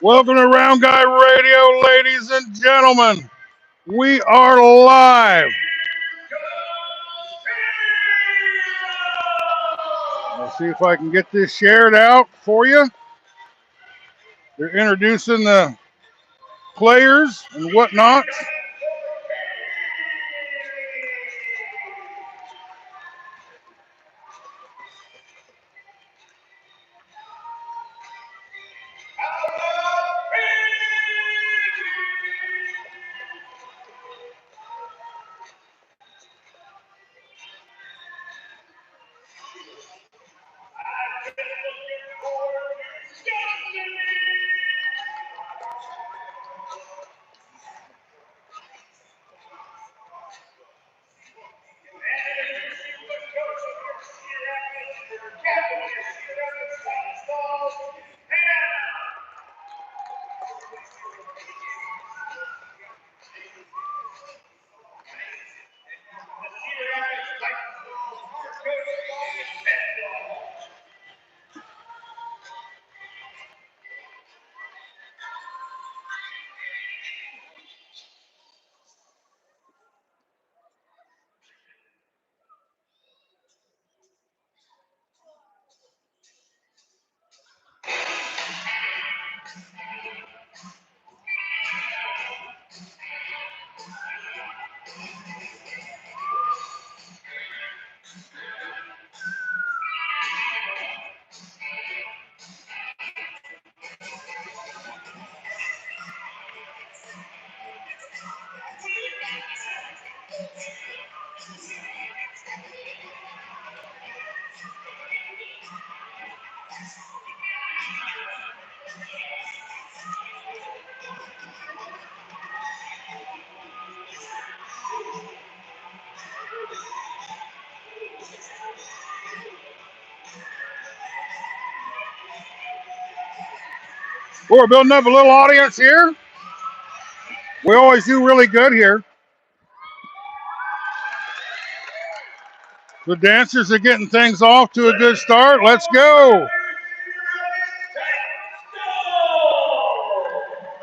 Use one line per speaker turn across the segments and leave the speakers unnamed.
Welcome to Round Guy Radio, ladies and gentlemen. We are live. Let's see if I can get this shared out for you. They're introducing the players and whatnot. We're building up a little audience here. We always do really good here. The dancers are getting things off to a good start. Let's go.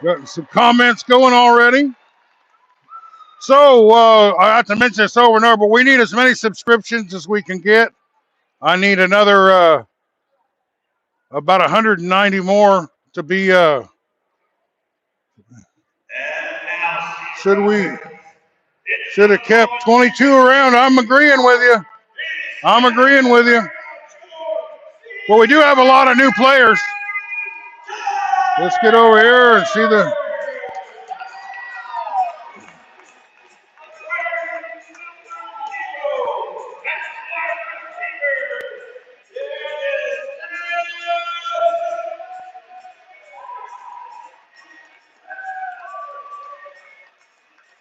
Got some comments going already. So, I have to mention this over and over, but we need as many subscriptions as we can get. I need another about 190 more to be, should have kept 22 around. I'm agreeing with you. Well, we do have a lot of new players. Let's get over here and see the...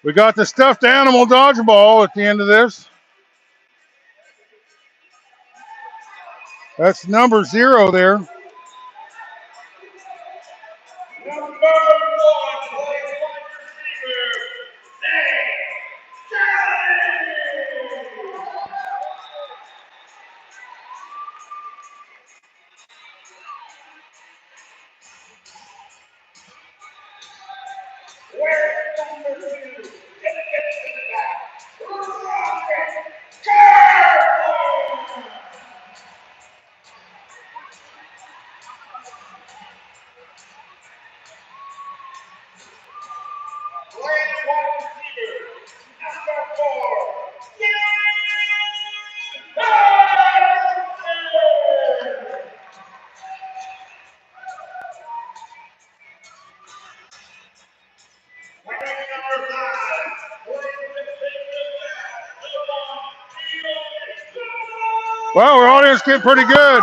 We got the stuffed animal dodgeball at the end of this. That's number 0 there. Well, our audience getting pretty good.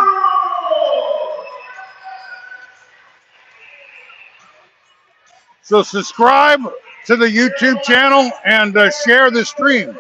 So subscribe to the YouTube channel and share the stream.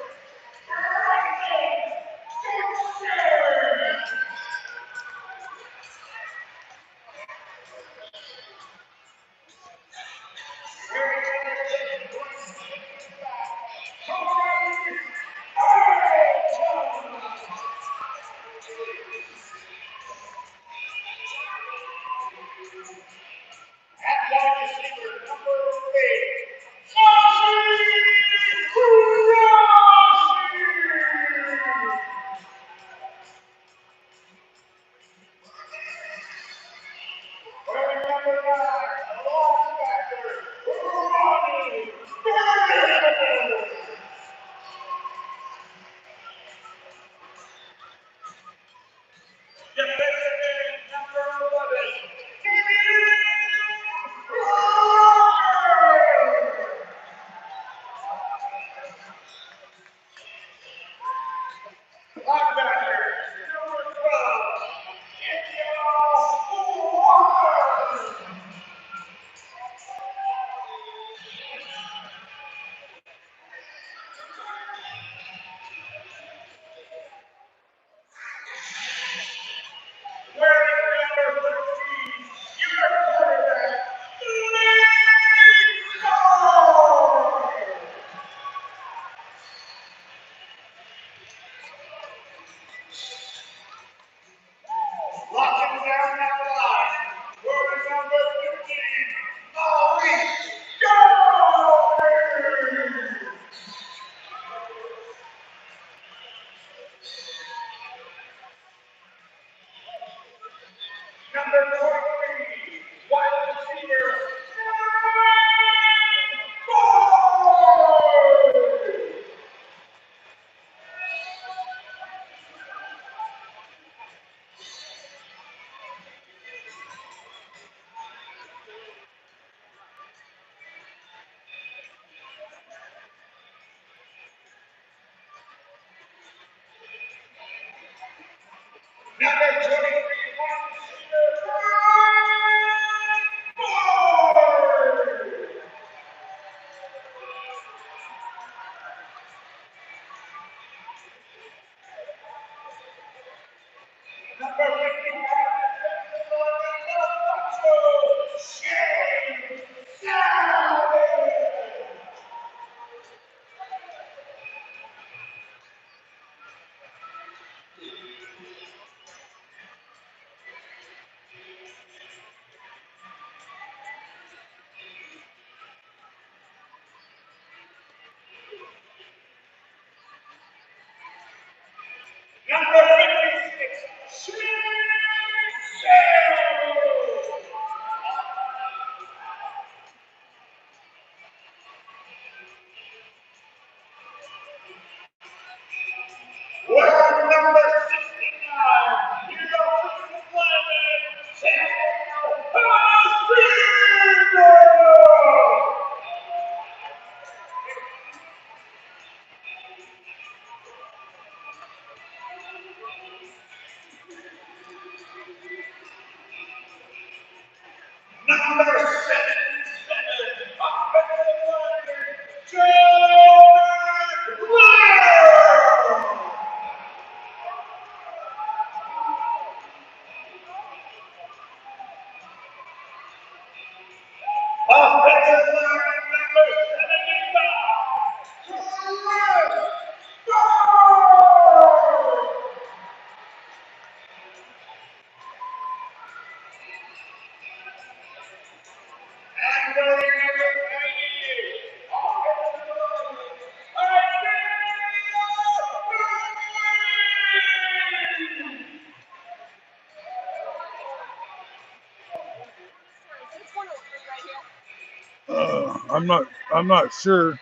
I'm not sure.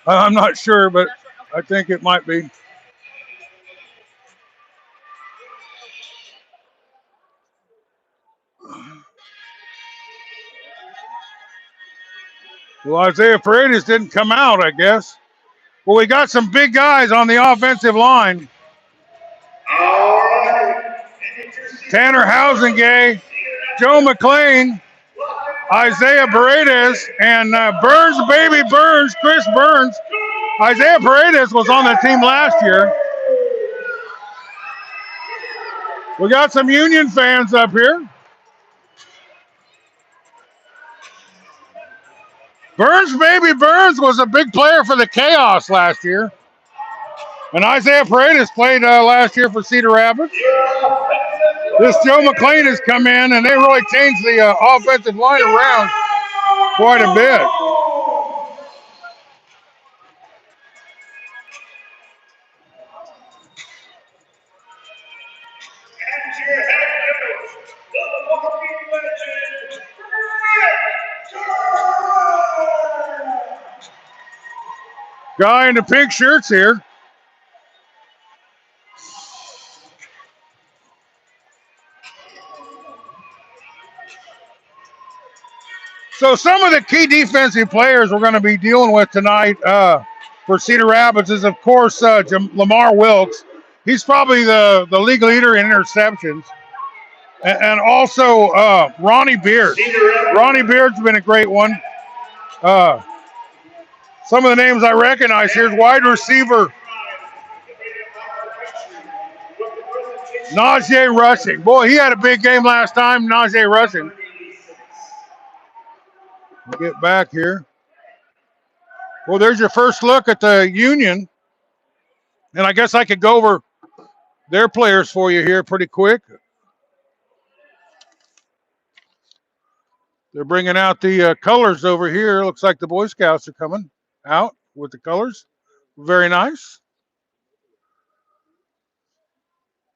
I'm not sure, but I think it might be. Well, Isaiah Paredes didn't come out, I guess. Well, we got some big guys on the offensive line. Tanner Housengay, Joe McLean, Isaiah Paredes, and Burns, baby Burns, Chris Burns. Isaiah Paredes was on the team last year. We got some Union fans up here. Burns, baby Burns was a big player for the Chaos last year. And Isaiah Paredes played last year for Cedar Rapids. This Joe McLean has come in, and they really changed the offensive line around quite a bit. Guy in the pink shirts here. So some of the key defensive players we're going to be dealing with tonight for Cedar Rapids is, of course, Lamar Wilkes. He's probably the league leader in interceptions. And also Ronnie Beard. Ronnie Beard's been a great one. Some of the names I recognize here's wide receiver Najee Rushing. Boy, he had a big game last time, Najee Rushing. We'll get back here. Well, there's your first look at the Union. And I guess I could go over their players for you here pretty quick. They're bringing out the colors over here. Looks like the Boy Scouts are coming out with the colors. Very nice.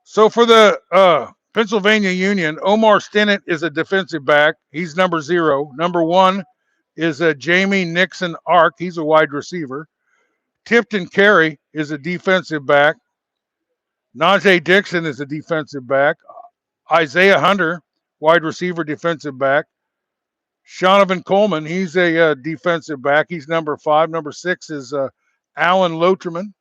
So for the Pennsylvania Union, Omar Stinnett is a defensive back. He's number 0. Number 1 is Jamie Nixon Ark. He's a wide receiver. Tipton Carey is a defensive back. Najee Dixon is a defensive back. Isaiah Hunter, wide receiver, defensive back. Shonovan Coleman, he's a defensive back. He's number 5. Number 6 is Alan Loterman.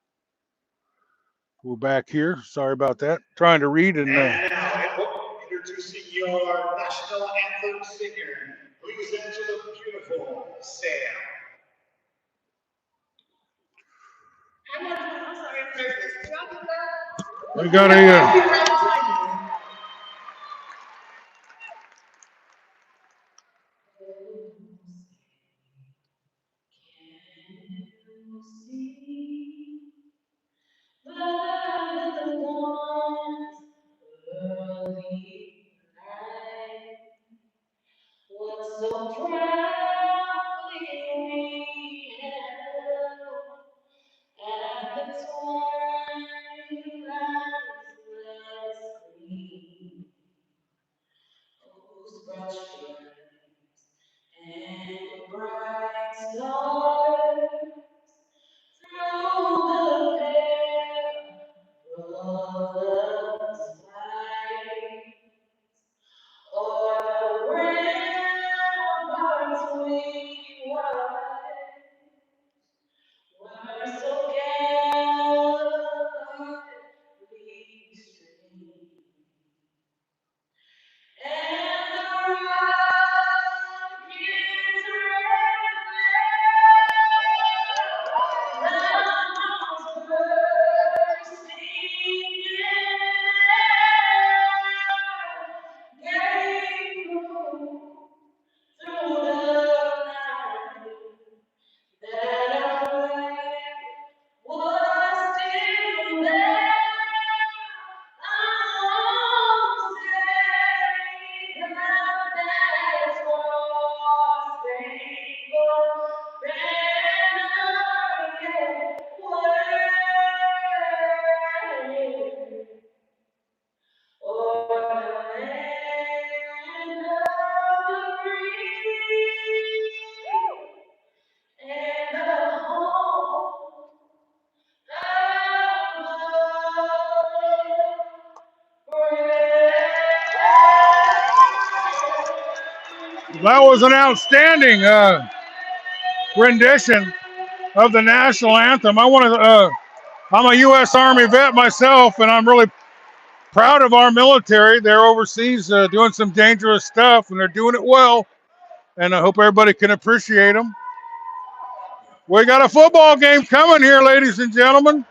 We're back here. Sorry about that. Trying to read and
introducing your national anthem singer. Please enter the beautiful Sam.
We got a
so proudly we held, and the twilight's gleam, whose bright shines and bright stars through the perilous fight. O'er the ramparts we were so gallantly streamed, and the rocket's red glare bursting in air gave proof through the night that our flag was still there. Oh, say that that star-spangled banner yet waved o'er the land of the free and the home
that was an outstanding rendition of the national anthem. I'm a U.S. Army vet myself, and I'm really proud of our military. They're overseas doing some dangerous stuff, and they're doing it well. And I hope everybody can appreciate them. We got a football game coming here, ladies and gentlemen.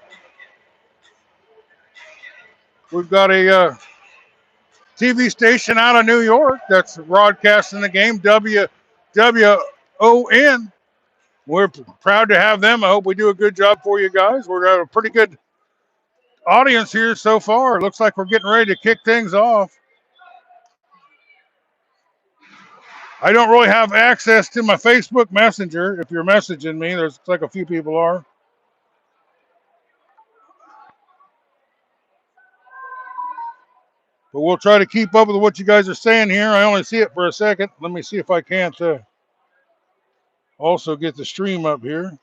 We've got a TV station out of New York that's broadcasting the game, WWON. We're proud to have them. I hope we do a good job for you guys. We've got a pretty good audience here so far. It looks like we're getting ready to kick things off. I don't really have access to my Facebook Messenger. If you're messaging me, there's like a few people are. But we'll try to keep up with what you guys are saying here. I only see it for a second. Let me see if I can't also get the stream up here.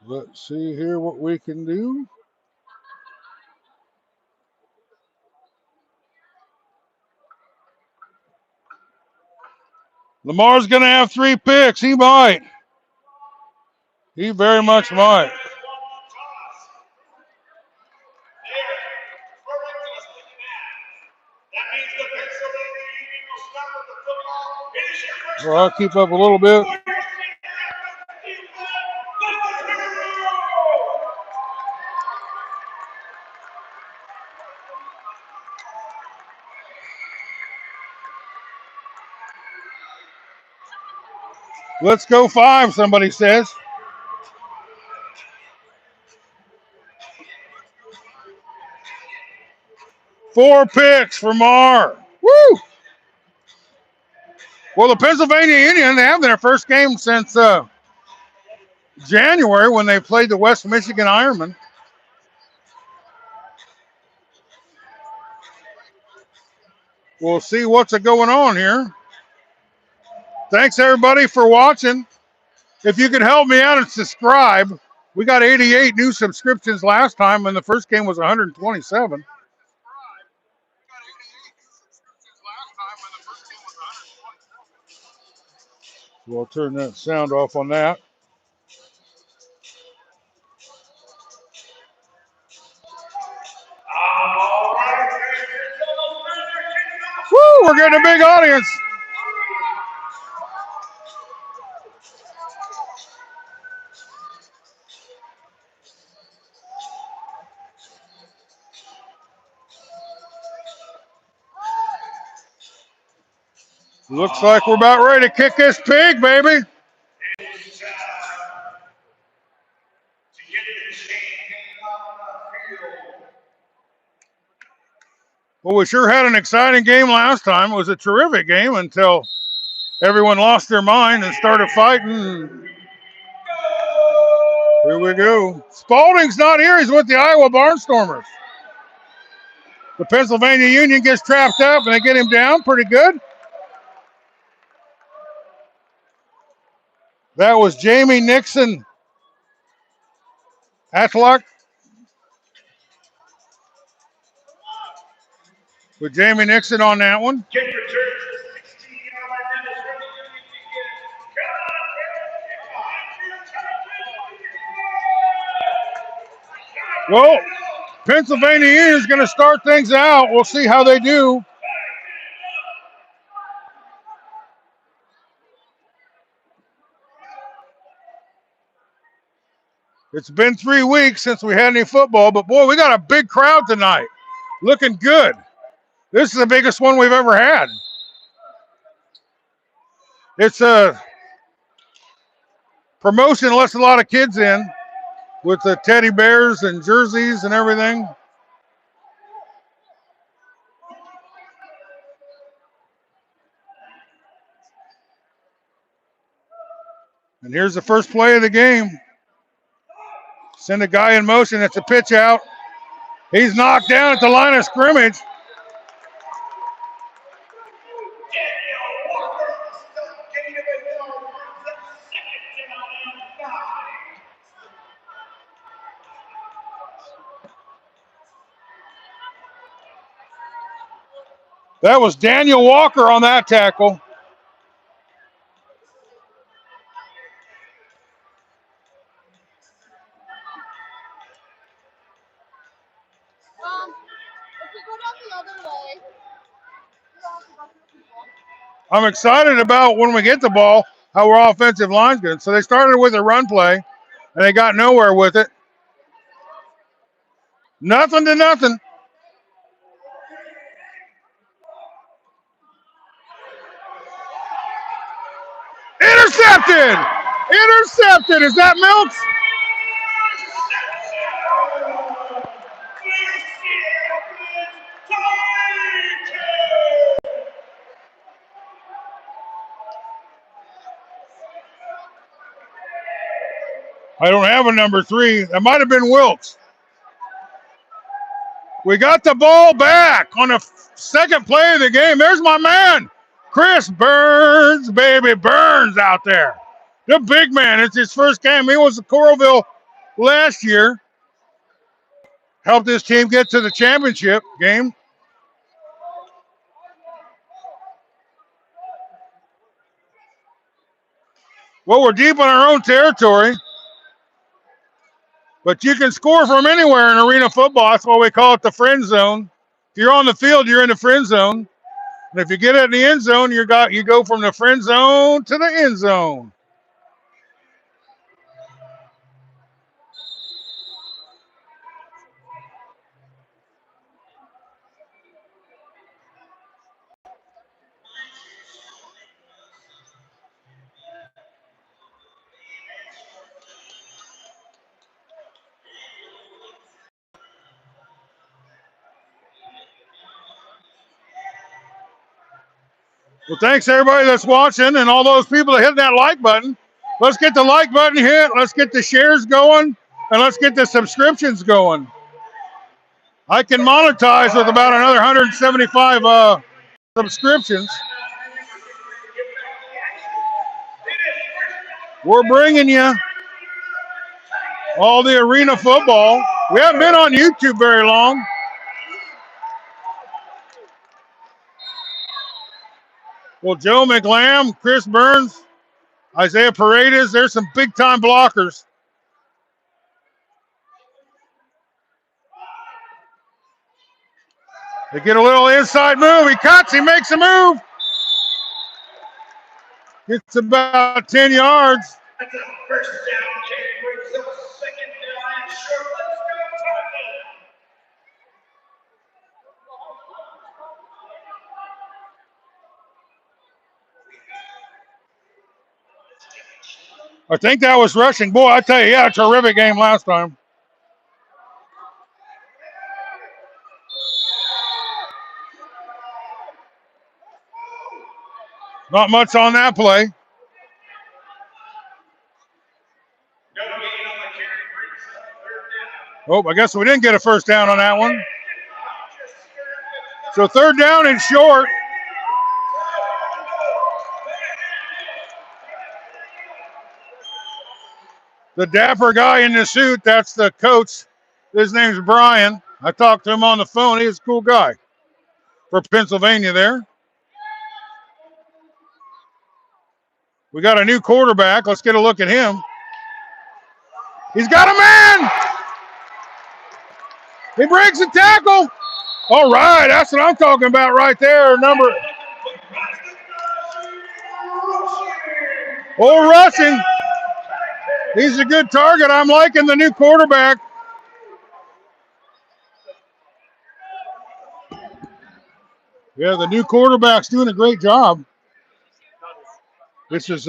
Let's see here what we can do. Lamar's going to have 3 picks. He might. He very much might. Well, I'll keep up a little bit. Let's go 5, somebody says. Four picks for Mar. Woo! Well, the Pennsylvania Union, they have their first game since January when they played the West Michigan Ironman. We'll see what's going on here. Thanks, everybody, for watching. If you could help me out and subscribe. We got 88 new subscriptions last time, and the first game was 127. We'll turn that sound off on that. Woo, we're getting a big audience. Looks like we're about ready to kick this pig, baby. Well, we sure had an exciting game last time. It was a terrific game until everyone lost their mind and started fighting. Here we go. Spalding's not here. He's with the Iowa Barnstormers. The Pennsylvania Union gets trapped up and they get him down pretty good. That was Jamie Nixon. Atluck. With Jamie Nixon on that one. Well, Pennsylvania Union is going to start things out. We'll see how they do. It's been 3 weeks since we had any football, but boy, we got a big crowd tonight. Looking good. This is the biggest one we've ever had. It's a promotion lets a lot of kids in with the teddy bears and jerseys and everything. And here's the first play of the game. Send a guy in motion. It's a pitch out. He's knocked down at the line of scrimmage. That was Daniel Walker on that tackle. I'm excited about when we get the ball, how our offensive line's good. So they started with a run play, and they got nowhere with it. Nothing to nothing. Intercepted! Intercepted! Is that Milks? I don't have a number 3. That might have been Wilkes. We got the ball back on the second play of the game. There's my man, Chris Burns, baby. Burns out there. The big man. It's his first game. He was at Coralville last year. Helped his team get to the championship game. Well, we're deep in our own territory. But you can score from anywhere in arena football. That's why we call it the friend zone. If you're on the field, you're in the friend zone. And if you get it in the end zone, you go from the friend zone to the end zone. Well, thanks everybody that's watching and all those people that hit that like button. Let's get the like button hit. Let's get the shares going. And let's get the subscriptions going. I can monetize with about another 175 subscriptions. We're bringing you all the arena football. We haven't been on YouTube very long. Well, Joe McLam, Chris Burns, Isaiah Paredes, there's some big-time blockers. They get a little inside move. He cuts. He makes a move. Gets about 10 yards.
That's a first down. Carry brings up second down and short. Let's go, Target.
I think that was rushing. Boy, I tell you, he had a terrific game last time. Not much on that play.
No gain on the carry brings up third down.
Oh, I guess we didn't get a first down on that one. So third down and short. The dapper guy in the suit, that's the coach. His name's Brian. I talked to him on the phone. He's a cool guy for Pennsylvania there. We got a new quarterback. Let's get a look at him. He's got a man. He breaks a tackle. All right, that's what I'm talking about right there. Number. Oh, rushing. He's a good target. I'm liking the new quarterback. Yeah, the new quarterback's doing a great job. This is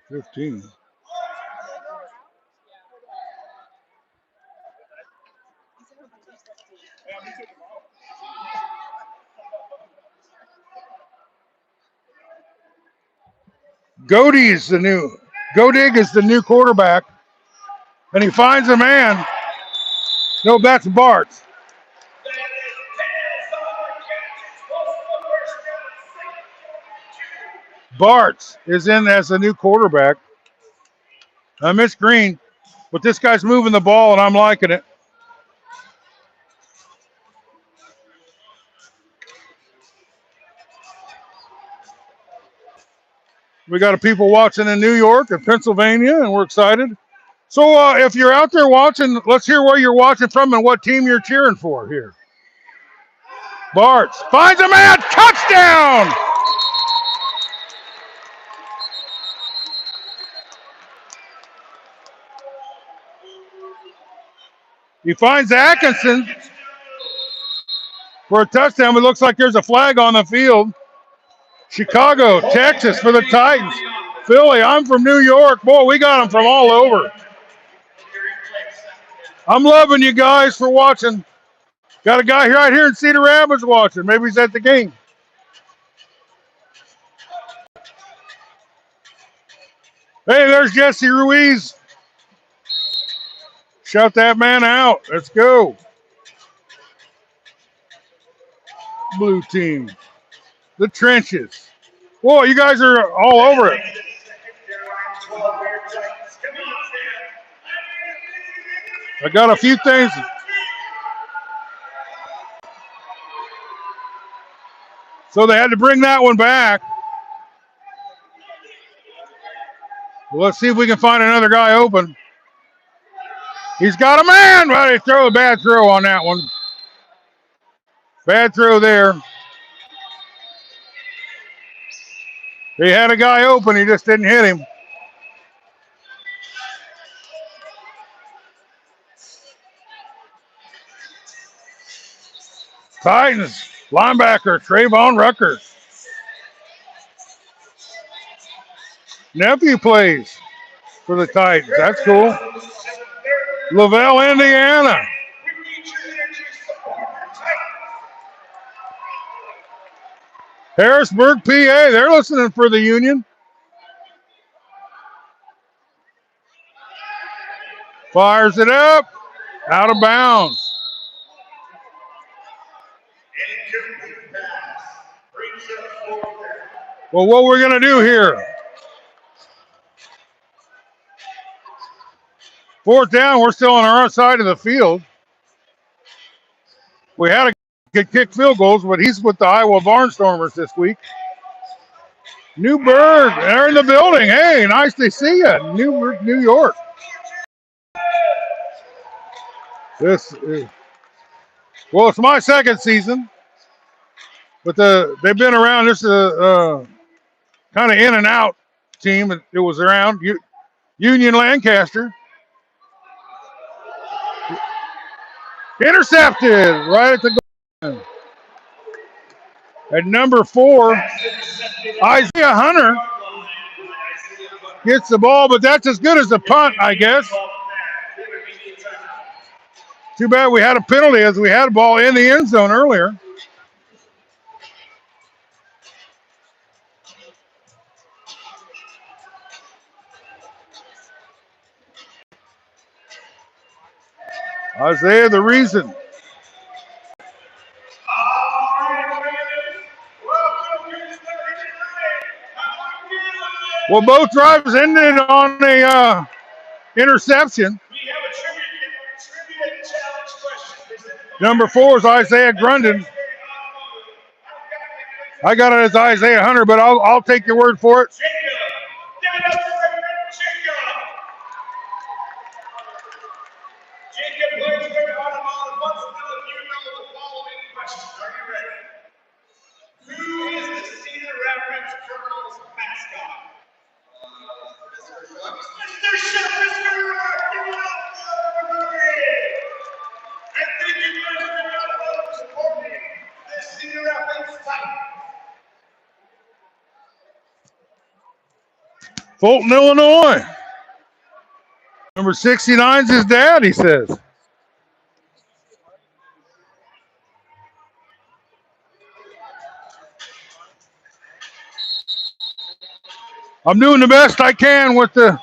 15. Godig is the new quarterback, and he finds a man. No, that's Bart. Bart is in as a new quarterback. I miss Green, but this guy's moving the ball, and I'm liking it. We got people watching in New York and Pennsylvania, and we're excited. So if you're out there watching, let's hear where you're watching from and what team you're cheering for here. Bart finds a man, touchdown! He finds Atkinson for a touchdown. It looks like there's a flag on the field. Chicago, Texas for the Titans. Philly, I'm from New York. Boy, we got them from all over. I'm loving you guys for watching. Got a guy right here in Cedar Rapids watching. Maybe he's at the game. Hey, there's Jesse Ruiz. Shut that man out. Let's go. Blue team. The trenches. Whoa, you guys are all over it. I got a few things. So they had to bring that one back. Well, let's see if we can find another guy open. He's got a man, but he throw a bad throw on that one. Bad throw there. He had a guy open, he just didn't hit him. Titans, linebacker, Trayvon Rucker. Nephew plays for the Titans. That's cool. Lavelle, Indiana. Harrisburg, PA. They're listening for the Union. Fires it up. Out of bounds. Well, what we're going to do here. Fourth down, we're still on our side of the field. We had to kick field goals, but he's with the Iowa Barnstormers this week. Newburgh, they're in the building. Hey, nice to see you, New York. This is, well, it's my second season, but they've been around. This is a kind of in and out team. It was around Union Lancaster. Intercepted right at the goal. At number 4, Isaiah Hunter gets the ball, but that's as good as a punt, I guess. Too bad we had a penalty as we had a ball in the end zone earlier. Isaiah, the reason. Well, both drives ended on a interception. Number 4 is Isaiah Grundon. I got it as Isaiah Hunter, but I'll take your word for it. Fulton, Illinois. Number 69 is his dad, he says. I'm doing the best I can with the...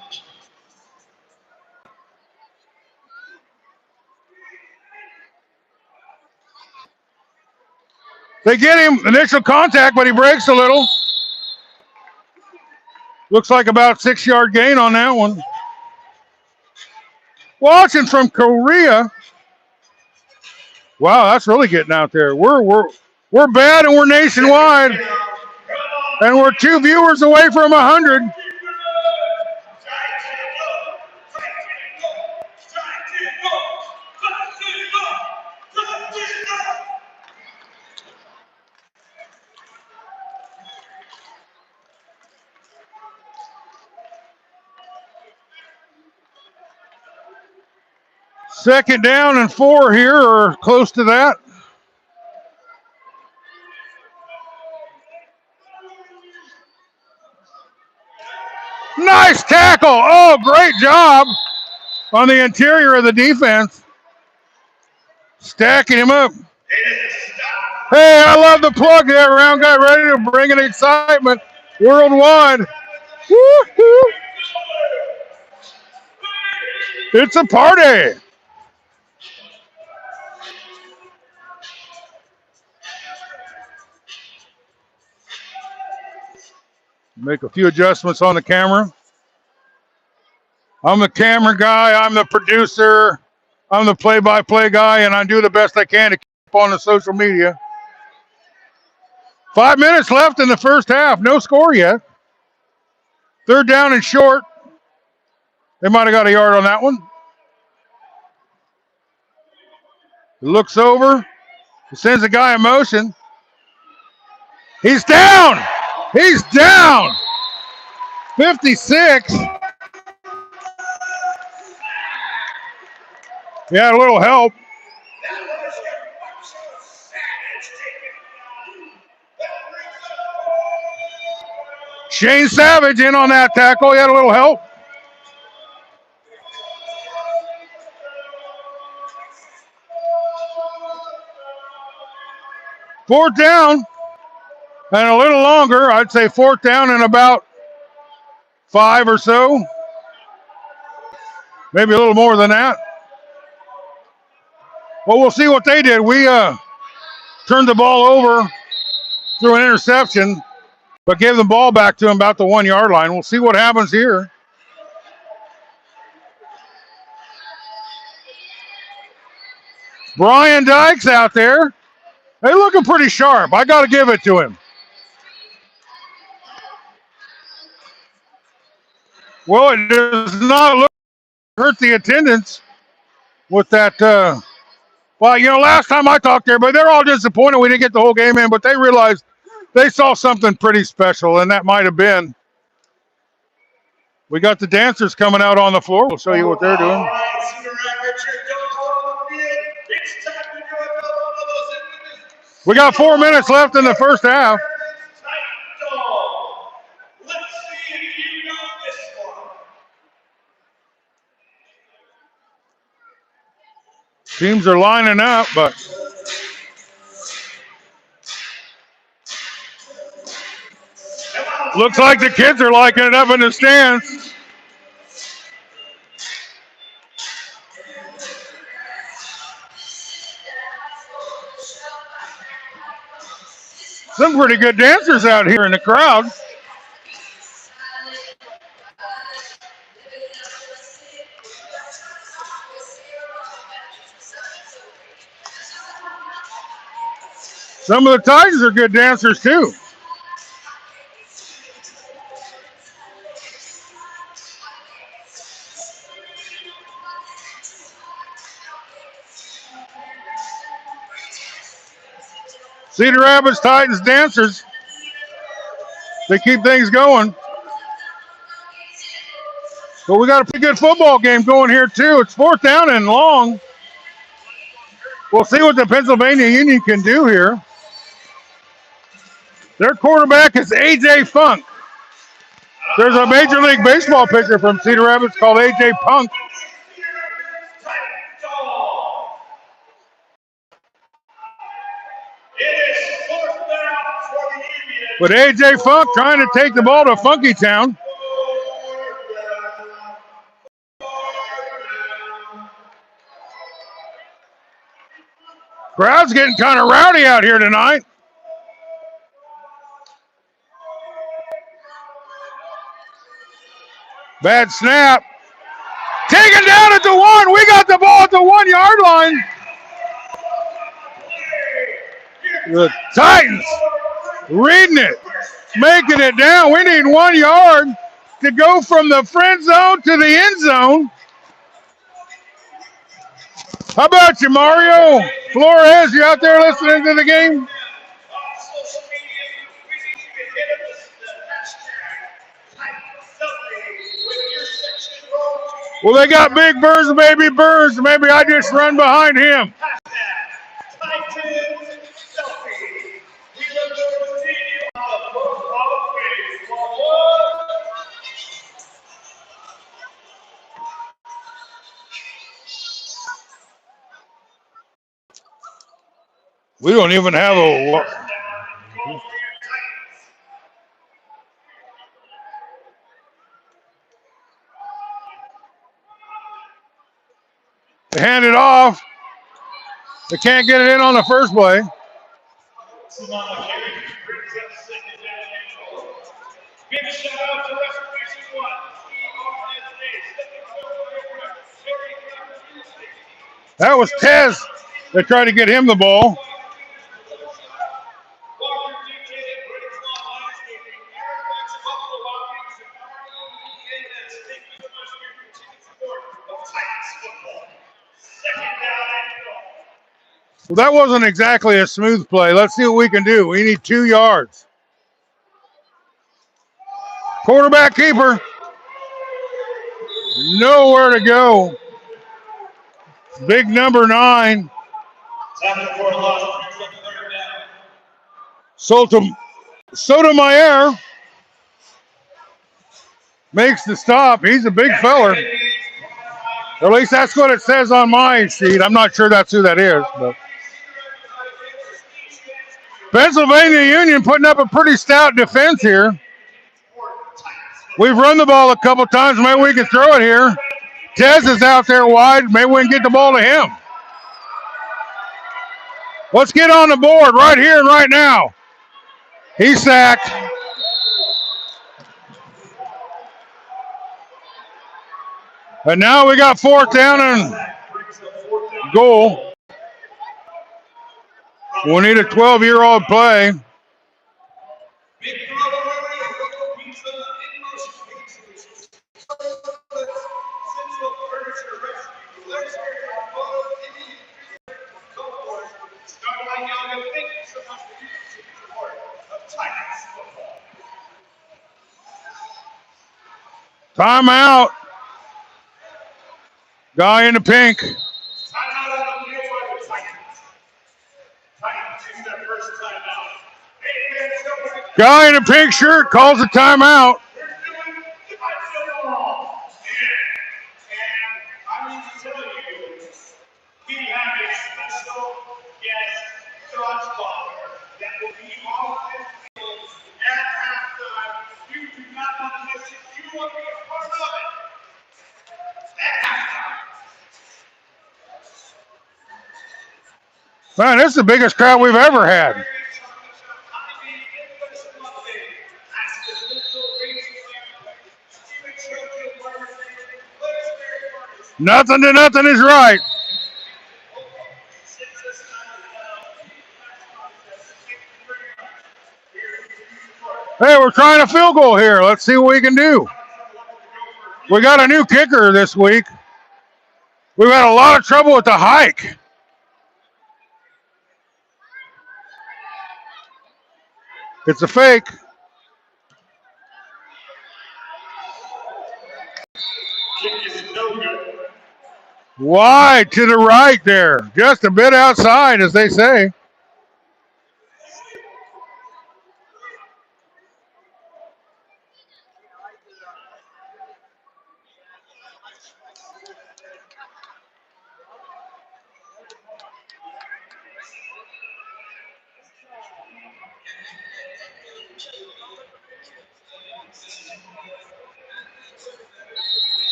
They get him initial contact, but he breaks a little. Looks like about 6-yard gain on that one. Watching from Korea. Wow, that's really getting out there. We're bad and we're nationwide. And we're 2 viewers away from 100. Second down and 4 here, or close to that. Nice tackle. Oh, great job on the interior of the defense. Stacking him up.
It is a stop.
Hey, I love the plug there. Round got ready to bring an excitement worldwide. Woo-hoo. It's a party. Make a few adjustments on the camera. I'm the camera guy. I'm the producer. I'm the play-by-play guy, and I do the best I can to keep on the social media. 5 minutes left in the first half. No score yet. Third down and short. They might have got a yard on that one. Looks over. Sends the guy in motion. He's down. He's down. 56. He had a little help. Shane Savage in on that tackle. He had a little help. Fourth down and a little longer. I'd say fourth down and about 5 or so. Maybe a little more than that. Well, we'll see what they did. We turned the ball over through an interception, but gave the ball back to him about the 1 yard line. We'll see what happens here. Brian Dykes out there. They looking pretty sharp. I got to give it to him. Well, it does not look hurt the attendance with that. Well, you know, last time I talked to everybody, they're all disappointed we didn't get the whole game in, but they realized they saw something pretty special, and that might have been. We got the dancers coming out on the floor. We'll show you what they're doing. We got 4 minutes left in the first half.
Let's see if you know this one.
Teams are lining up, but looks like the kids are liking it up in the stands. Some pretty good dancers out here in the crowd. Some of the Titans are good dancers too. Cedar Rapids Titans dancers. They keep things going. But we got a pretty good football game going here too. It's fourth down and long. We'll see what the Pennsylvania Union can do here. Their quarterback is A.J. Funk. There's a Major League Baseball pitcher from Cedar Rapids called A.J. Punk. But A.J. Funk trying to take the ball to Funky Town. Crowd's getting kind of rowdy out here tonight. Bad snap. Taken down at the 1. We got the ball at the 1 yard line. The Titans reading it, making it down. We need 1 yard to go from the friend zone to the end zone. How about you, Mario Flores? You out there listening to the game? Well, they got Big Burns, baby Burns. Maybe I just run behind him. We don't even have a.
First down and goal for your Titans.
They hand it off. They can't get it in on the first play.
Samama carry brings up second down and goal. Big shout out to Restoration One, ERSA, second quarter, Sherry Cloud Tuesday.
That was Tez. They tried to get him the ball.
Walker dictated British Law Landscaping, Aaron Bex, Buffalo Walkings, and REENS. Thank you so much for your continued support of Titans football. Second down and goal.
Well, that wasn't exactly a smooth play. Let's see what we can do. We need 2 yards. Quarterback keeper. Nowhere to go. Big number 9.
Tackle for a loss brings up third down.
Sotomayor makes the stop. He's a big feller. Or at least that's what it says on my sheet. I'm not sure that's who that is. But Pennsylvania Union putting up a pretty stout defense here. We've run the ball a couple times. Maybe we can throw it here. Tez is out there wide. Maybe we can get the ball to him. Let's get on the board right here and right now. He's sacked. And now we got 4th down and goal. We need a 12-year-old play.
Big throw pizza in motion. Central Furniture Rescue. Let's hear it for both Indian Cohort. Start like Yoga. Thank you so much for your continued support of Titans football.
Timeout. Guy in the pink.
Timeout on the field by the Titans. Titans use their first timeout. Hey, man, somebody.
Guy in a pink shirt calls a timeout.
We're doing divide football. And I need to tell you, we have a special guest Dodge Father that will be on this field at halftime. You do not want to miss it. You want to be a part of it at halftime.
Man, this is the biggest crowd we've ever had. Nothing to nothing is right. Hey, we're trying a field goal here. Let's see what we can do. We got a new kicker this week. We've had a lot of trouble with the hike. It's a fake.
Kick is no good.
Wide to the right there. Just a bit outside, as they say.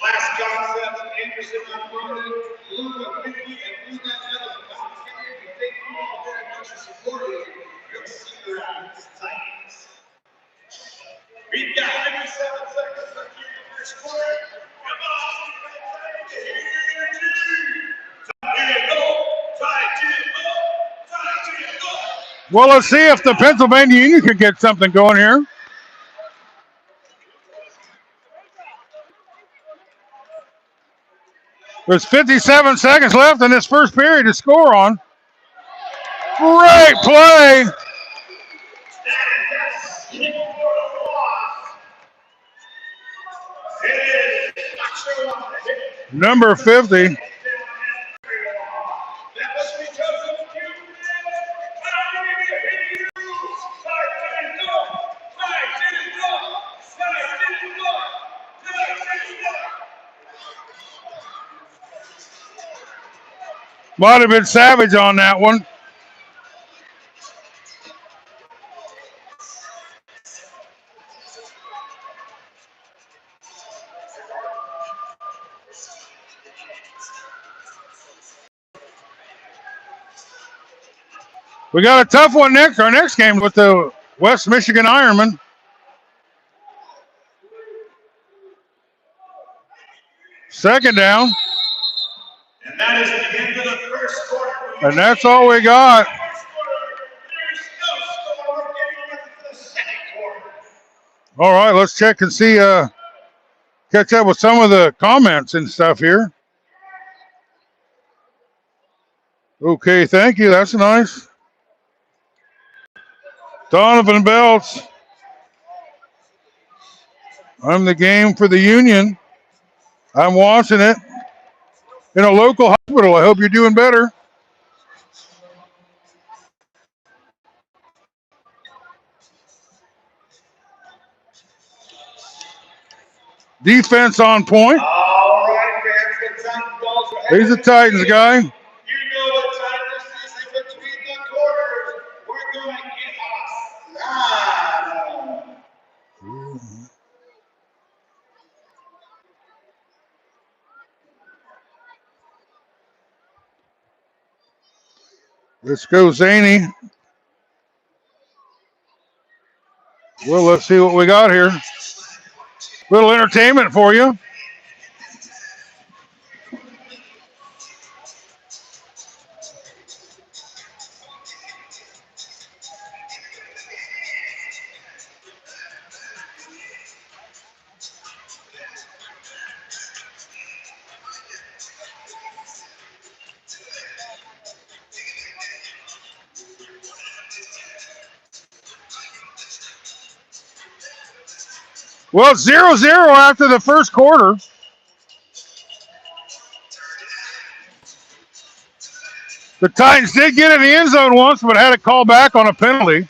Last concept, Anderson unloaded, Blue with 50 and Blue that other. Thank you all very much for supporting your senior athletes Titans. We've got 57 seconds left here in the first quarter. Come on, here to go.
Well, let's see if the Pennsylvania Union can get something going here. There's 57 seconds left in this first period to score on. Great play. Number 50. Might have been Savage on that one. We got a tough one next. Our next game with the West Michigan Ironman. Second down.
And that is the end of the first quarter.
And that's all we got.
There's no score. We're getting ready for the second quarter.
All right, let's check and see, catch up with some of the comments and stuff here. Okay, thank you. That's nice. Donovan Belts. I'm the game for the Union. I'm watching it in a local hospital. I hope you're doing better. Defense on point.
All right, fans, the Titans balls are
He's a Titans guy.
You know what time this is, and between the quarters, we're going to get a slide.
Let's go, Zany. Well, let's see what we got here. Little entertainment for you. Well, 0-0 after the first quarter. The Titans did get in the end zone once, but had a call back on a penalty.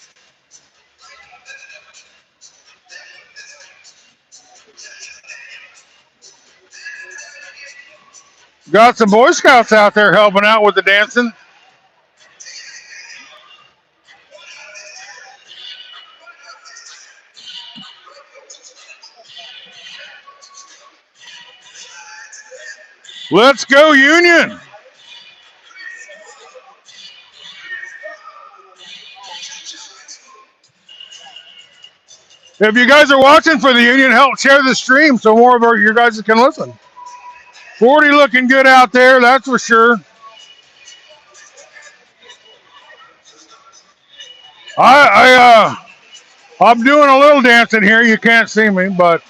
Got some Boy Scouts out there helping out with the dancing. Let's go, Union. If you guys are watching for the Union, help share the stream so more of your guys can listen. 40 looking good out there, that's for sure. I'm doing a little dancing here. You can't see me, but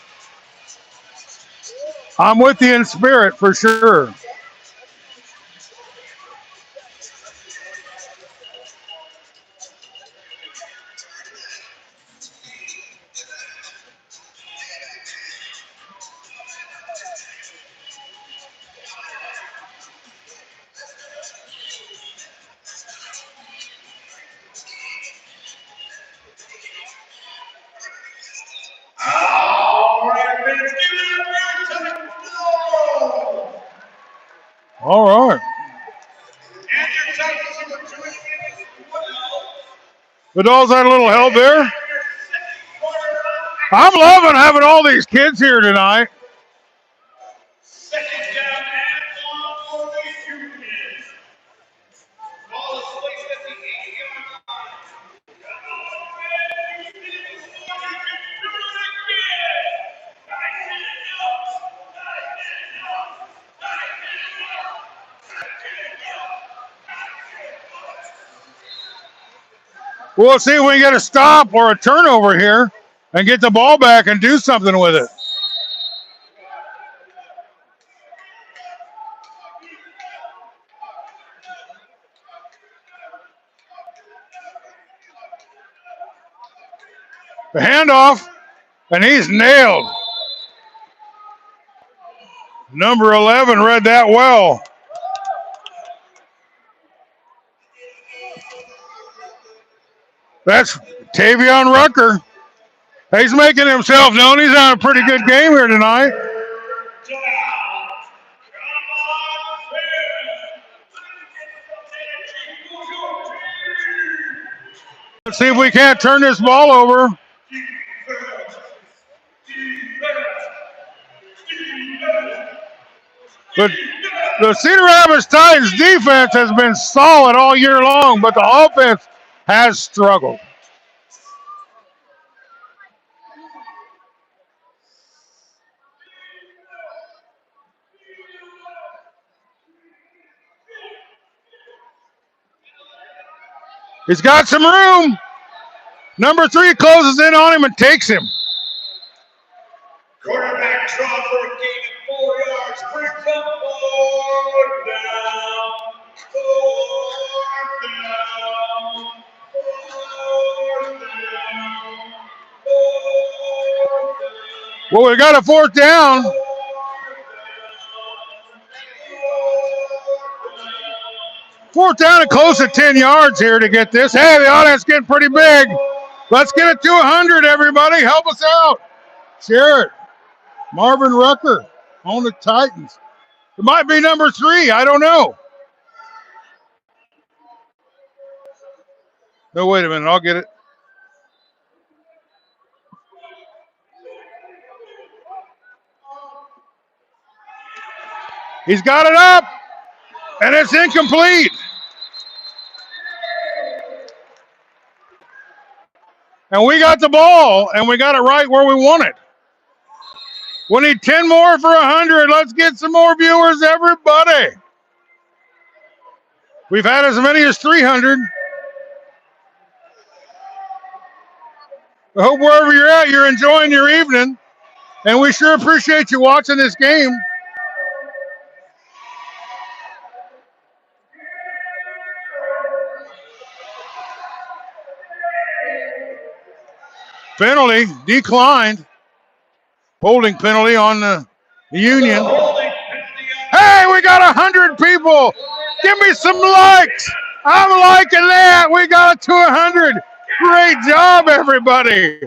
I'm with you in spirit for sure.
All right, fans, give it up for the Titans.
All right.
And your Titans are joining in as well.
The Dolls had a little help there. I'm loving having all these kids here tonight.
Second down and long for the Union. Ball is placed at the 8-yard line.
We'll see if we can get a stop or a turnover here and get the ball back and do something with it. The handoff, and he's nailed. Number 11 read that well. That's Tavion Rucker. He's making himself known. He's having a pretty good game here tonight. Let's see if we can't turn this ball over. But the Cedar Rapids Titans defense has been solid all year long, but the offense has struggled. He's got some room. Number 3 closes in on him and takes him.
Quarterback draw for a gain of 4 yards. Brings up 4th down. 4th down. 4th down. 4th down.
Well, we got a 4th down. 4th down and close to 10 yards here to get this. Hey, the audience getting pretty big. Let's get it to 100, everybody. Help us out. Share it. Marvin Rucker on the Titans. It might be number 3. I don't know. No, wait a minute. I'll get it. He's got it up, and it's incomplete. And we got the ball, and we got it right where we want it. We need 10 more for 100. Let's get some more viewers, everybody. We've had as many as 300. I hope wherever you're at, you're enjoying your evening. And we sure appreciate you watching this game. Penalty declined. Holding penalty on the Union. Hey, we got 100 people. Give me some likes. I'm liking that. We got it to 100. Great job, everybody.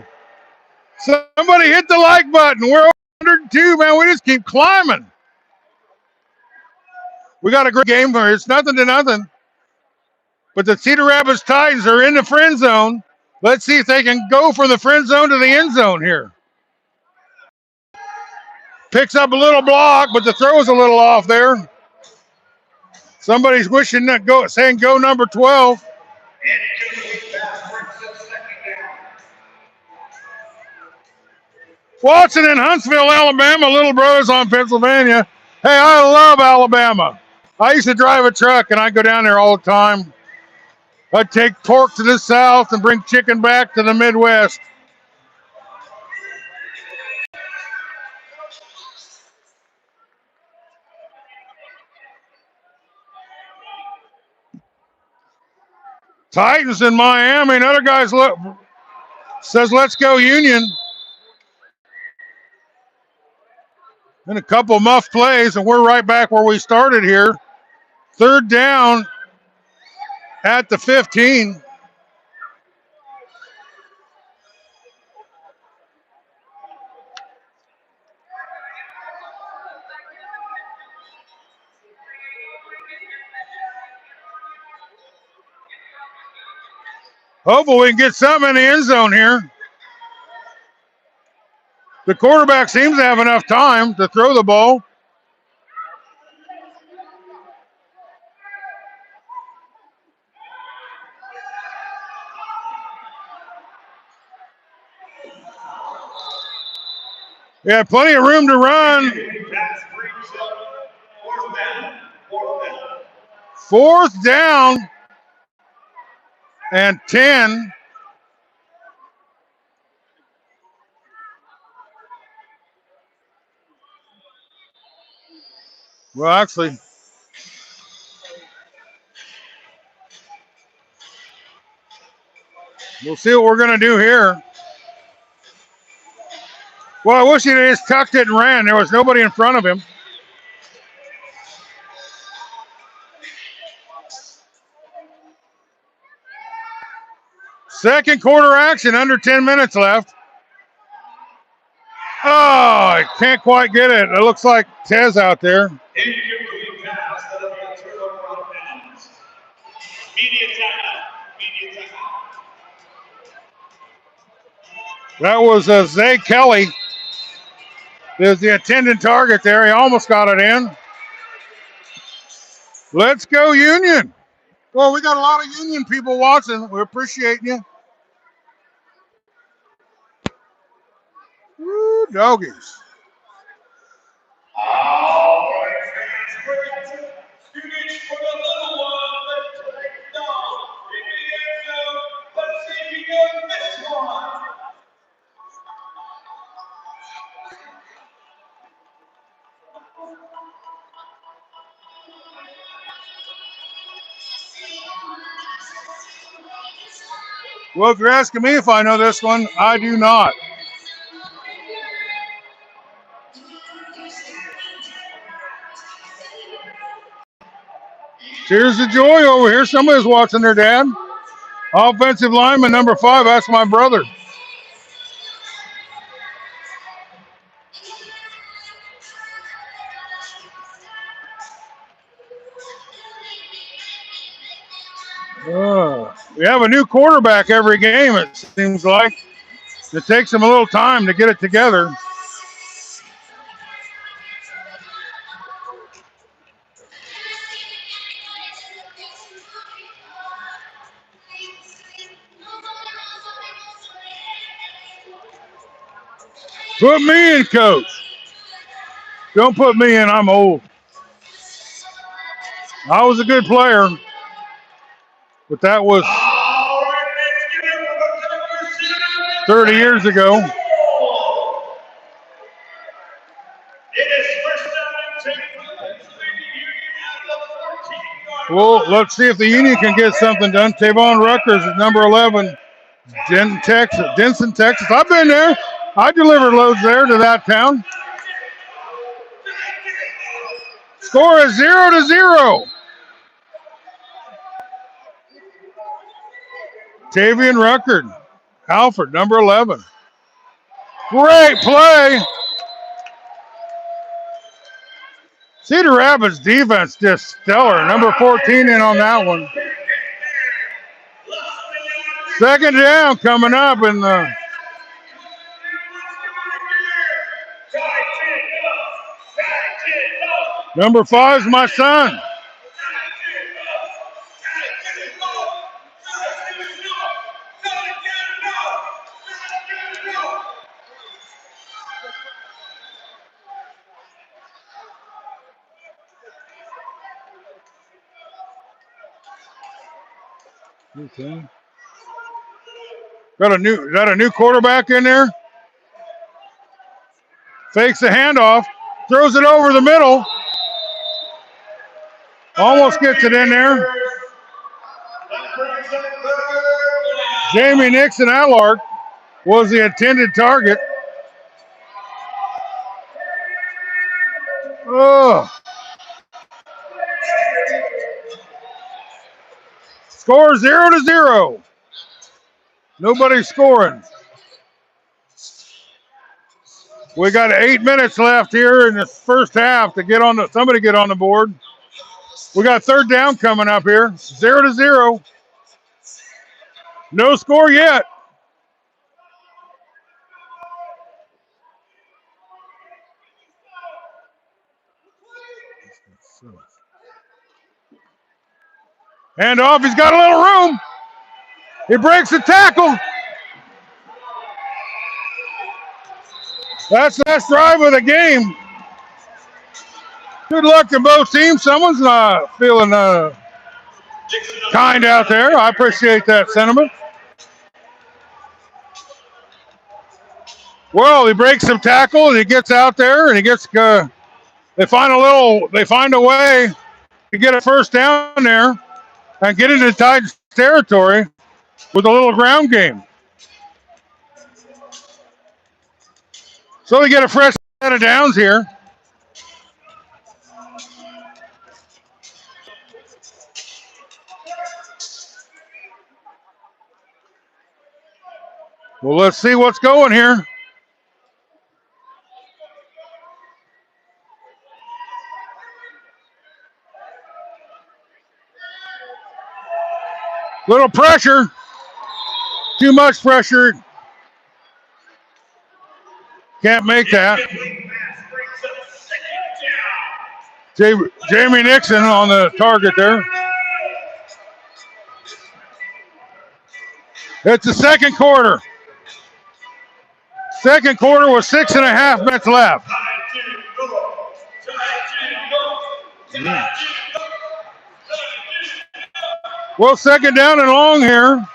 Somebody hit the like button. We're over 102, man. We just keep climbing. We got a great game for it. It's 0-0. But the Cedar Rapids Titans are in the friend zone. Let's see if they can go from the friend zone to the end zone here. Picks up a little block, but the throw's a little off there. Somebody's wishing that saying go number 12. Watson in Huntsville, Alabama. Little brothers on Pennsylvania. Hey, I love Alabama. I used to drive a truck, and I go down there all the time. I'd take pork to the south and bring chicken back to the Midwest. Titans in Miami. Another guy's says, let's go Union. And a couple muff plays, and we're right back where we started here. 3rd down at the 15. Hopefully we can get something in the end zone here. The quarterback seems to have enough time to throw the ball. We had plenty of room to run. 4th down and 10. Well, actually, we'll see what we're going to do here. Well, I wish he just tucked it and ran. There was nobody in front of him. Second quarter action, under 10 minutes left. Oh, I can't quite get it. It looks like Tez out there.
Incomplete pass. That'll be a turnover on downs. Media timeout. Media timeout.
That was Zay Kelly. There's the intended target there. He almost got it in. Let's go Union. Well, we got a lot of Union people watching. We appreciate you. Woo, doggies.
All right, fans, we're going to students for the little one. Let's take it down. In the end zone, let's see if you get this one.
Well, if you're asking me if I know this one, I do not. Tears of joy over here. Somebody's watching their dad. Offensive lineman number 5. That's my brother. We have a new quarterback every game, it seems like. It takes them a little time to get it together. Put me in, coach. Don't put me in. I'm old. I was a good player, but that was
All right, let's give it up for the Tigers.
30 years ago.
It is first down and 10 for the Pennsylvania Union at the 14-yard
Well,
line.
let's see if the Union can get something done. Tavon Rutgers is number 11. Denton, Texas. I've been there. I delivered loads there to that town. Score is 0-0. Tavian Ruckert, Halford, number 11. Great play. Cedar Rapids defense just stellar. Number 14 in on that one. Second down coming up, and number 5 is my son. Okay. Got a new quarterback in there. Fakes the handoff, throws it over the middle. Almost gets it in there. Jamie Nixon Allard was the intended target. Oh. Score 0-0. Nobody's scoring. We got 8 minutes left here in the first half to get on somebody get on the board. We got third down coming up here. 0-0. No score yet. Hand off. He's got a little room. He breaks the tackle. That's the last drive of the game. Good luck to both teams. Someone's feeling kind out there. I appreciate that sentiment. Well, he breaks some tackle and he gets out there and he gets. They find a way to get a first down there and get into Titans territory with a little ground game. So they get a fresh set of downs here. Well, let's see what's going here. Little pressure. Too much pressure. Can't make that.
Incomplete pass brings up second down.
Jamie Nixon on the target there. It's the second quarter. Second quarter with 6.5 minutes left. Well, second down and long here.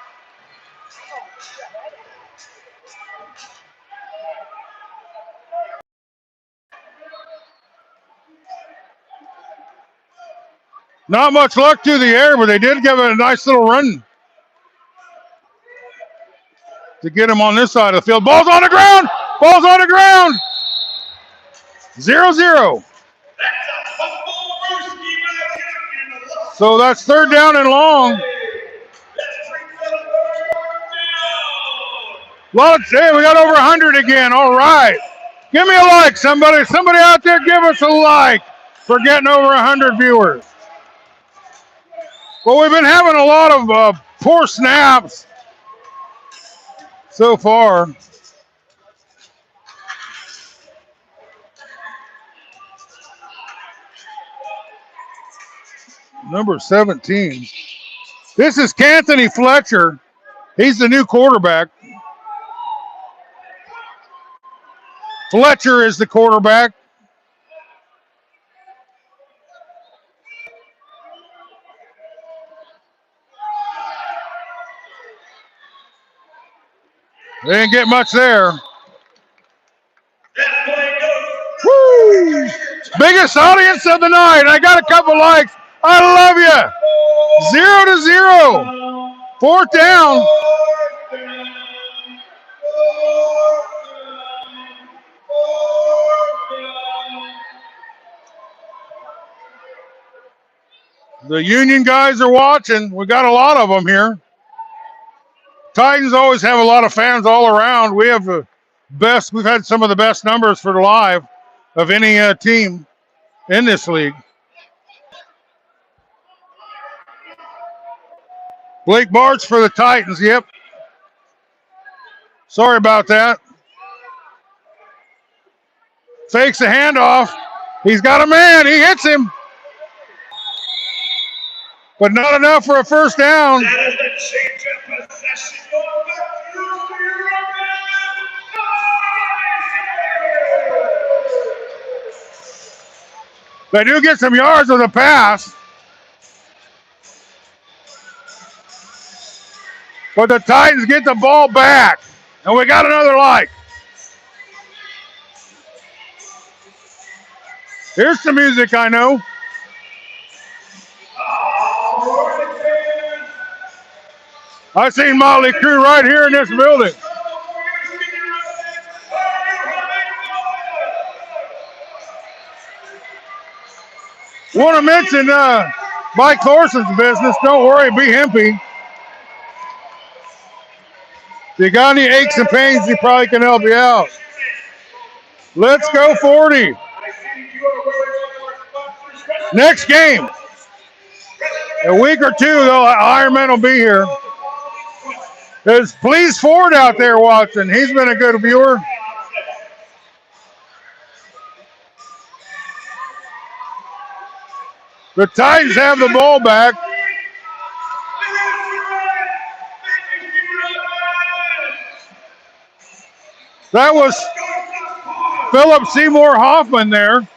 Not much luck to the air, but they did give it a nice little run to get him on this side of the field. Ball's on the ground. Ball's on the ground. 0-0. So that's third down and long. Hey, we got over 100 again. All right. Give me a like, somebody. Somebody out there, give us a like for getting over 100 viewers. Well, we've been having a lot of poor snaps so far. Number 17. This is Canthony Fletcher. He's the new quarterback. Fletcher is the quarterback. They didn't get much there. Woo! Biggest audience of the night. I got a couple likes. I love you. 0-0. Fourth down. The Union guys are watching. We got a lot of them here. Titans always have a lot of fans all around. We have the best. We've had some of the best numbers for the live of any team in this league. Blake Bartz for the Titans. Yep. Sorry about that. Fakes a handoff. He's got a man. He hits him. But not enough for a first down.
That is a change of possession.
They do get some yards with a pass. But the Titans get the ball back. And we got another like. Here's some music I know. I've seen Motley Crue right here in this building. Want to mention Mike Thorson's business. Don't worry, be hempy. If you got any aches and pains, he probably can help you out. Let's go 40. Next game. A week or two, though, Ironman will be here. There's Please Ford out there watching. He's been a good viewer. The Titans have the ball back. That was Philip Seymour Hoffman there.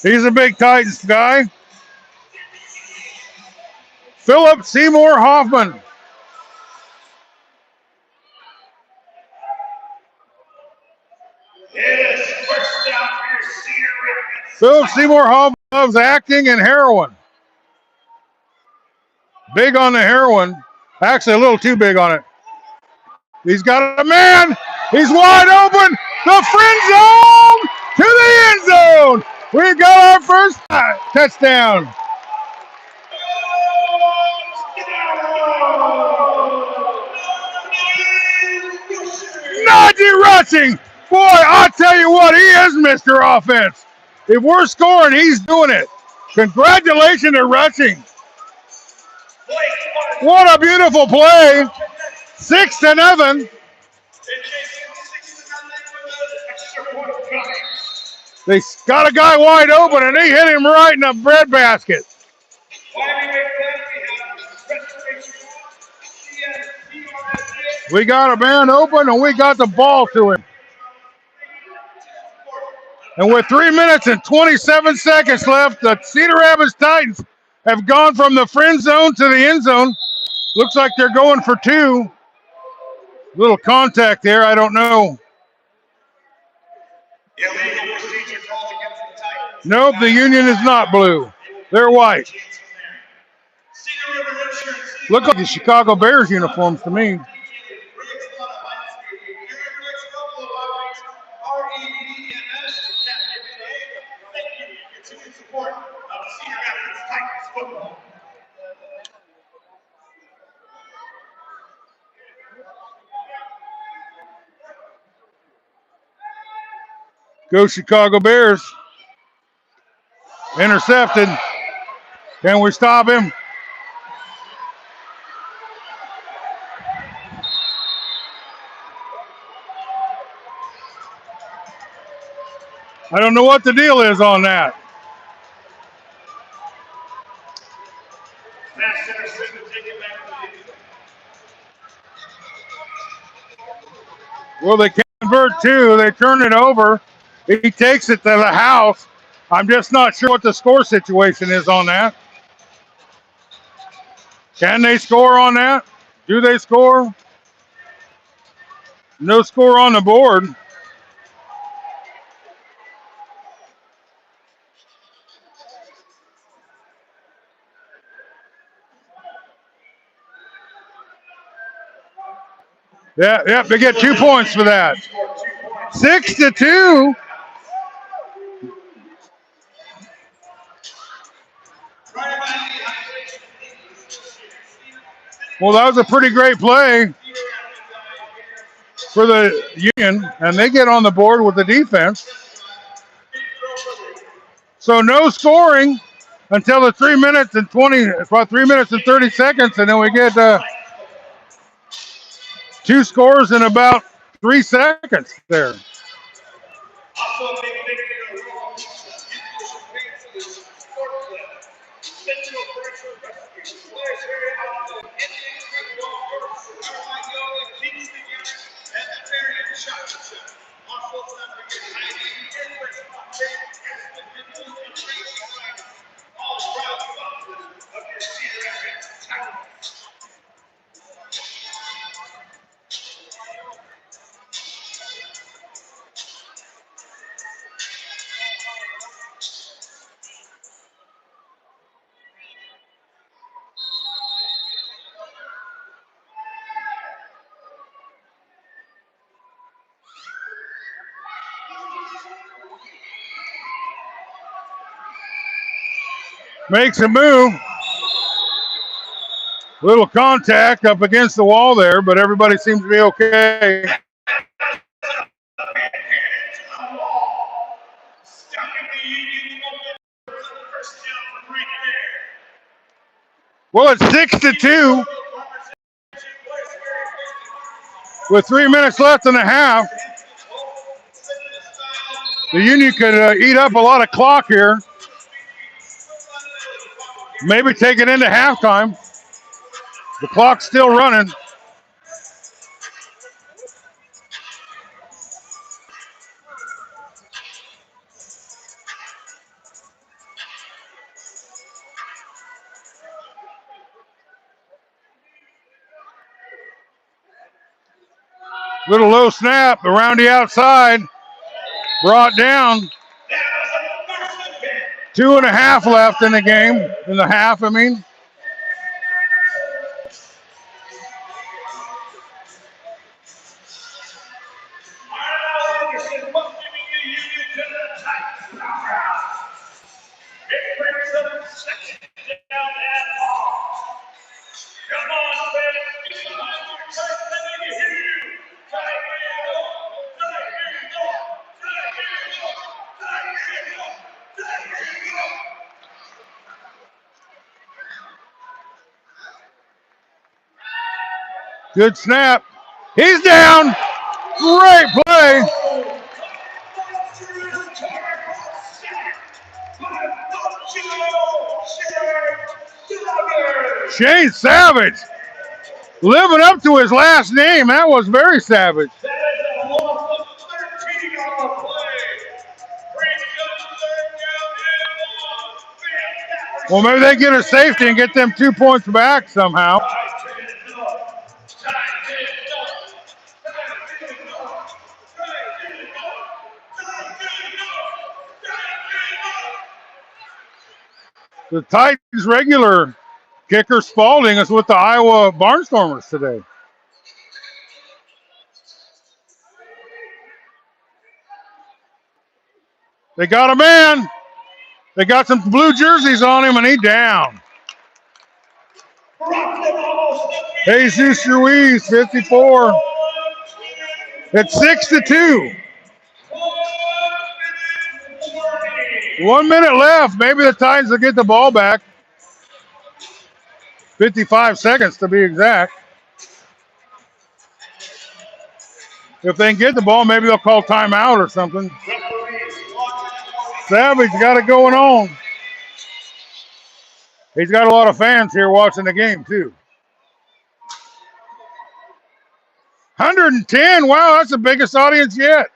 He's a big Titans guy. Philip Seymour Hoffman. Philip Seymour Hoffman loves acting and heroin. Big on the heroin. Actually, a little too big on it. He's got a man. He's wide open. The friend zone to the end zone. We got our first touchdown. Najee rushing. Boy, I'll tell you what, he is Mr. Offense. If we're scoring, he's doing it. Congratulations to rushing. What a beautiful play. 6-0. They got a guy wide open, and they hit him right in the breadbasket. We got a man open, and we got the ball to him. And with 3 minutes and 27 seconds left, the Cedar Rapids Titans have gone from the friend zone to the end zone. Looks like they're going for two. Little contact there, I don't know. Nope, the Union is not blue. They're white. Look like the Chicago Bears uniforms to me. Go Chicago Bears. Intercepted. Can we stop him? I don't know what the deal is on that. Well, they convert two. They turn it over. He takes it to the house. I'm just not sure what the score situation is on that. Can they score on that? Do they score? No score on the board. Yeah, they get 2 points for that. 6-2. Well, that was a pretty great play for the Union, and they get on the board with the defense. So no scoring until the 3 minutes and 20, about 3 minutes and 30 seconds, and then we get two scores in about 3 seconds there. Makes a move. Little contact up against the wall there, but everybody seems to be okay. Well, it's 6-2 with 3 minutes left in the half. The Union could eat up a lot of clock here. Maybe take it into halftime. The clock's still running. Little low snap around the outside. Brought down. 2.5 left in the game. In the half, I mean. Good snap. He's down. Great play. Shane Savage living up to his last name. That was very savage.
That is a loss of 13 on the play. Brings up third down and 1.
Well, maybe they get a safety and get them 2 points back somehow. The Titans regular kicker Spalding is with the Iowa Barnstormers today. They got a man. They got some blue jerseys on him, and he down. Jesus Ruiz, 54. It's 6-2. 1 minute left. Maybe the Titans will get the ball back. 55 seconds to be exact. If they can get the ball, maybe they'll call timeout or something. Savage got it going on. He's got a lot of fans here watching the game, too. 110. Wow, that's the biggest audience yet.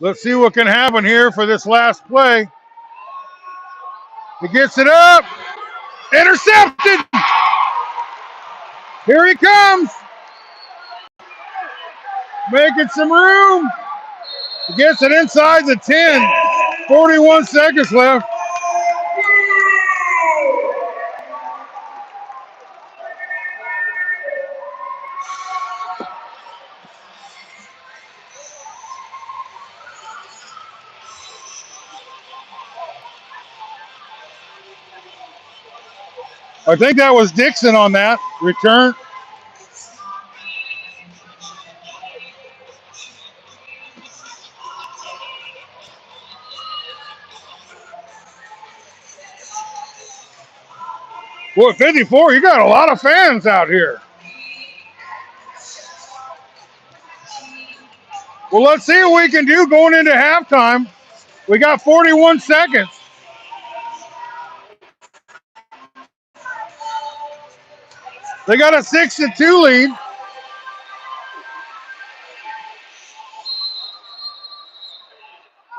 Let's see what can happen here for this last play. He gets it up. Intercepted. Here he comes. Making some room. He gets it inside the 10. 41 seconds left. I think that was Dixon on that return. Boy, 54, you got a lot of fans out here. Well, let's see what we can do going into halftime. We got 41 seconds. They got a 6-2 lead.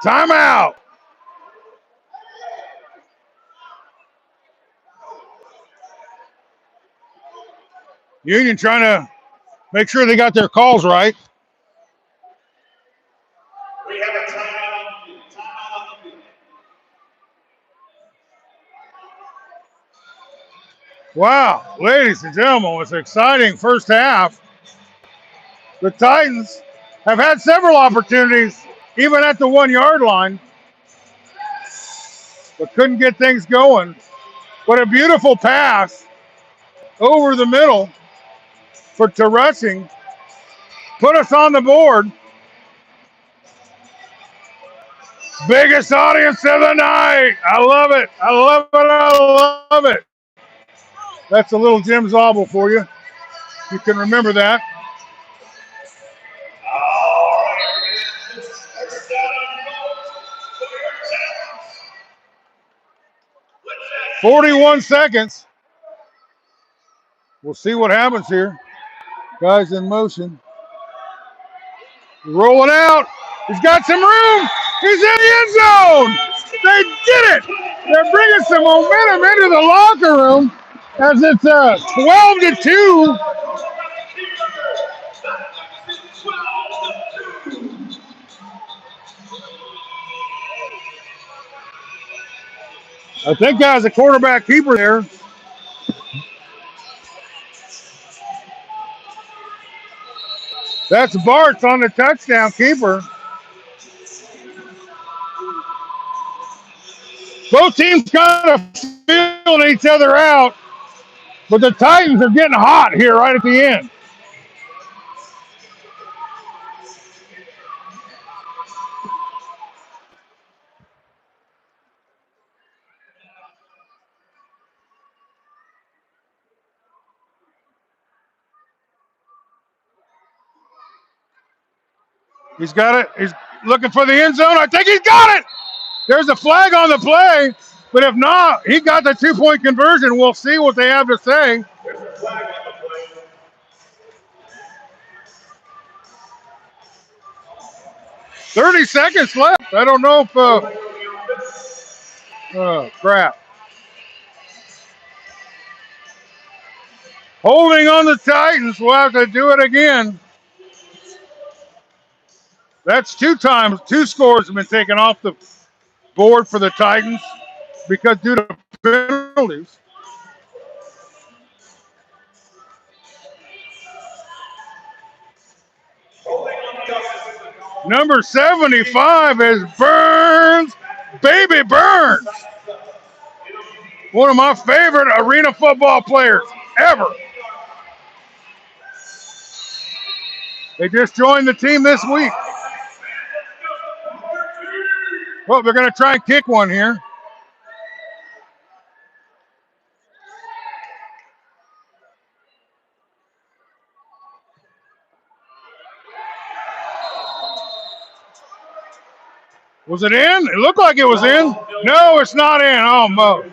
Timeout. Union trying to make sure they got their calls right.
We have a timeout.
Wow, ladies and gentlemen, it's an exciting first half. The Titans have had several opportunities, even at the 1 yard line, but couldn't get things going. But a beautiful pass over the middle for Teressing. Put us on the board. Biggest audience of the night. I love it. I love it. I love it. That's a little Jim Zabel for you. You can remember that. 41 seconds. We'll see what happens here. Guys in motion. Rolling out. He's got some room. He's in the end zone. They did it. They're bringing some momentum into the locker room as it's 12-2. I think that was a quarterback keeper there. That's Bart's on the touchdown keeper. Both teams kind of feeling each other out, but the Titans are getting hot here right at the end. He's got it. He's looking for the end zone. I think he's got it. There's a flag on the play, But if not, he got the 2-point conversion. We'll see what they have to say.
There's a flag on the play.
30 seconds left. I don't know if crap. Holding on the Titans. We'll have to do it again. That's 2 times. 2 scores have been taken off the board for the Titans because due to penalties. Number 75 is Burns, baby Burns. One of my favorite arena football players ever. They just joined the team this week. Well, they're going to try and kick one here. Was it in? It looked like it was in. No, it's not in. Oh, Mo.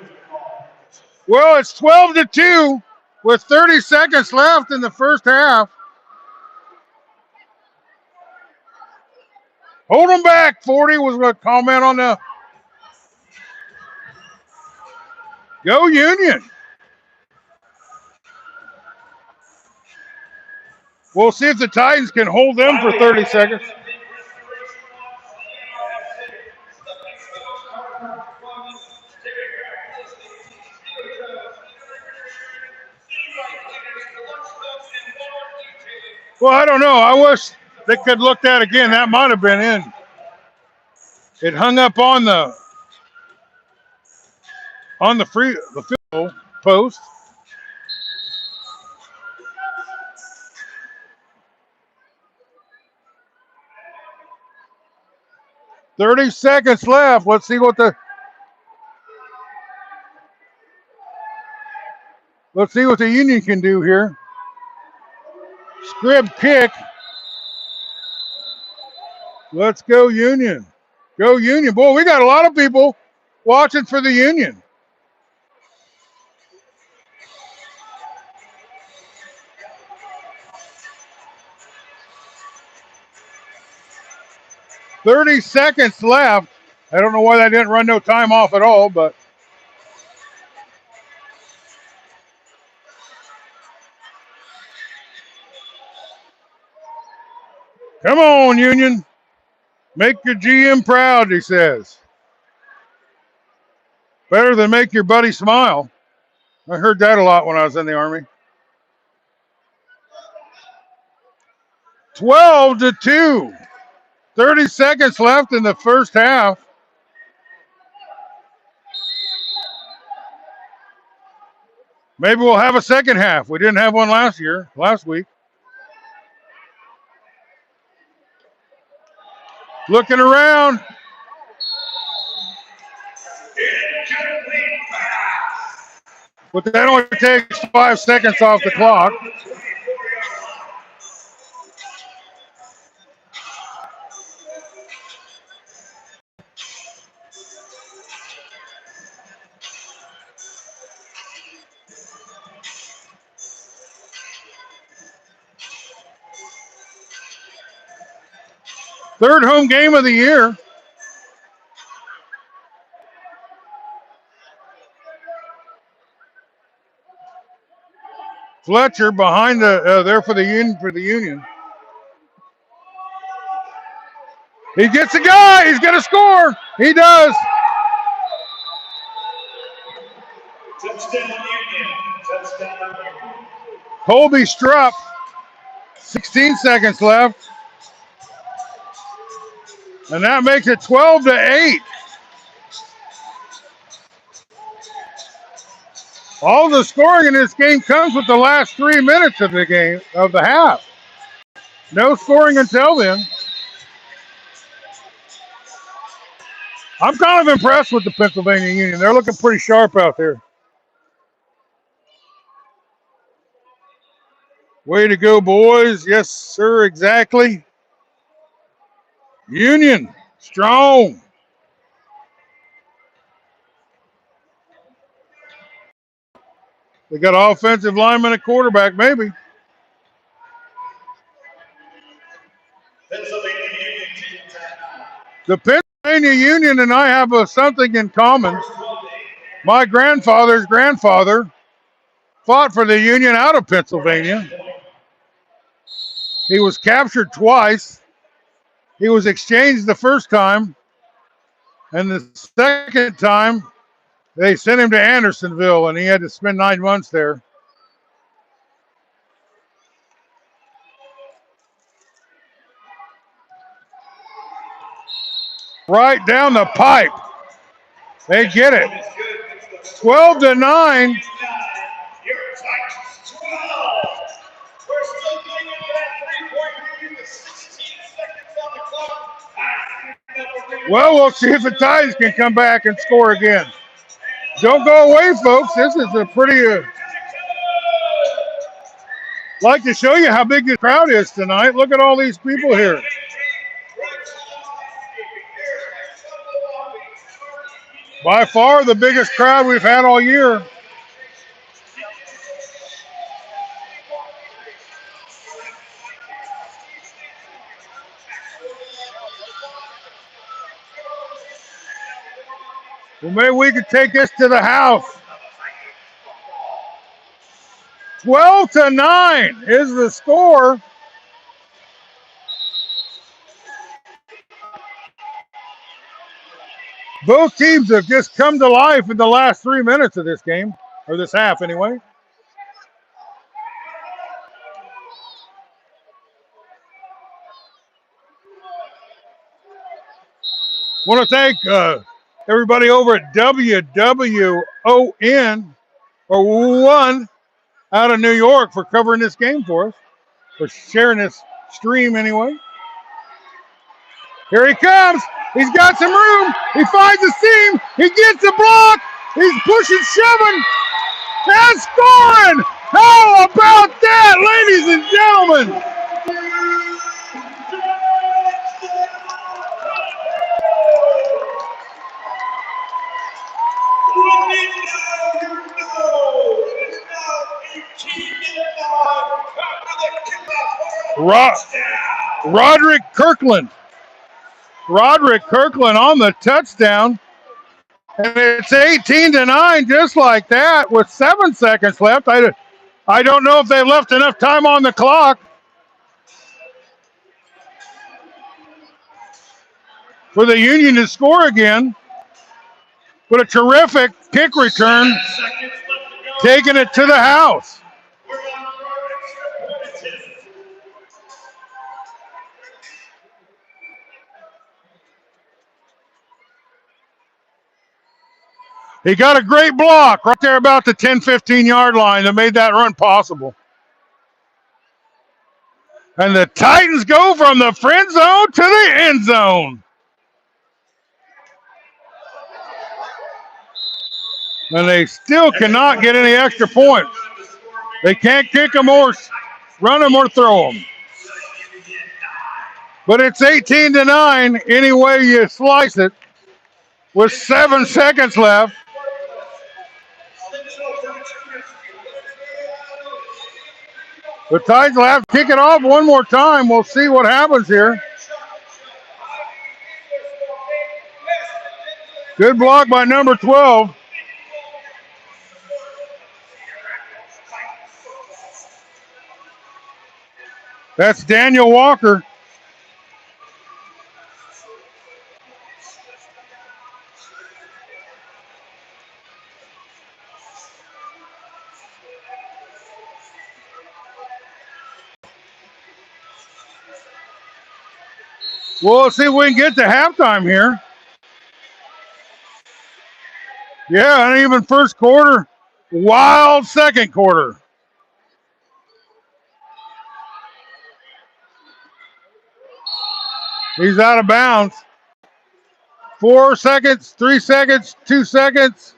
Well, it's 12-2 with 30 seconds left in the first half. Hold them back. 40 was a comment on the. Go Union. We'll see if the Titans can hold them for 30 seconds. Well, I don't know. I wish they could look that again. That might have been in. It hung up on the field post. "30 seconds left. Let's see what the Union can do here. Scrib kick. Let's go Union. Go Union. Boy, we got a lot of people watching for the Union. "30 seconds left. I don't know why that didn't run no time off at all, but come on, Union. Make your GM proud, he says. Better than make your buddy smile. I heard that a lot when I was in the Army. 12-2. 30 seconds left in the first half. Maybe we'll have a second half. We didn't have one last week. Looking around. But that only takes 5 seconds off the clock. Third home game of the year. Fletcher behind there for the Union. He gets a guy. He's going to score. He does.
Touchdown Union. Touchdown.
Colby Strupp. 16 seconds left. And that makes it 12-8. All the scoring in this game comes with the last 3 minutes of the half. No scoring until then. I'm kind of impressed with the Pennsylvania Union. They're looking pretty sharp out there. Way to go, boys. Yes, sir, exactly. Union, strong. They got an offensive lineman at quarterback, maybe.
Pennsylvania Union taking time.
The Pennsylvania Union and I have something in common.
First 12 days.
My grandfather's grandfather fought for the Union out of Pennsylvania. He was captured twice. He was exchanged the first time, and the second time they sent him to Andersonville, and he had to spend 9 months there. Right down the pipe. They get it. 12-9.
Your Titans 12. We're still thinking that 3-point lead with 16 seconds on the clock.
Well, we'll see if the Titans can come back and score again. Don't go away, folks. This is a pretty. Like to show you how big the crowd is tonight. Look at all these people here. By far the biggest crowd we've had all year. Well, maybe we could take this to the house. 12-9 is the score. Both teams have just come to life in the last 3 minutes of this game, or this half anyway. Want to thank everybody over at WWON or One out of New York for covering this game for us, for sharing this stream anyway. Here he comes. He's got some room. He finds a seam. He gets the block. He's pushing, shoving, and scoring. How about that, ladies and gentlemen? Roderick Kirkland. Roderick Kirkland on the touchdown. And it's 18-9 just like that with 7 seconds left. I don't know if they left enough time on the clock for the Union to score again. But a terrific kick return, taking it to the house. He got a great block right there about the 10-15 yard line that made that run possible. And the Titans go from the friend zone to the end zone. And they still cannot get any extra points. They can't kick them or run them or throw them. But it's 18-9 any way you slice it with 7 seconds left. The Titans will have to kick it off one more time. We'll see what happens here. Good block by number 12. That's Daniel Walker. Well, let's see if we can get to halftime here. Yeah, uneven first quarter, wild second quarter. He's out of bounds. 4 seconds, 3 seconds, 2 seconds.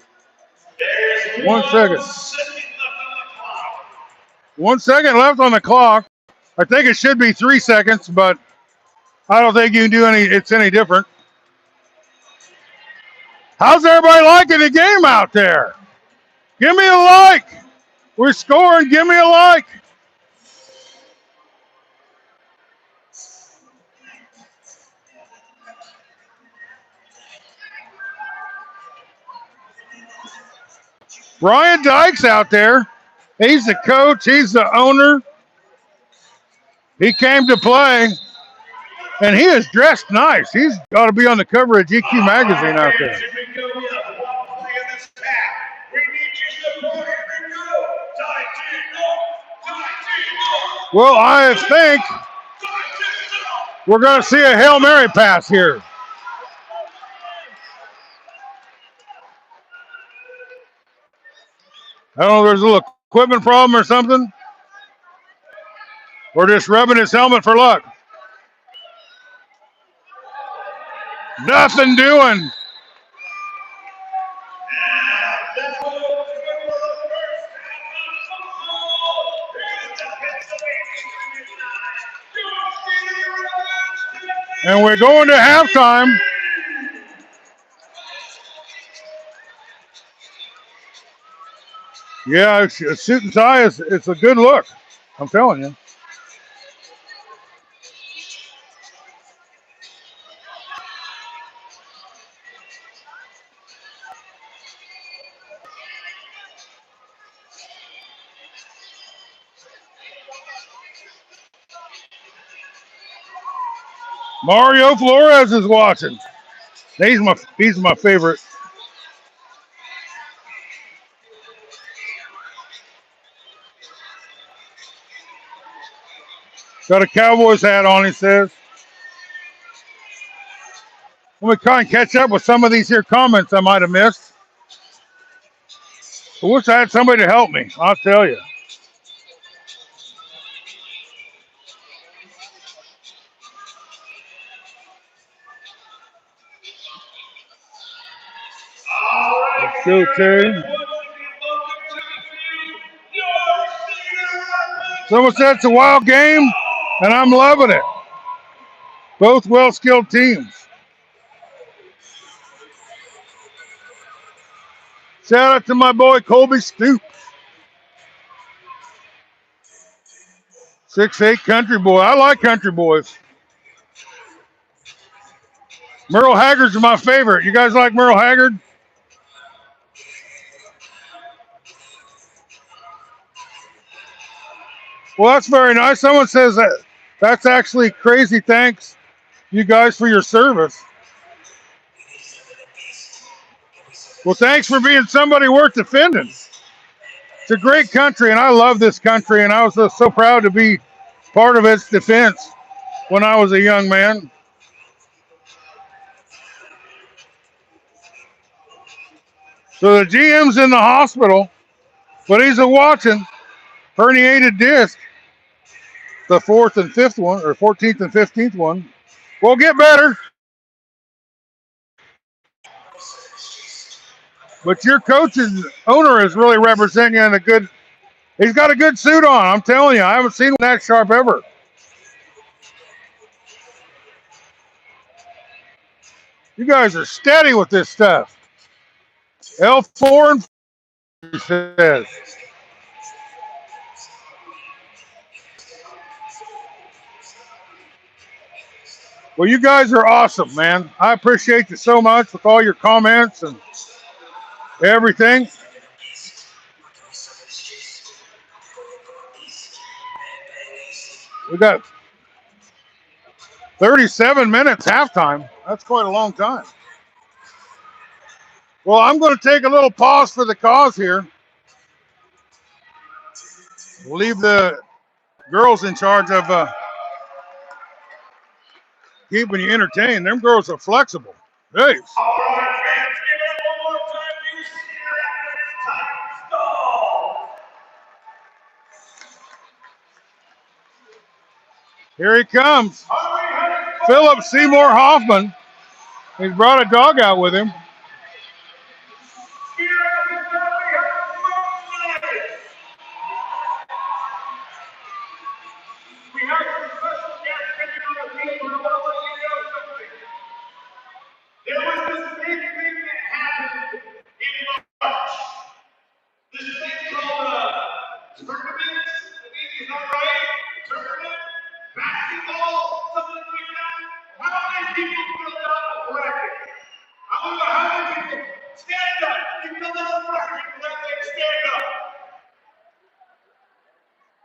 1 second. 1 second left on the clock. I think it should be 3 seconds, but I don't think you can do it's any different. How's everybody liking the game out there? Give me a like. We're scoring. Give me a like. Brian Dyke's out there. He's the coach. He's the owner. He came to play, and he is dressed nice. He's got to be on the cover of GQ magazine out there. Well, I think we're going to see a Hail Mary pass here. I don't know if there's a little equipment problem or something. Or just rubbing his helmet for luck. Nothing doing. And we're going to halftime. Yeah, a suit and tie it's a good look. I'm telling you. Mario Flores is watching. He's my favorite. Got a Cowboys hat on, he says. Let me try and catch up with some of these here comments I might have missed. I wish I had somebody to help me, I'll tell you. Let's go, Terry. Someone said it's a wild game, and I'm loving it. Both well-skilled teams. Shout out to my boy Colby Stoops. 6'8" country boy. I like country boys. Merle Haggard's my favorite. You guys like Merle Haggard? Well, that's very nice. Someone says that's actually crazy. Thanks, you guys, for your service. Well, thanks for being somebody worth defending. It's a great country, and I love this country, and I was so proud to be part of its defense when I was a young man. So the GM's in the hospital, but he's watching herniated disc, the 4th and 5th one, or 14th and 15th one. We'll get better. But your coach and owner is really representing you in a good. He's got a good suit on. I'm telling you, I haven't seen one that sharp ever. You guys are steady with this stuff. L4 and 4, he says. Well, you guys are awesome, man. I appreciate you so much with all your comments and everything. We got 37 minutes halftime. That's quite a long time. Well, I'm going to take a little pause for the cause here. We'll leave the girls in charge of keeping you entertained. Them girls are flexible. Hey.
All right, fans, give it one more time. You cheer after this time. Go!
Here he comes. Philip Seymour Hoffman. He's brought a dog out with him.
We have some special guests sitting on the field who want to let you know something. There was this big thing that happened in March. This thing called tournaments, is that right? Tournament, basketball, something like that. How many people filled out a bracket? I want to know how many people stand up. You fill out a bracket, let them stand up.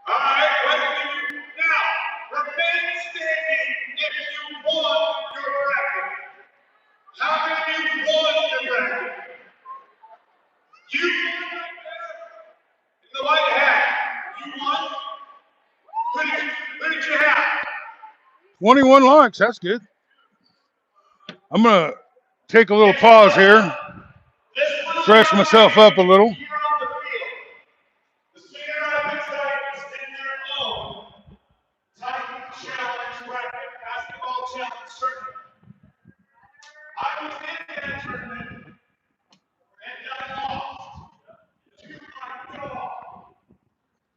All right, what do you now? Remain standing if you won your bracket. How many of you won your bracket? You in the white hat. You won. What did you have?
21 likes. That's good. I'm going to take a little pause here, fresh myself up a little.
Here on the field, the Senior Rapid Tigers in their own Titan Challenge bracket, basketball challenge tournament. I was in that tournament and I lost to my dog.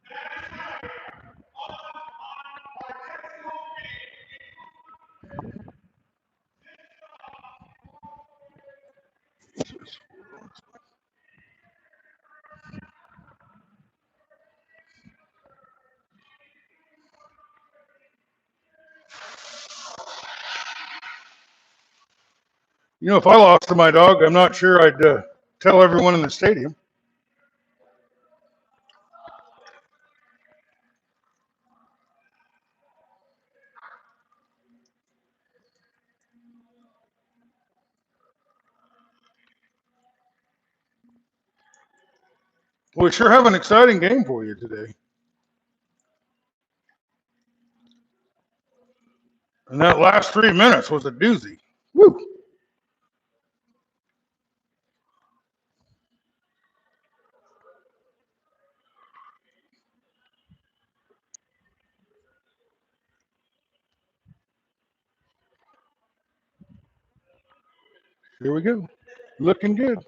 That is right. On our technical
You know, if I lost to my dog, I'm not sure I'd tell everyone in the stadium. We sure have an exciting game for you today. And that last 3 minutes was a doozy. Woo! Here we go. Looking good.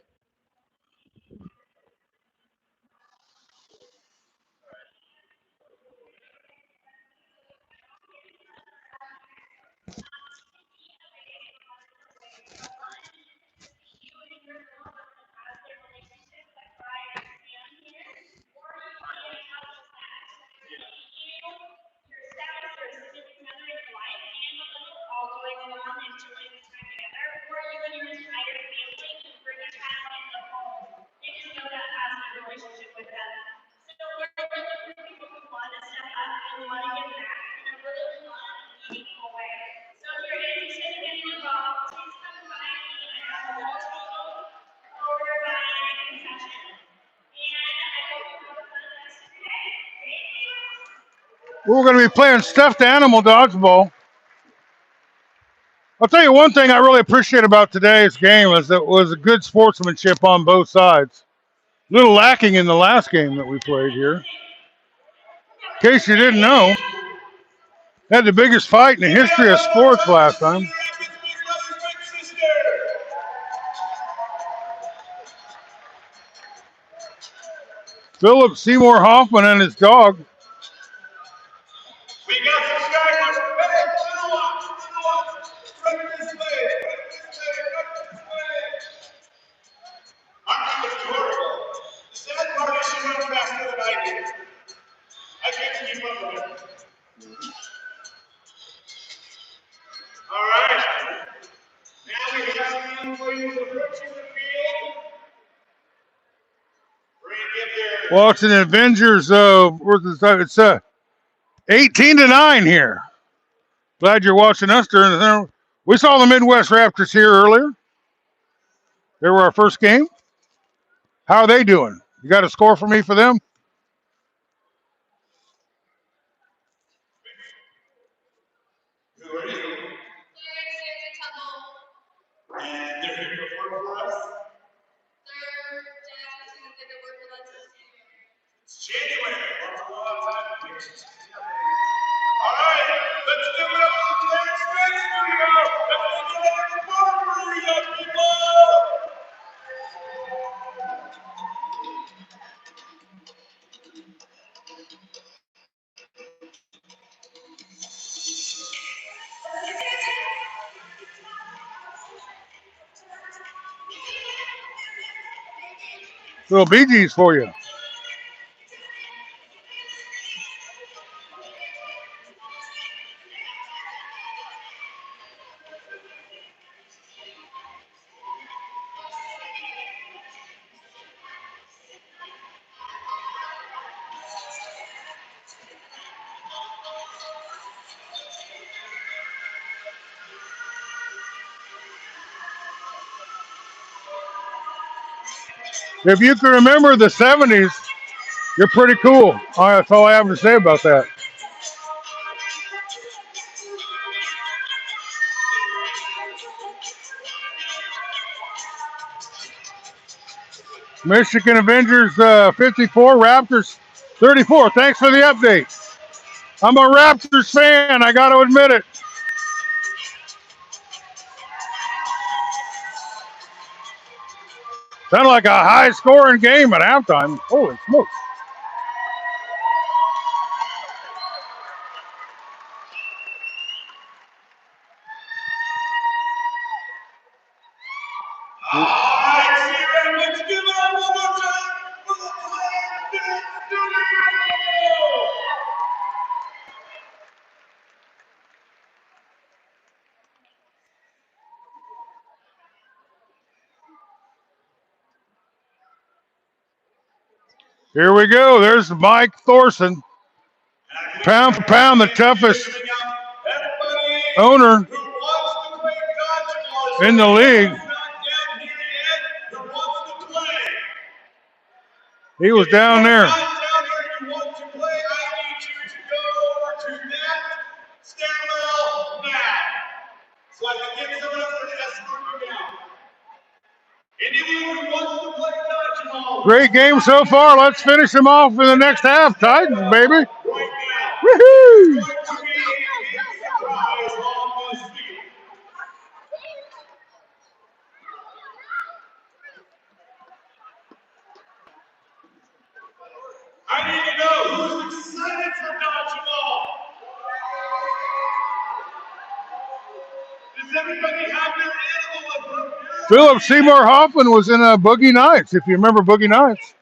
We're going to be playing stuffed animal dodgeball. I'll tell you one thing I really appreciate about today's game is that it was a good sportsmanship on both sides. A little lacking in the last game that we played here. In case you didn't know, had the biggest fight in the history of sports last time. Philip Seymour Hoffman and his dog.
we got subscribers. Hey, little ones, right this way, right this way, right this way. Aren't you adorable? The sad part is she runs faster than I do. I can't keep up with her. All right. Now we have some young ladies approaching the field. We're going to give their...
Well, it's an Avengers. It's 18-9 here. Glad you're watching us during the. We saw the Midwest Raptors here earlier. They were our first game. How are they doing? You got a score for me for them?
Who are you? And they're here to perform for us? It's January. That's a long time. All right, let's give it up for the Clarence Dance Studio. Let's give it up for you, young people.
Little Bee Gees for you. If you can remember the 70s, you're pretty cool. That's all I have to say about that. Michigan Avengers 54, Raptors 34. Thanks for the update. I'm a Raptors fan. I got to admit it. Sounded like a high-scoring game at halftime. Holy smokes.
All right, Sierra, let's give it up one more time for the Clan Studio.
Here we go. There's Mike Thorson. Pound for pound, the toughest owner in the league. He was down there. Great game so far. Let's finish them off in the next half. Titans, baby. Woohoo!
I need to know who's excited for dodgeball. Does everybody have their animal?
Philip Seymour Hoffman was in Boogie Nights, if you remember Boogie Nights.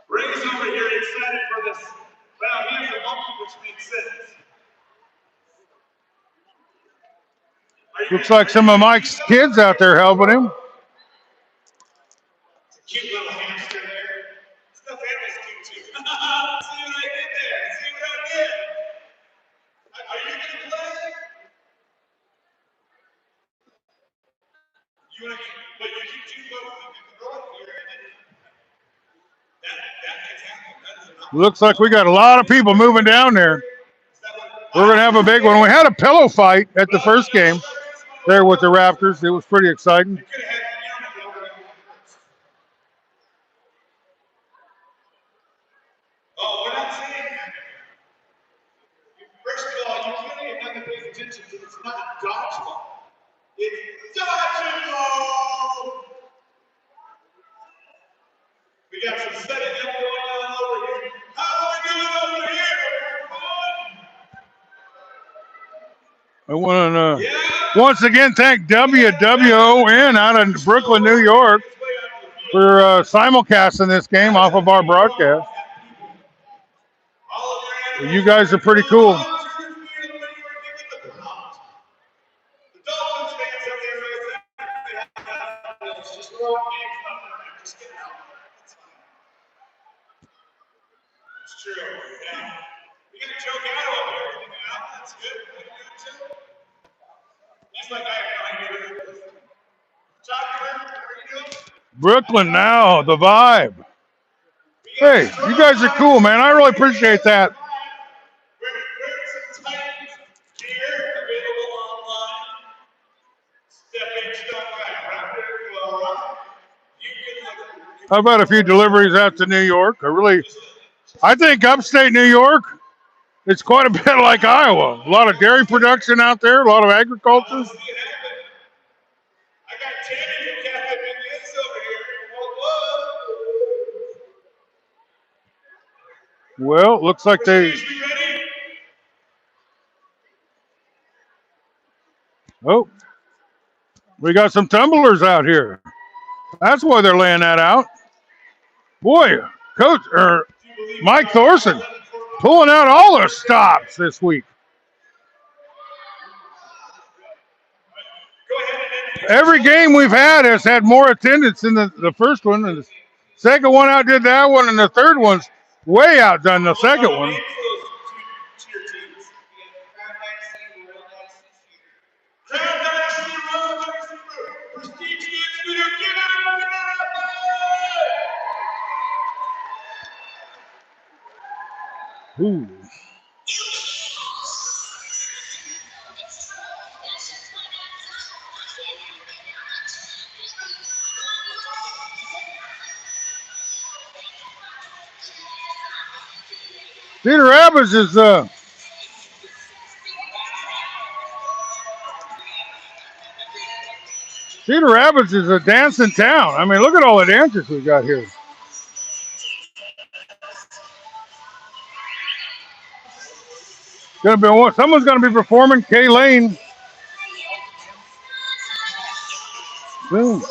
Ray's over here excited for this. Well, he has a monkey, which makes sense.
Looks like some of Mike's kids out there helping him.
Cute little hamster there. Stuff animals cute too. See what I did there? See what I did? Are you gonna play? You wanna get, but you keep too close to the girl here, and then that can happen. That is
Looks like we got a lot of people moving down there. We're going to have a big one. We had a pillow fight at the first game there with the Raptors. It was pretty exciting.
Oh, we're not saying that. First of all, you clearly have not paid attention to it's not dodgeball. It's dodgeball! We got some setting up going on over here. How are we doing over here, everyone?
I want to once again thank WWON out of Brooklyn, New York for simulcasting this game off of our broadcast. You guys are pretty cool.
It's true. Yeah. We got Joe Gatto up here. That's good. He's like, I have no idea. John, how are you doing?
Brooklyn now, the vibe. Hey, you guys are cool, man. I really appreciate that.
Some Titans gear available online.
How about a few deliveries out to New York? I think upstate New York, it's quite a bit like Iowa. A lot of dairy production out there, a lot of agriculture.
I got Tammy from Cafe Big over here.
Well, looks like they. Oh, we got some tumblers out here. That's why they're laying that out. Boy, Coach Mike Thorson pulling out all the stops this week. Every game we've had has had more attendance than the first one, and the second one outdid that one, and the third one's way outdone the second one. Ooh. Cedar Rapids is Cedar Rapids is a dancing town. I mean, look at all the dancers we got here. Gonna be someone's gonna be performing Kay Lane soon.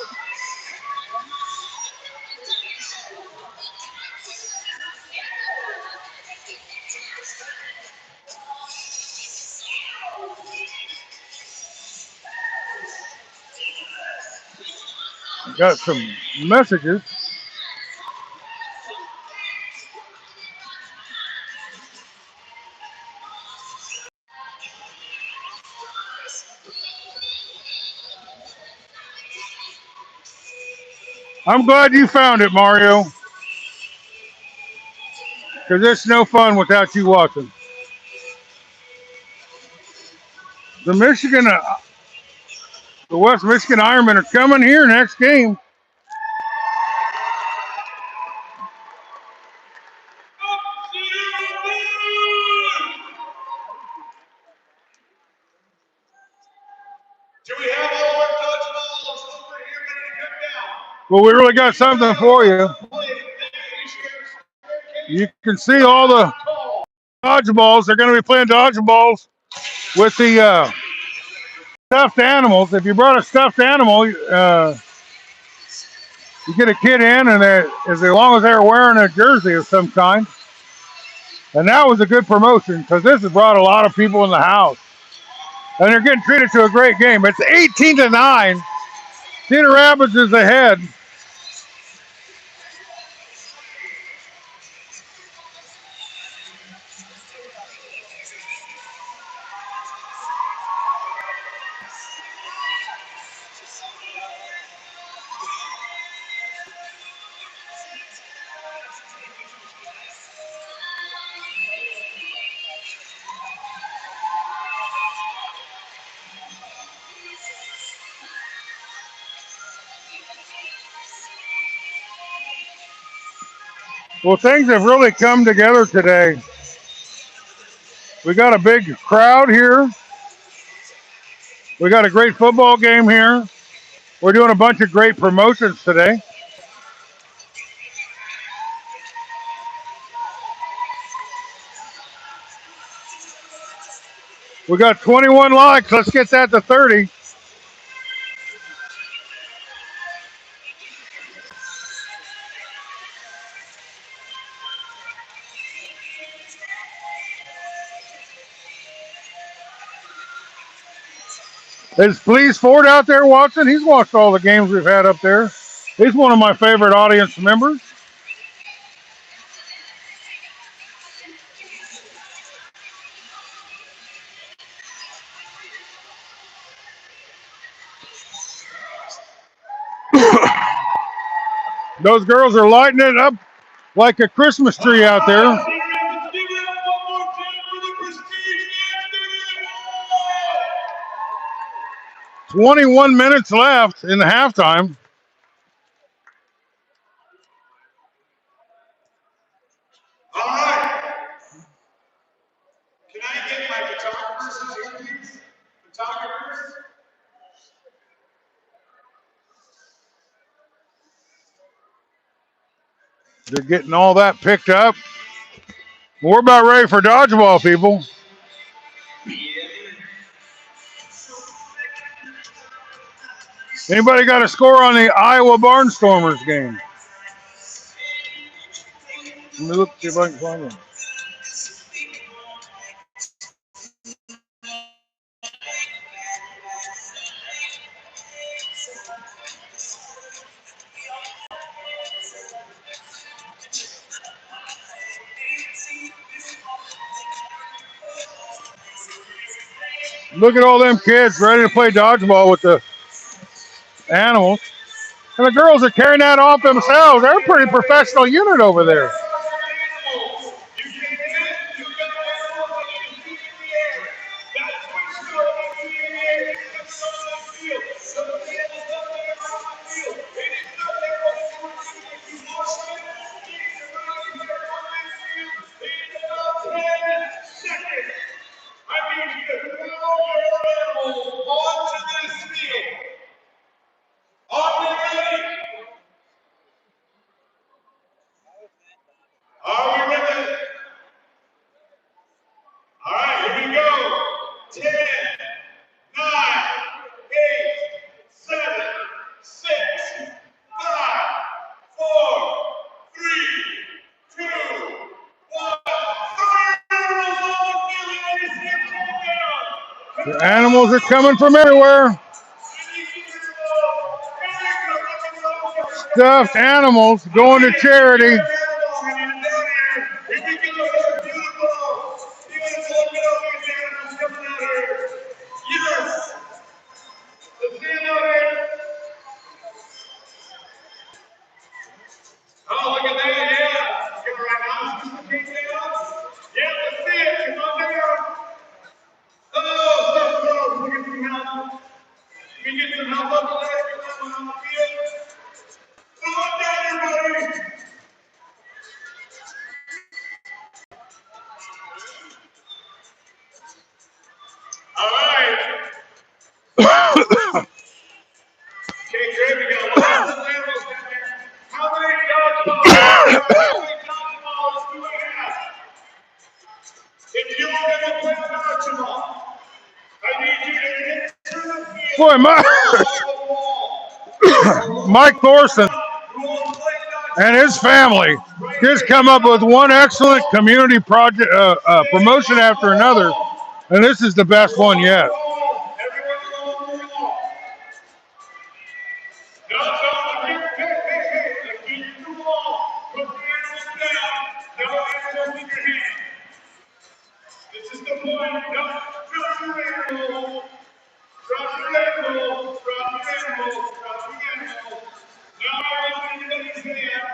Got some messages. I'm glad you found it, Mario, because it's no fun without you watching. The the West Michigan Ironmen are coming here next game.
Do we have all our touchdowns over here ready to come down?
Well, we really got something for you. You can see all the dodgeballs. They're going to be playing dodgeballs with the stuffed animals. If you brought a stuffed animal, you get a kid in, and as long as they're wearing a jersey of some kind. And that was a good promotion because this has brought a lot of people in the house. And they're getting treated to a great game. It's 18-9. Cedar Rapids is ahead. Well, things have really come together today. We got a big crowd here. We got a great football game here. We're doing a bunch of great promotions today. We got 21 likes. Let's get that to 30. Is Please Ford out there watching? He's watched all the games we've had up there. He's one of my favorite audience members. Those girls are lighting it up like a Christmas tree out there. 21 minutes left in the halftime.
All right. Can I get my photographers here, please? Photographers?
They're getting all that picked up. We're about ready for dodgeball, people. Anybody got a score on the Iowa Barnstormers game? Let me look, see if I can find them. Look at all them kids ready to play dodgeball with the animals. And the girls are carrying that off themselves. They're a pretty professional unit over there.
Are we ready? All right, here we go. 10, 9, 8, 7, 6, 5, 4, 3, 2, 1.
The animals are coming from everywhere. Stuffed animals going to charity.
Yes. Oh, look at that, yeah. You're right now. Yeah, let's see it. Come on down. Oh, no, we get some help. We get some help up there. Come on the field. Come on down, everybody. All right. Okay, great. We got lots of animals down there. How many dodgeballs? How many dodgeballs do we have? If you want to play dodgeball, I need you to hit the field.
Boy, Mike Thorson and his family just come up with one excellent community project promotion after another, and this is the best one yet.
This is the point. Drop your animal. Drop your animal. Drop your animal. Drop your animal. Now I want you to look at his hand.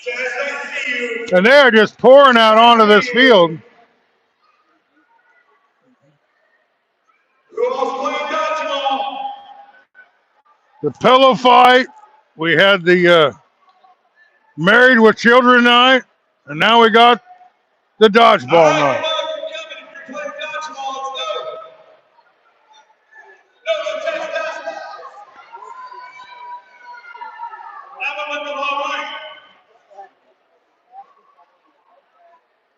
As I see you.
And they're just pouring out onto this field.
Who else playing dodgeball?
The pillow fight. We had the married with children night, and now we got the dodgeball night.
If you're playing dodgeball, let's go. No, touch that. That one went the wrong way.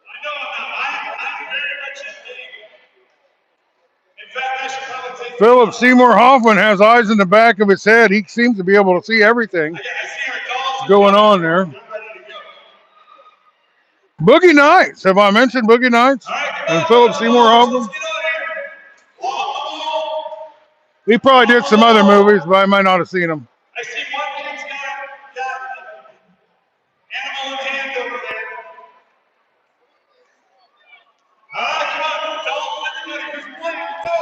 I know I'm not. I'm very much in danger. In fact, I should probably take
Philip Seymour Hoffman has eyes in the back of his head. He seems to be able to see everything
I see our dolls
going on there.
I'm ready to go.
Boogie Nights. Have I mentioned Boogie Nights?
All right,
And Philip Seymour Hoffman?
let's get on here. Wall.
He probably did some other movies, but I might not have seen them.
I see one kid's got animal in hand over there. Come on, dolls, everybody who's playing, go.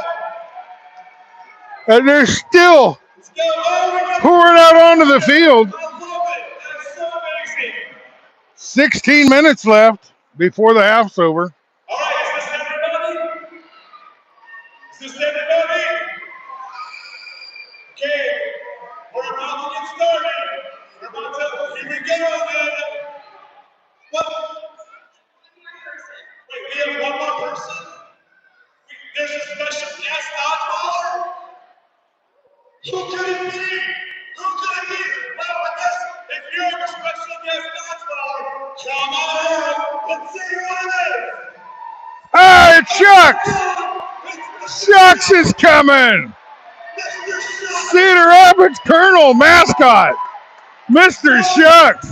And they're still
Let's go. Oh, we got
pouring out onto the field.
I love it. That's so amazing.
16 minutes left before the half's over.
All right, is this everybody? Is this everybody? Okay, we're about to get started. We're about to, here we go, man. What? Wait, we have one more person? There's a special guest dodgeballer? Who could it be? Who could it be? Well, I guess if you're a special guest dodgeballer, come on out. Let's see who it is.
Hey, Shucks! Shucks is coming! Cedar Rapids Colonel mascot, Mr. Shucks,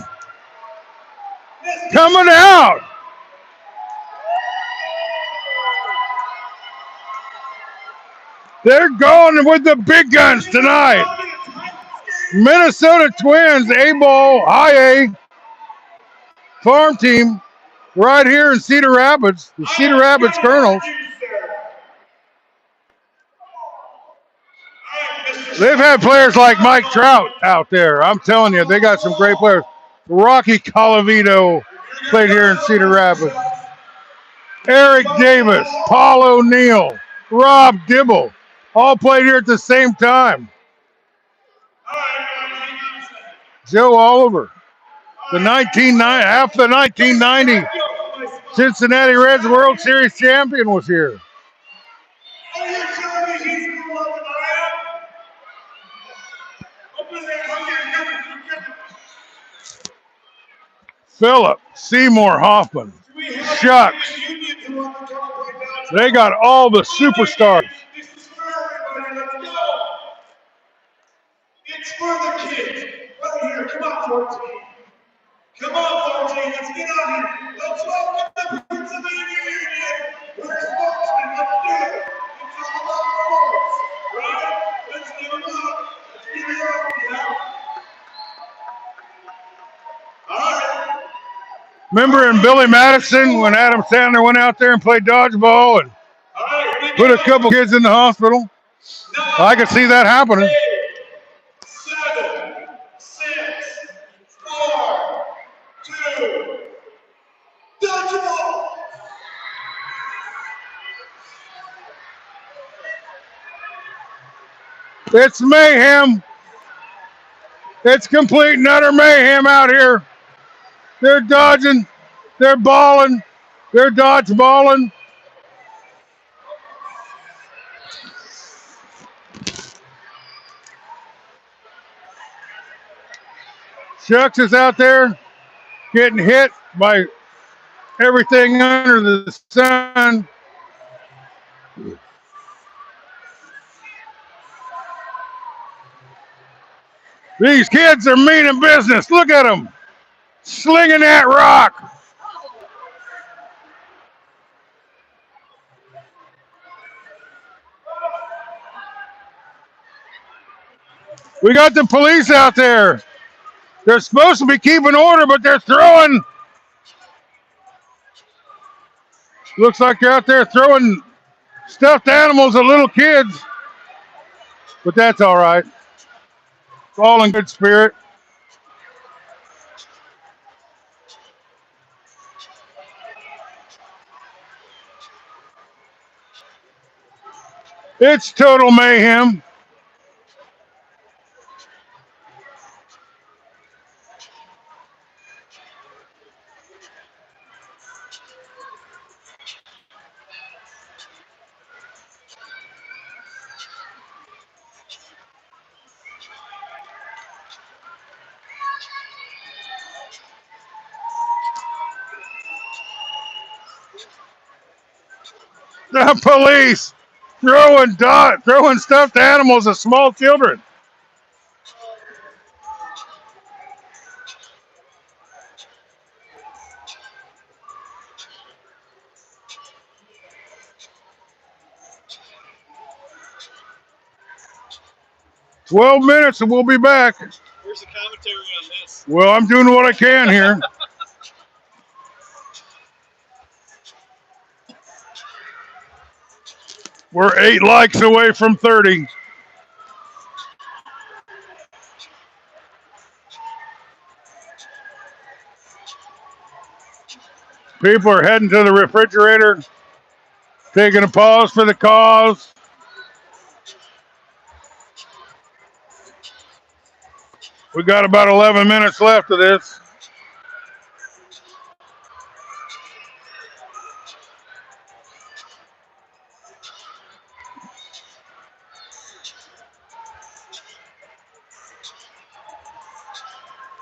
coming out. They're going with the big guns tonight. Minnesota Twins A-ball high A farm team right here in Cedar Rapids, the Cedar Rapids Colonels. They've had players like Mike Trout out there. I'm telling you, they got some great players. Rocky Colavito played here in Cedar Rapids. Eric Davis, Paul O'Neill, Rob Dibble, all played here at the same time. Joe Oliver, half the 1990 Cincinnati Reds World Series champion was here. Phillip, Seymour, Hoffman,
Do we have
Shucks.
any unions who want to come and play
They
dodgeball?
got all the superstars.
This is for everybody. Let's go. It's for the kids. Right here. Come on, 14. Come on, 14. Let's get on here. Let's welcome the Pennsylvania Union. We're sportsmen. Let's do it. It's all about sports. Right? Let's give them up. Let's give it up. Yeah. All right.
Remember in Billy Madison when Adam Sandler went out there and played dodgeball and
All right. Here we
put a
go.
couple kids in the hospital? I could see that happening.
8, 7, 6, 4, 2, dodgeball.
It's mayhem. It's complete and utter mayhem out here. They're dodging. They're balling. They're dodgeballing. Shucks is out there getting hit by everything under the sun. These kids are meaning business. Look at them slinging that rock. We got the police out there. They're supposed to be keeping order, but they're throwing. Looks like they're out there throwing stuffed animals at little kids. But that's all right. It's all in good spirit. It's total mayhem. The police throwing stuffed animals at small children. "12 minutes and we'll be back."
Where's the commentary on this?
Well, I'm doing what I can here. We're 8 likes away from 30. People are heading to the refrigerator, taking a pause for the cause. We got about 11 minutes left of this.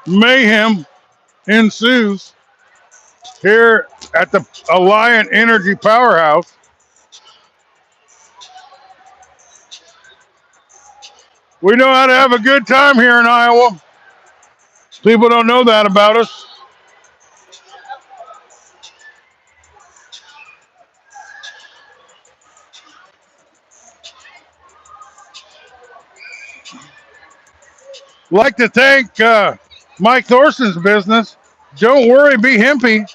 Mayhem ensues here at the Alliant Energy Powerhouse. We know how to have a good time here in Iowa. People don't know that about us. Like to thank Mike Thorson's business. Don't worry, be hempy.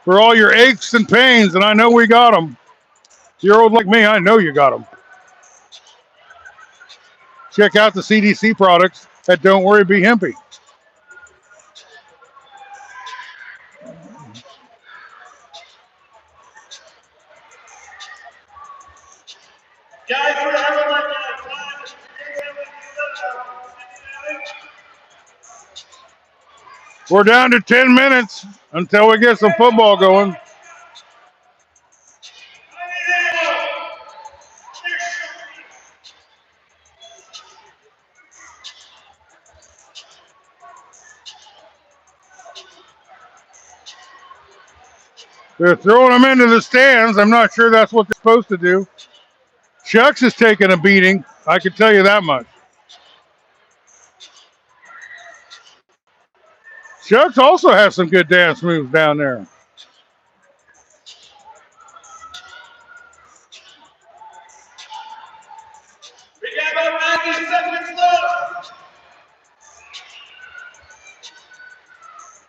For all your aches and pains, and I know we got them. If you're old like me, I know you got them. Check out the CDC products at Don't Worry, Be Hempy.
Guys, we're having like a time.
We're down to 10 minutes until we get some football going. They're throwing them into the stands. I'm not sure that's what they're supposed to do. Chucks is taking a beating. I can tell you that much. Chucks also has some good dance moves down there.
We got about 90 seconds left.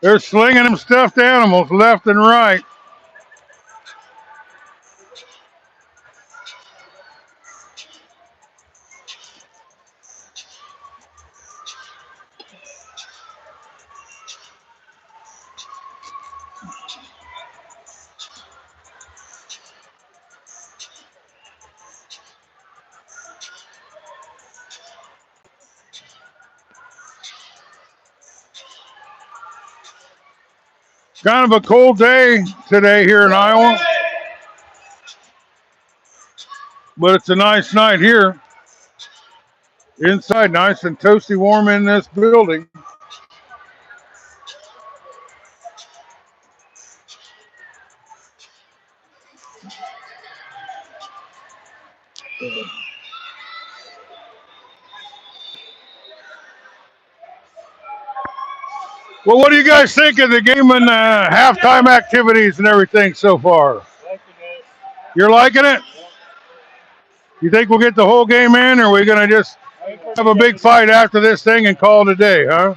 They're slinging them stuffed animals left and right. Kind of a cold day today here in Iowa, but it's a nice night here. Inside, nice and toasty warm in this building. Well, what do you guys think of the game and halftime activities and everything so far? You're liking it? You think we'll get the whole game in, or are we going to just have a big fight after this thing and call it a day, huh?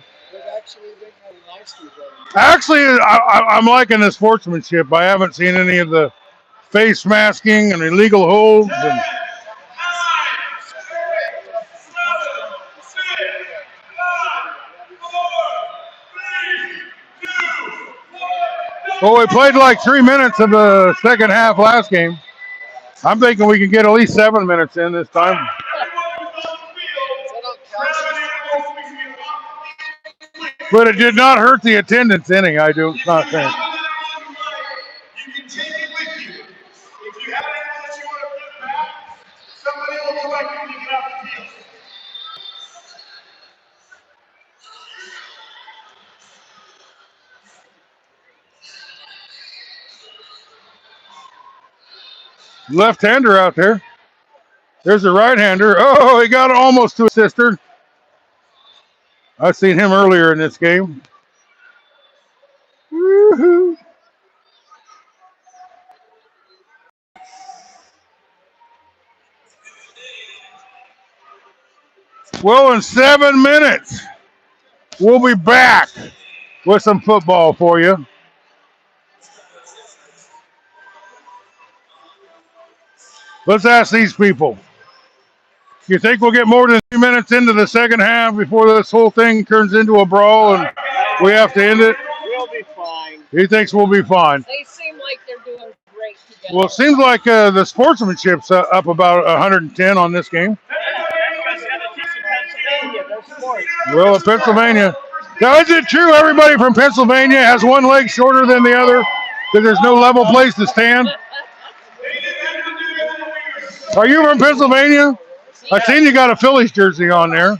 Actually, I'm liking the sportsmanship. I haven't seen any of the face masking and illegal holds. And well, we played like 3 minutes of the second half last game. I'm thinking we can get at least 7 minutes in this time. But it did not hurt the attendance inning, I do not think.
You can take it with you. If you have anyone that you want to put back, somebody will collect it when you get off the field.
Left-hander out there. There's a right-hander. Oh, he got almost to his sister. I've seen him earlier in this game. Woo-hoo. Well, in 7 minutes, we'll be back with some football for you. Let's ask these people. You think we'll get more than 3 minutes into the second half before this whole thing turns into a brawl and we have to end it?
We'll be fine.
He thinks we'll be fine.
They seem like they're doing great together.
Well, it seems like the sportsmanship's up about 110 on this game. Well, Pennsylvania. Now, is it true everybody from Pennsylvania has one leg shorter than the other? That there's no level place to stand? Are you from Pennsylvania? I seen you got a Phillies jersey on there.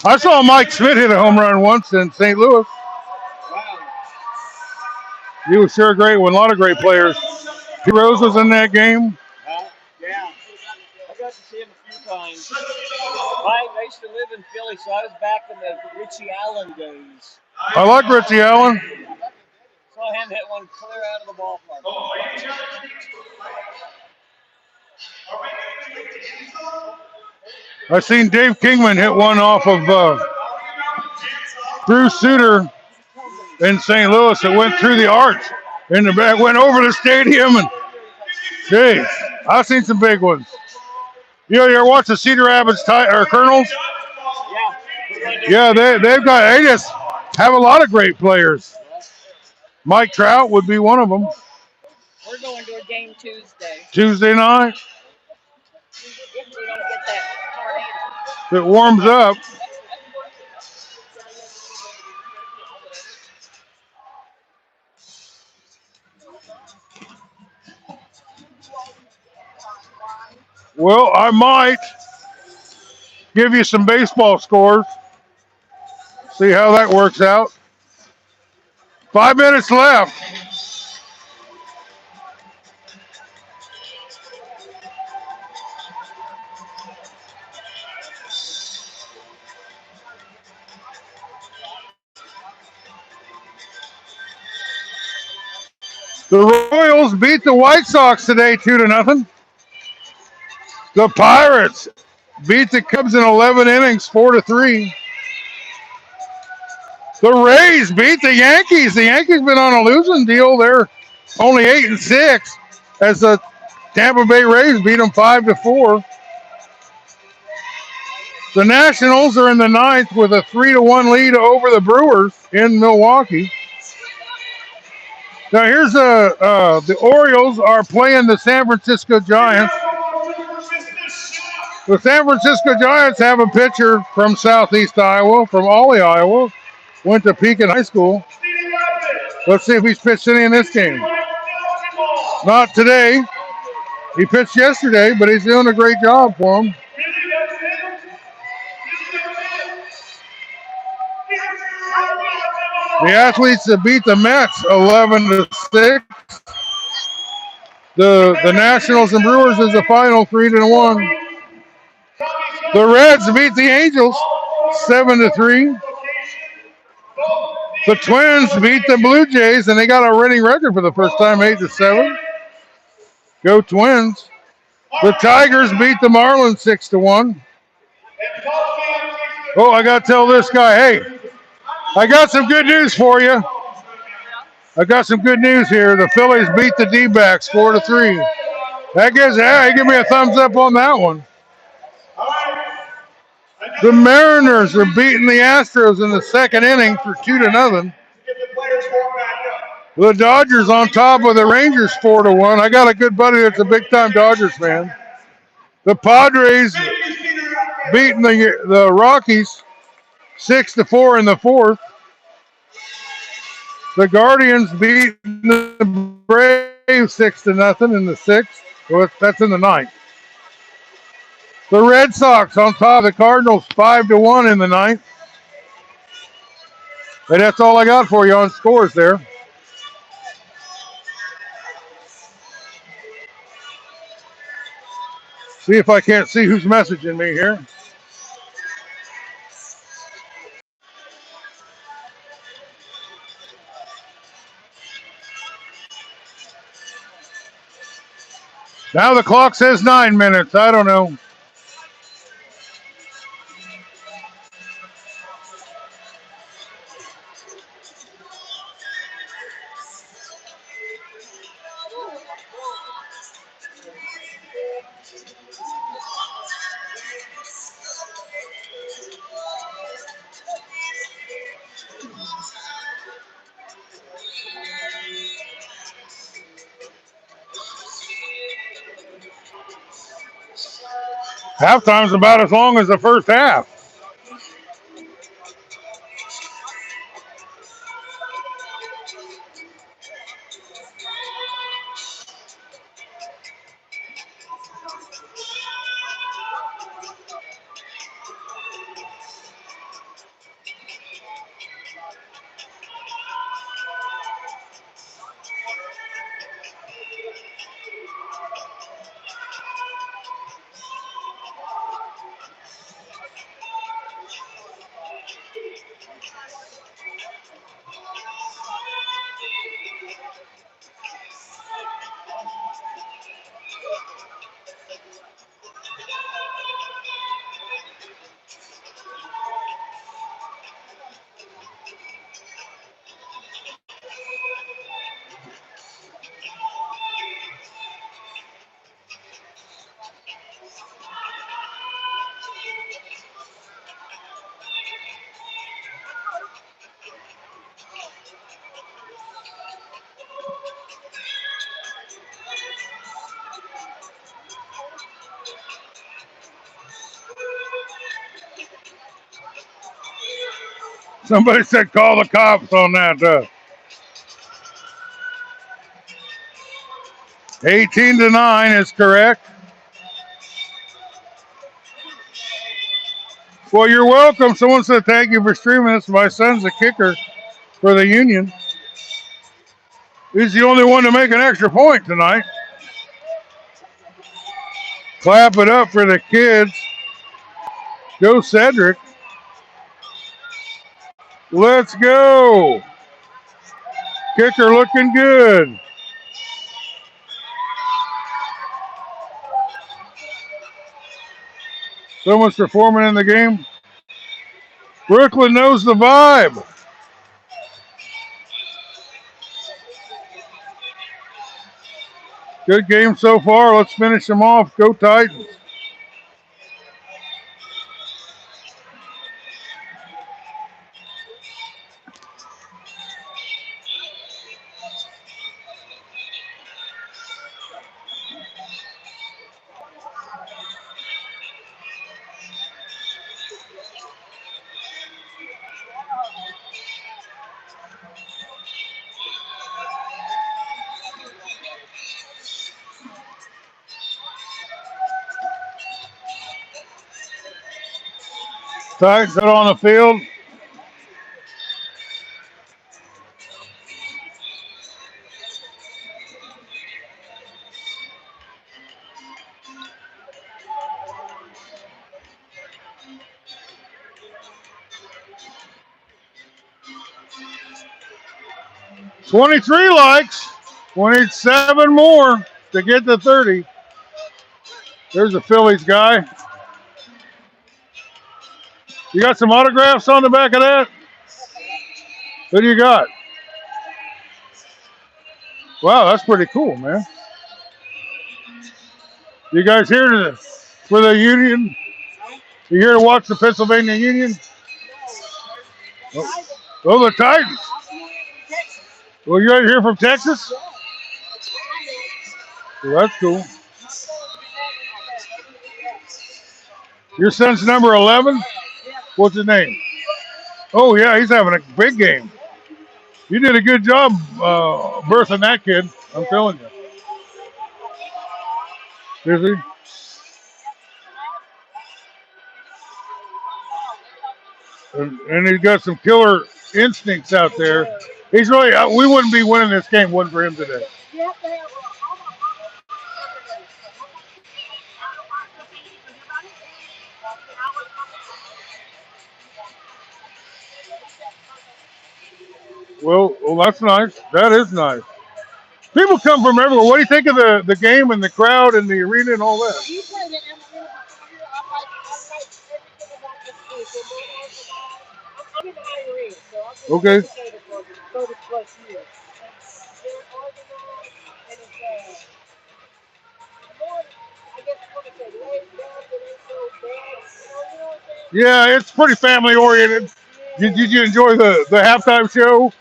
I saw Mike Smith hit a home run once in St. Louis. He was sure a great one. A lot of great players. P. Rose was in that game.
Yeah. I got to see him a few times. I used to live in Philly, so I was back in the Richie Allen days.
I like Richie Allen.
Saw him hit one clear out of the ballpark.
I seen Dave Kingman hit one off of Bruce Sutter in St. Louis. It went through the arch in the back, went over the stadium, and geez, I've seen some big ones. You ever watch the Cedar Rapids or Colonels? Yeah, they've got. They just have a lot of great players. Mike Trout would be one of them.
We're going to a game Tuesday.
Tuesday night.
If we don't get that tornado.
If it warms up. Well, I might give you some baseball scores. See how that works out. 5 minutes left. The Royals beat the White Sox today 2-0. The Pirates beat the Cubs in 11 innings 4-3. The Rays beat the Yankees. The Yankees been on a losing deal. They're only 8-6 as the Tampa Bay Rays beat them 5-4. The Nationals are in the ninth with a 3-1 lead over the Brewers in Milwaukee. Now here's the Orioles are playing the San Francisco Giants. The San Francisco Giants have a pitcher from Southeast Iowa, from Ollie, Iowa. Went to Pekin High School. Let's see if he's pitched any in this game. Not today. He pitched yesterday, but he's doing a great job for him. The Athletes have beat the Mets 11-6. The Nationals and Brewers is the final 3-1. The Reds beat the Angels 7-3. The Twins beat the Blue Jays, and they got a winning record for the first time, 8-7. Go Twins. The Tigers beat the Marlins 6-1. Oh, I got to tell this guy, hey, I got some good news for you. I got some good news here. The Phillies beat the D-backs 4-3. That gives, hey, give me a thumbs up on that one. The Mariners are beating the Astros in the second inning for 2-0. The Dodgers on top of the Rangers 4-1. I got a good buddy that's a big-time Dodgers fan. The Padres beating the Rockies 6-4 in the fourth. The Guardians beating the Braves 6-0 in the sixth. Well, that's in the ninth. The Red Sox on top of the Cardinals 5-1 in the ninth. And that's all I got for you on scores there. See if I can't see who's messaging me here. Now the clock says 9 minutes. I don't know. Halftime's about as long as the first half. Somebody said call the cops on that. 18-9 is correct. Well, you're welcome. Someone said thank you for streaming this. My son's a kicker for the Union. He's the only one to make an extra point tonight. Clap it up for the kids. Go Cedric. Let's go. Kicker looking good. Someone's performing in the game. Brooklyn knows the vibe. Good game so far. Let's finish them off. Go Titans. Titans out on the field. $23 likes. We need 7 more to get to 30. There's a Phillies guy. You got some autographs on the back of that? What do you got? Wow, that's pretty cool, man. You guys here for the Union? You here to watch the Pennsylvania Union? Oh, the Titans. Well, you guys here from Texas? Well, that's cool. Your son's number 11? What's his name? Oh, yeah, he's having a big game. You did a good job birthing that kid. I'm telling you. Is he? And he's got some killer instincts out there. He's really, we wouldn't be winning this game wasn't for him today. Well, that's nice. That is nice. People come from everywhere. What do you think of the game and the crowd and the arena and all that? Okay. Yeah, it's pretty family oriented. Did you enjoy the halftime show?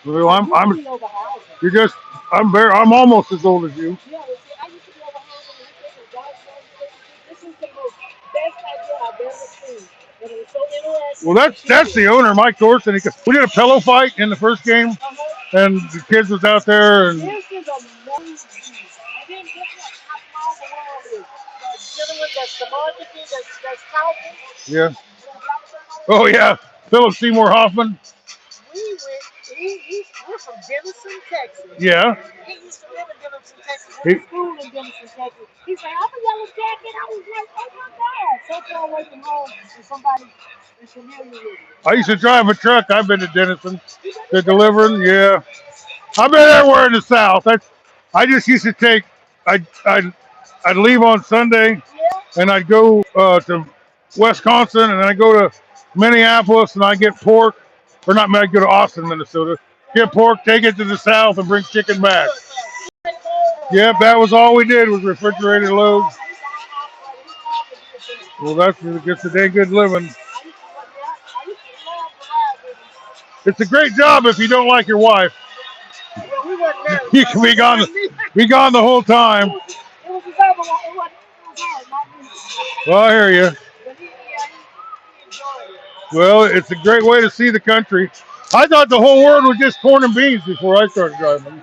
Well, you're just, I'm almost as old as you. Well, that's the owner, Mike Thorson. We did a pillow fight in the first game, and the kids was out there. And yeah. Oh yeah, Philip Seymour Hoffman.
We're from Denison, Texas.
Yeah.
He used to live in Denison, Texas. Went to school in Denison, Texas. He said, I'm a yellow jacket. I was like, oh my God. So far away from home and somebody is familiar with it.
I used to drive a truck. I've been to Denison. They're delivering, yeah. I've been everywhere in the South. I just used to take, I'd leave on Sunday and I'd go to Wisconsin and then I go to Minneapolis and I get pork, or not, I go to Austin, Minnesota. Get pork, take it to the South, and bring chicken back. Yep, that was all we did was refrigerated loads. Well, that's just a dang good living. It's a great job if you don't like your wife. You can be gone the whole time. Well, I hear you. Well, it's a great way to see the country. I thought the whole world was just corn and beans before I started driving.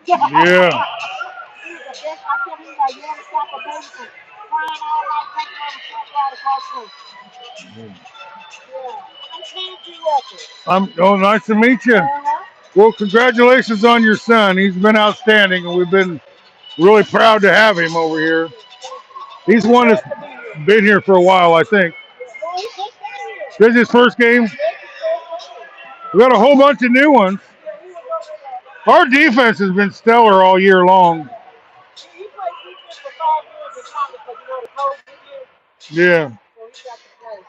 Yeah. Oh, nice to meet you. Well, congratulations on your son. He's been outstanding, and we've been really proud to have him over here. He's one that's been here for a while, I think. This is his first game. We got a whole bunch of new ones. Our defense has been stellar all year long. Yeah.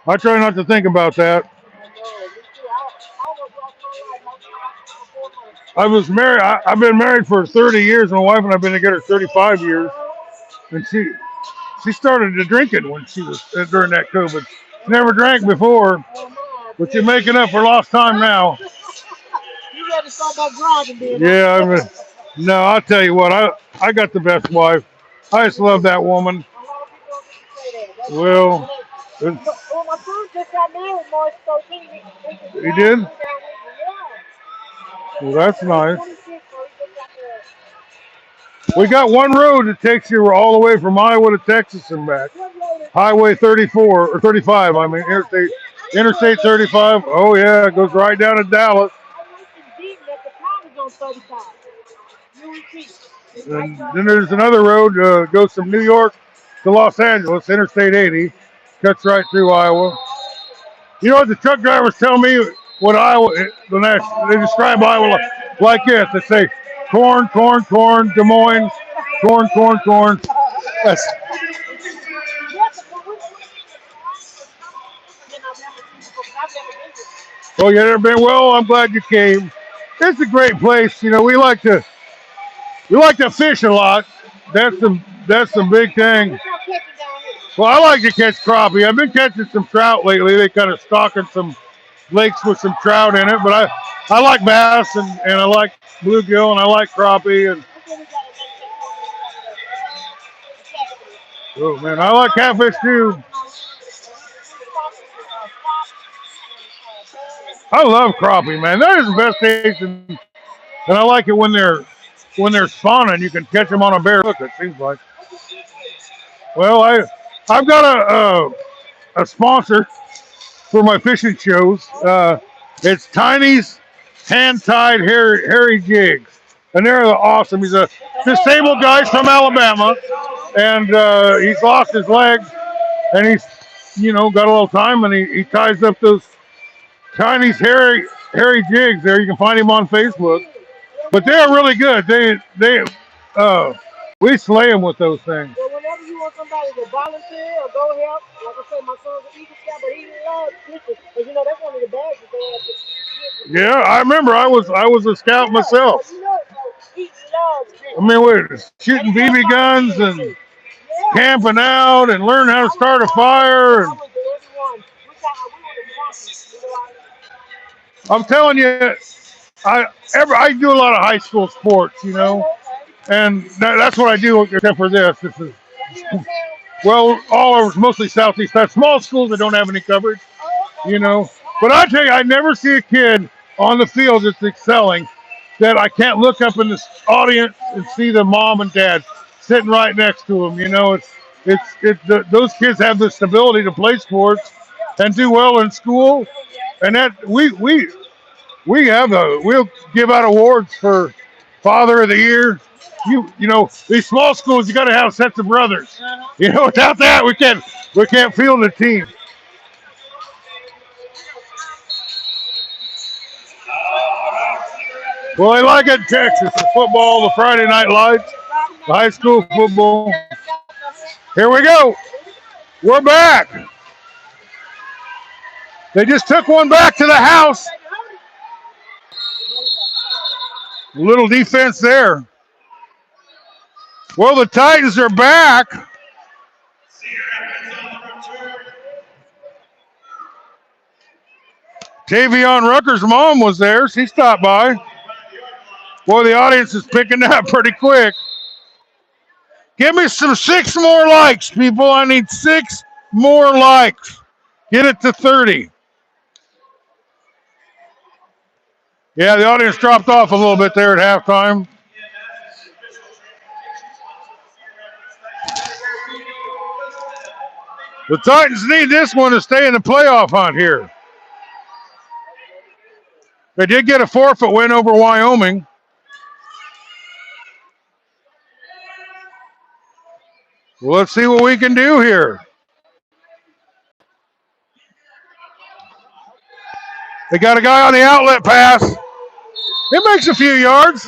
I try not to think about that. I was married. I've been married for 30 years. My wife and I've been together 35 years, and she started to drinking when she was during that COVID. She never drank before, but you're making up for lost time now.
You got to start by driving, then.
Yeah, I mean, no, I'll tell you what. I got the best wife. I just love that woman.
A lot of people don't get to say that. That's
Well,
well, my son just got married March 13th.
he did.
Yeah.
Well, that's
He's
nice.
26, so he just got married.
We got one road that takes you all the way from Iowa to Texas and back. Highway 34 or 35. I mean, Interstate 35. Oh yeah, it goes right down to Dallas.
I like the beat that the town is on 35.
And then there's another road goes from New York to Los Angeles, Interstate 80, cuts right through Iowa. You know what the truck drivers tell me? What Iowa, they describe Iowa like this. They say corn, corn, corn, Des Moines, corn, corn, corn. That's, oh, you never been? Well, I'm glad you came. It's a great place. You know, we like to fish a lot. That's the big thing. Well, I like to catch crappie. I've been catching some trout lately. They kind of stocking some lakes with some trout in it, but I like bass and I like bluegill and I like crappie and oh man, I like catfish too. I love crappie, man. That is the best tasting, and I like it when they're spawning. You can catch them on a bare hook. It seems like. Well, I've got a sponsor for my fishing shows. It's Tiny's hand-tied hairy jigs, and they're awesome. He's a disabled guy from Alabama, and he's lost his legs, and he's got a little time, and he ties up those Tiny's hairy jigs. There, you can find him on Facebook. But they're really good. Uh, we slay them with those things.
So whenever you want somebody to volunteer or go help, like I said, my son's an Eagle Scout, but he loves fishing. Because that's one of the bags that they have to get.
Yeah, I remember I was a scout myself.
He loves fishing.
I mean, we're shooting BB guns and camping out and learning how to start a fire. And I'm telling you, I do a lot of high school sports, and that's what I do except for this. This is well, all over mostly southeast. That's small schools that don't have any coverage, But I tell you, I never see a kid on the field that's excelling that I can't look up in the audience and see the mom and dad sitting right next to them. Those kids have the stability to play sports and do well in school, and that we'll give out awards for Father of the Year. These small schools, you got to have sets of brothers. Without that, we can't field a team. Well, they like it in Texas, the football, the Friday night lights, the high school football. Here we go. We're back. They just took one back to the house. A little defense there. Well, the Titans are back. Tavion Rucker's mom was there. She stopped by. Boy, the audience is picking up pretty quick. Give me 6 more likes, people. I need 6 more likes. Get it to 30. Yeah, the audience dropped off a little bit there at halftime. The Titans need this one to stay in the playoff hunt here. They did get a forfeit win over Wyoming. Well, let's see what we can do here. They got a guy on the outlet pass. It makes a few yards.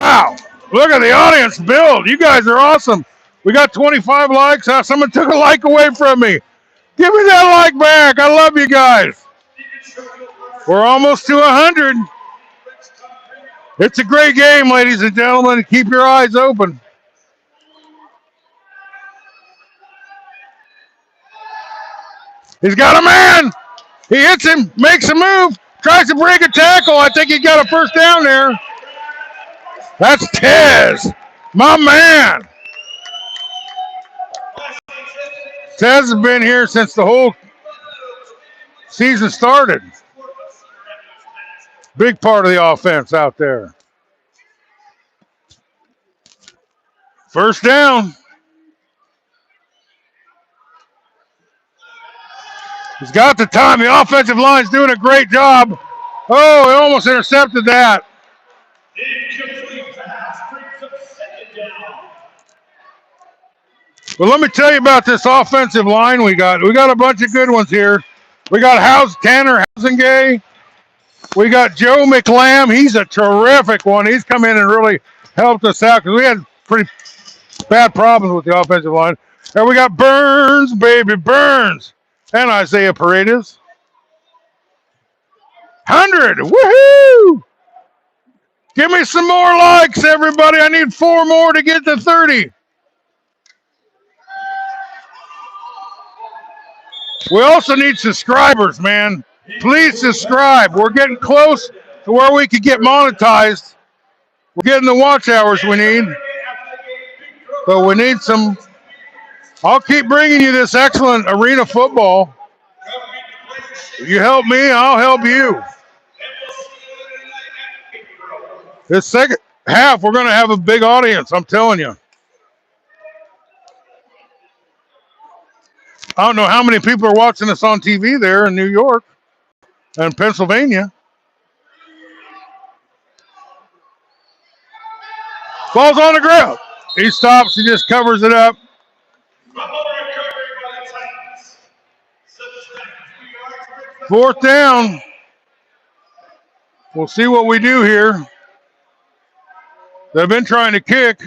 Wow. Look at the audience build. You guys are awesome. We got 25 likes. Someone took a like away from me. Give me that like back. I love you guys. We're almost to 100. It's a great game, ladies and gentlemen. Keep your eyes open. He's got a man. He hits him, makes a move, tries to break a tackle. I think he got a first down there. That's Tez, my man. Tez has been here since the whole season started. Big part of the offense out there. First down. He's got the time. The offensive line's doing a great job. Oh, he almost intercepted that. But let me tell you about this offensive line we got. We got a bunch of good ones here. We got Tanner Housengay. We got Joe McLam. He's a terrific one. He's come in and really helped us out because we had pretty bad problems with the offensive line. And we got Burns, baby, Burns. And Isaiah Paredes. 100. Woohoo! Give me some more likes, everybody. I need 4 more to get to 30. We also need subscribers, man. Please subscribe. We're getting close to where we could get monetized. We're getting the watch hours we need. But we need some. I'll keep bringing you this excellent arena football. If you help me, I'll help you. This second half, we're going to have a big audience, I'm telling you. I don't know how many people are watching us on TV there in New York and Pennsylvania. Ball's on the ground. He stops. He just covers it up. Fourth down. We'll see what we do here. They've been trying to kick,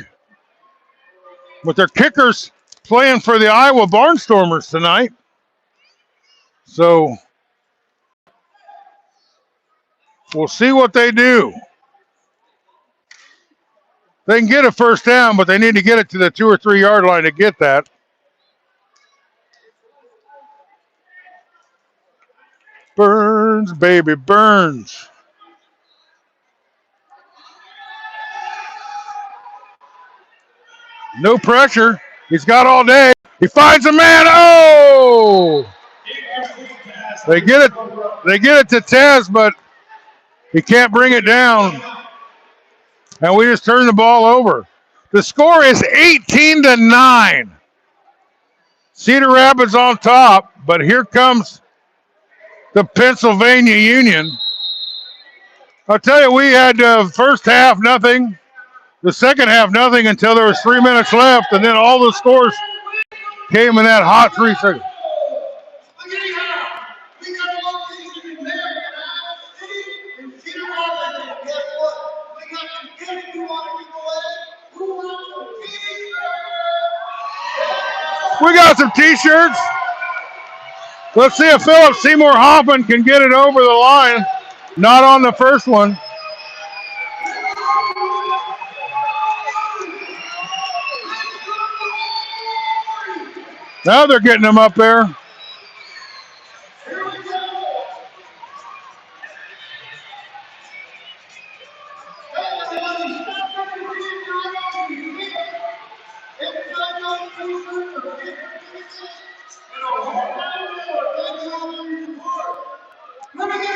but their kickers playing for the Iowa Barnstormers tonight. So we'll see what they do. They can get a first down, but they need to get it to the 2 or 3 yard line to get that. Burns, baby, Burns. No pressure. He's got all day. He finds a man. Oh! They get it. They get it to Tez, but he can't bring it down. And we just turn the ball over. The score is 18-9. Cedar Rapids on top, but here comes the Pennsylvania Union. I'll tell you, we had first half nothing, the second half nothing until there was 3 minutes left, and then all the scores came in that hot 3 seconds. We got some T-shirts. Let's see if Philip Seymour Hoffman can get it over the line. Not on the first one. Now they're getting them up there.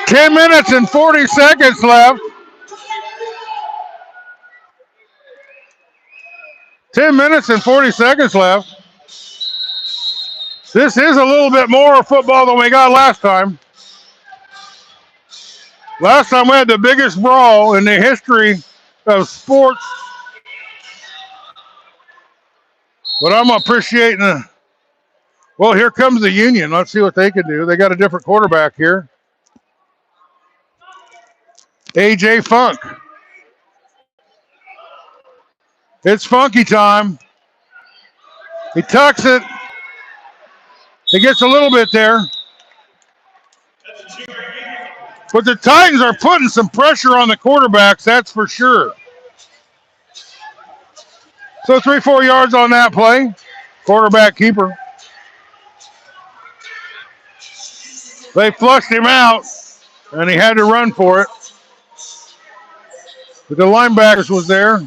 Ten minutes and 40 seconds left. 10 minutes and 40 seconds left. This is a little bit more football than we got last time. Last time we had the biggest brawl in the history of sports But I'm appreciating the. Well, here comes the Union. Let's see what they can do. They got a different quarterback here. AJ Funk. It's funky time. He tucks it. He gets a little bit there. But the Titans are putting some pressure on the quarterbacks, that's for sure. So 3-4 yards on that play. Quarterback keeper. They flushed him out, and he had to run for it. But the linebackers was there.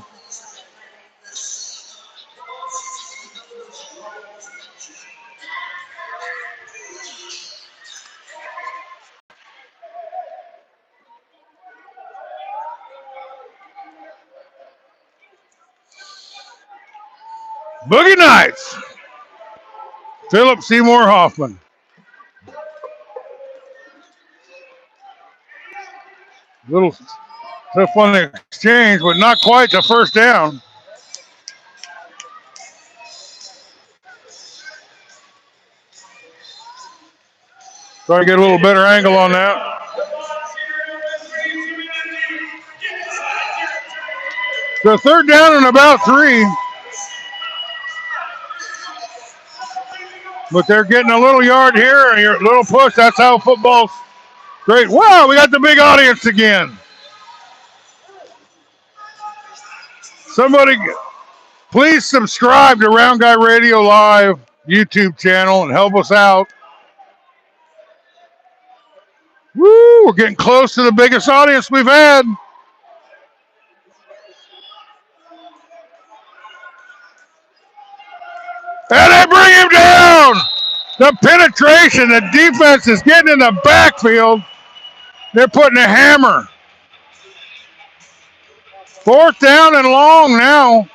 Boogie Nights. Philip Seymour Hoffman. Little tough on the exchange, but not quite the first down. Trying to get a little better angle on that. So third down and about 3. But they're getting a little yard here and a little push. That's how football's great. Wow, we got the big audience again. Somebody, please subscribe to Round Guy Radio Live YouTube channel and help us out. Woo, we're getting close to the biggest audience we've had. And they bring him down. The penetration, the defense is getting in the backfield. They're putting a hammer. Fourth down and long now.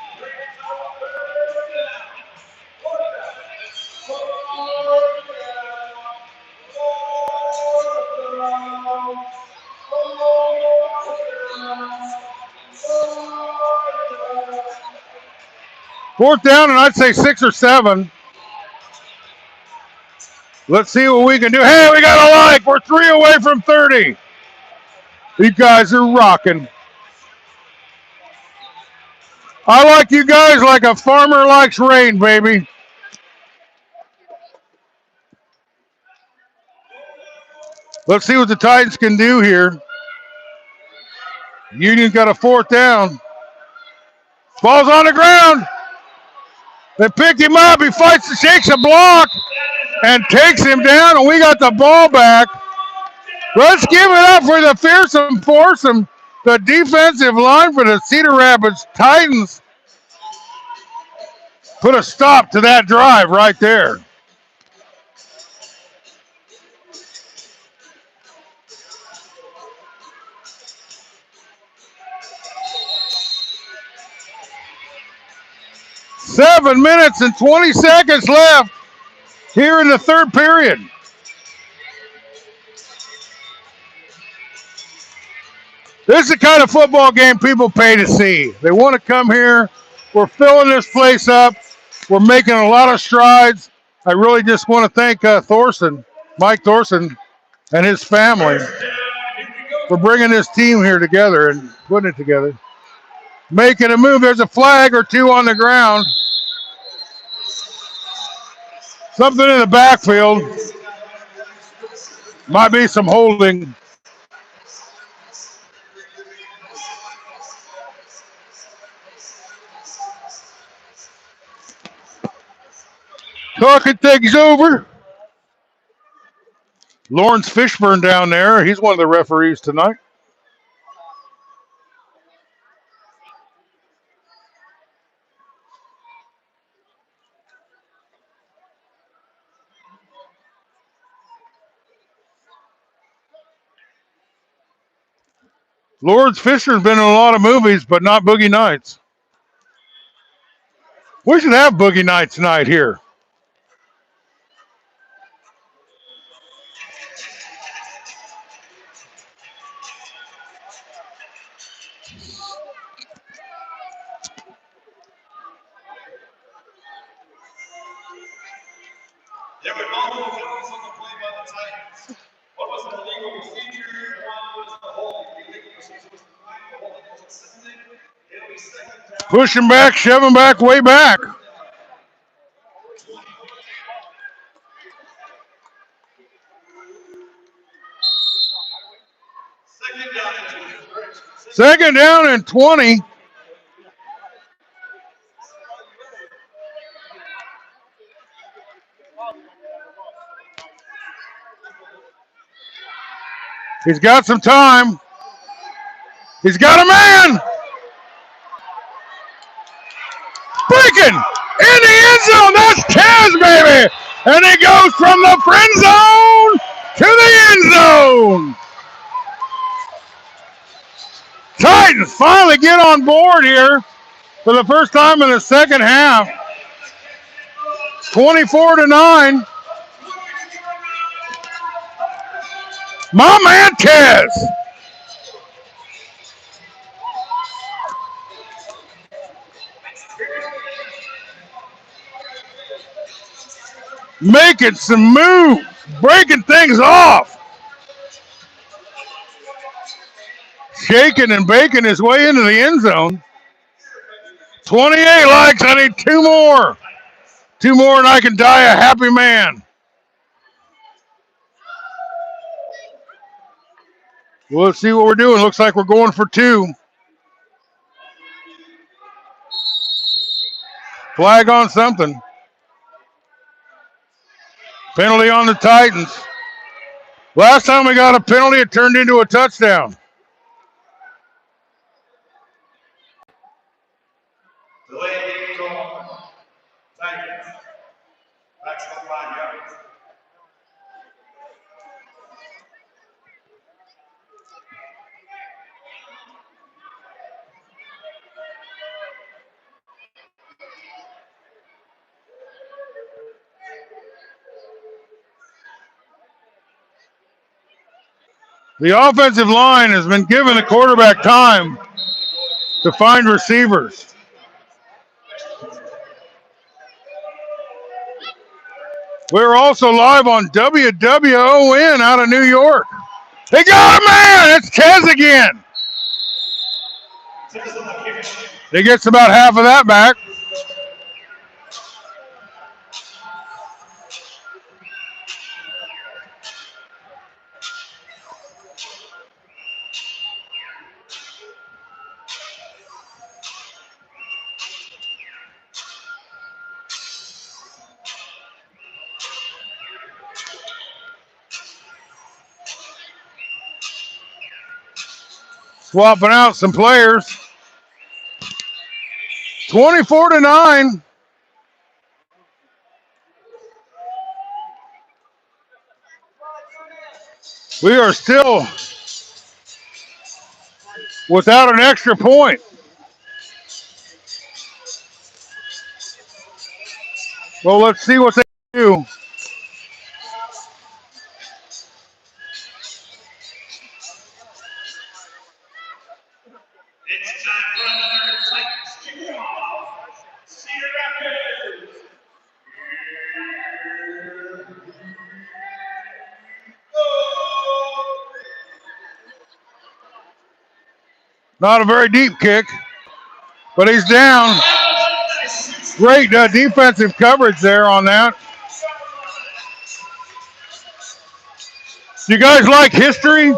Fourth down and I'd say 6 or 7. Let's see what we can do. Hey, we got a like. We're 3 away from 30. You guys are rocking. I like you guys like a farmer likes rain, baby. Let's see what the Titans can do here. Union's got a fourth down. Ball's on the ground. They pick him up. He fights, shakes a block, and takes him down, and we got the ball back. Let's give it up for the fearsome foursome, the defensive line for the Cedar Rapids Titans. Put a stop to that drive right there. Seven minutes and 20 seconds left here in the third period. This is the kind of football game people pay to see. They want to come here. We're filling this place up. We're making a lot of strides. I really just want to thank Mike Thorson, and his family for bringing this team here together and putting it together. Making a move. There's a flag or two on the ground. Something in the backfield. Might be some holding. Talking things over. Lawrence Fishburne down there. He's one of the referees tonight. Lawrence Fishburne's been in a lot of movies, but not Boogie Nights. We should have Boogie Nights tonight here.
There were multiple penalties on the play by the Titans. One was an illegal procedure, and one was the holding. The illegal procedure was the flag, the holding was assisted. It'll be second down.
Push him back, shove him back, way back. Second down and 20. He's got some time. He's got a man. Breaking in the end zone. That's Taz, baby. And he goes from the friend zone to the end zone. Titans finally get on board here for the first time in the second half. 24-9. My man Tez. Making some moves, breaking things off. Shaking and baking his way into the end zone. 28 likes. I need two more. Two more and I can die a happy man. Well, let's see what we're doing. Looks like we're going for two. Flag on something. Penalty on the Titans. Last time we got a penalty, it turned into a touchdown.
Delay game call. Titans. Maximum 5 yards.
The offensive line has been giving the quarterback time to find receivers. We're also live on WWON out of New York. They got a man! It's Tez again. He gets about half of that back. Swapping out some players. 24-9. We are still without an extra point. Well, let's see what they do.
It's time for another Titans kickoff. Cedar Rapids.
Not a very deep kick, but he's down. Great defensive coverage there on that. Do you guys like history?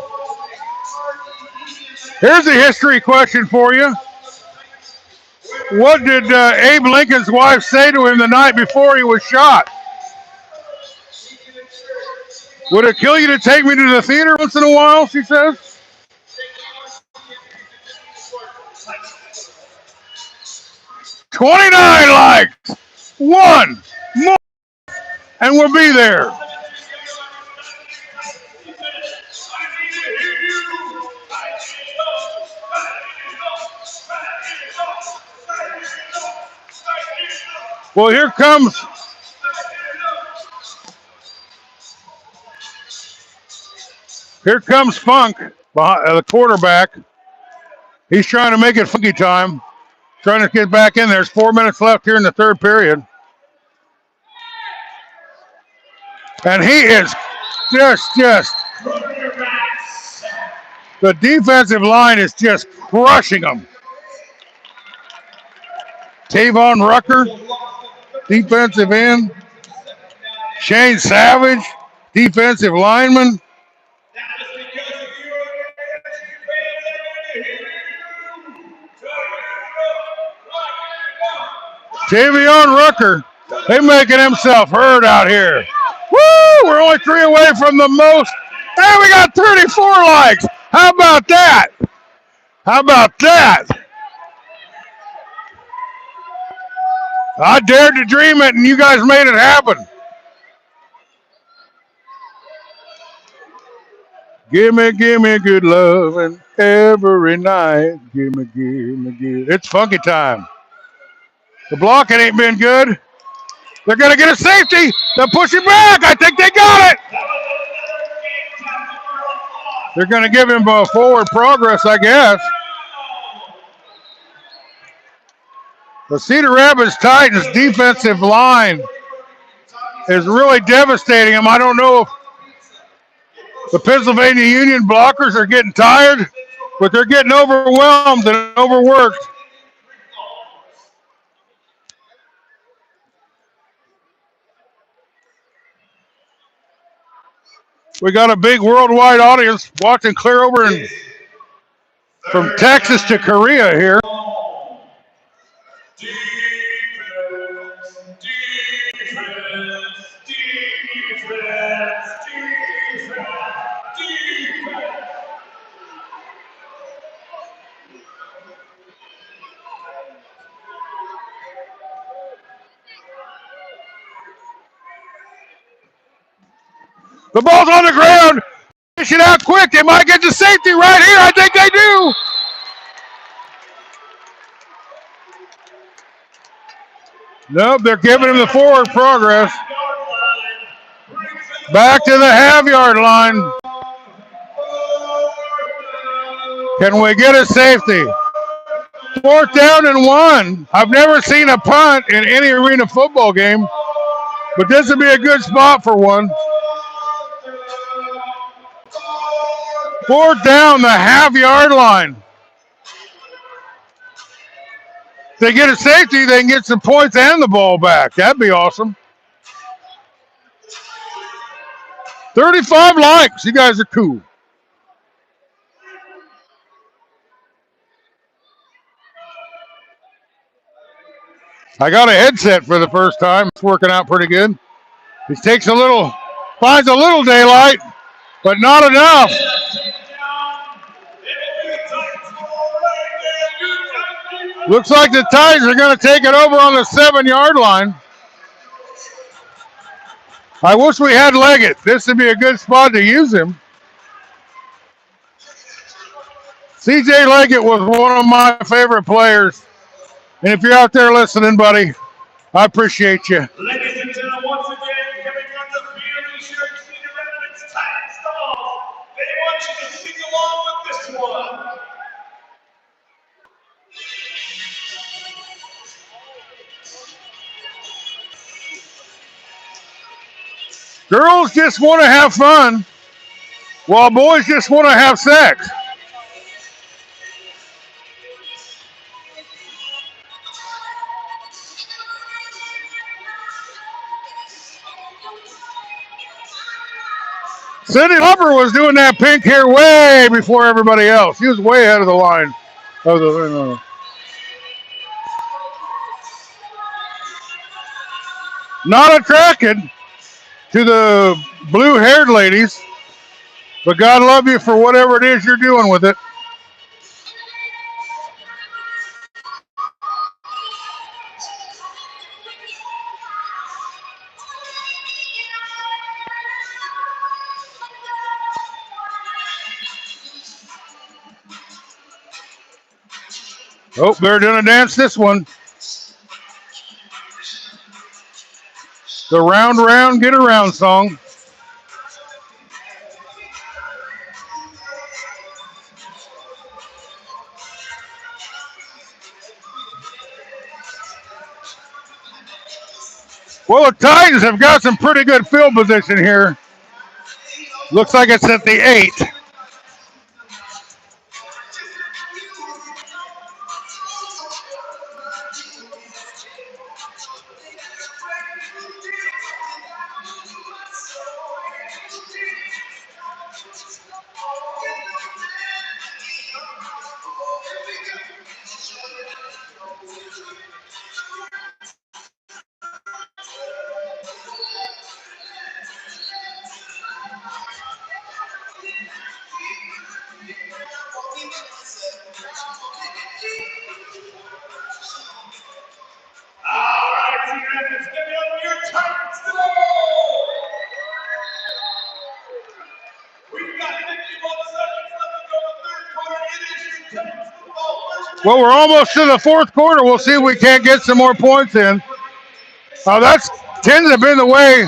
Here's a history question for you. What did Abe Lincoln's wife say to him the night before he was shot? Would it kill you to take me to the theater once in a while, she says. $29 likes. One more, and we'll be there. Well, here comes Funk, the quarterback. He's trying to make it funky time. Trying to get back in there. There's 4 minutes left here in the third period. And he is just the defensive line is just crushing them. Tavon Rucker, defensive end. Shane Savage, defensive lineman. Tavion Rucker, they making himself heard out here. Woo! We're only 3 away from the most. And we got 34 likes. How about that? How about that? I dared to dream it, and you guys made it happen. Give me good love and every night. Give me. It's funky time. The blocking ain't been good. They're going to get a safety. They'll push it back. I think they got it. They're going to give him a forward progress, I guess. The Cedar Rapids Titans defensive line is really devastating them. I don't know if the Pennsylvania Union blockers are getting tired, but they're getting overwhelmed and overworked. We got a big worldwide audience watching clear over from Texas to Korea here. The ball's on the ground. Fish it out quick. They might get to safety right here. I think they do. Nope, they're giving him the forward progress. Back to the half-yard line. Can we get a safety? 4th down and 1. I've never seen a punt in any arena football game, but this would be a good spot for one. 4th down, the half-yard line. If they get a safety, they can get some points and the ball back. That'd be awesome. 35 likes. You guys are cool. I got a headset for the first time. It's working out pretty good. He finds a little daylight, but not enough. Looks like the Titans are going to take it over on the 7-yard line. I wish we had Leggett. This would be a good spot to use him. CJ Leggett was one of my favorite players. And if you're out there listening, buddy, I appreciate you.
Ladies and gentlemen, once again, coming on the field, be sure to see the Rapids Titans song. They want you to sing along with this one.
Girls just want to have fun, while boys just want to have sex. Cindy Lauper was doing that pink hair way before everybody else. She was way ahead of the line. Not attracted to the blue-haired ladies, but God love you for whatever it is you're doing with it. Oh, they're going to dance this one. The round, round, get around song. Well, the Titans have got some pretty good field position here. Looks like it's at the 8.
All right, T-Rabbits, give me up your Titans. We've got 51 seconds left to go in the third quarter. It is your Titans football.
Well, we're almost to the fourth quarter. We'll see if we can't get some more points in. That's tends to have been the way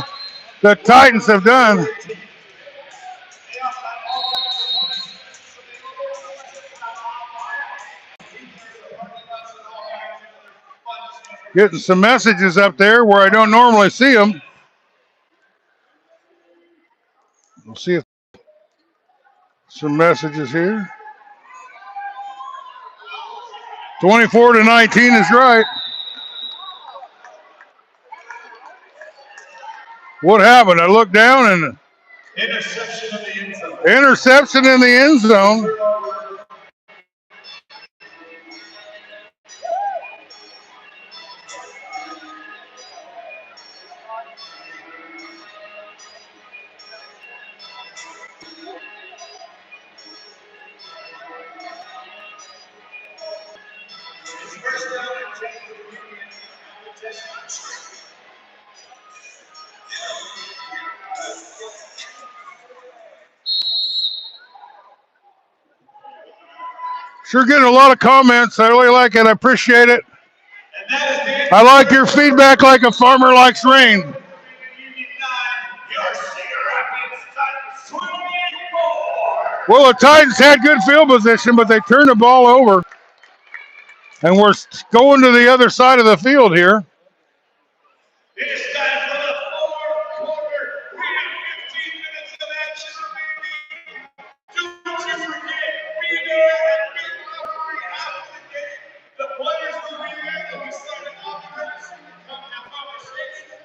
the Titans have done. Getting some messages up there where I don't normally see them. We'll see if some messages here. 24-19 is right. What happened? I looked down and
Interception in the end zone.
interception in the end zone.
It's first down and 10 for the Union.
Sure getting a lot of comments. I really like it. I appreciate it.
And that is the
I like your feedback like a farmer likes rain.
Union 9, your Cedar Rapids Titans 24.
Well, the Titans had good field position, but they turned the ball over. And we're going to the other side of the field here.
It is time for the fourth quarter. We have 15 minutes of action remaining. Don't you forget, be there and be referee after the game. The players will be there. They'll be signing autographs. Come have conversation.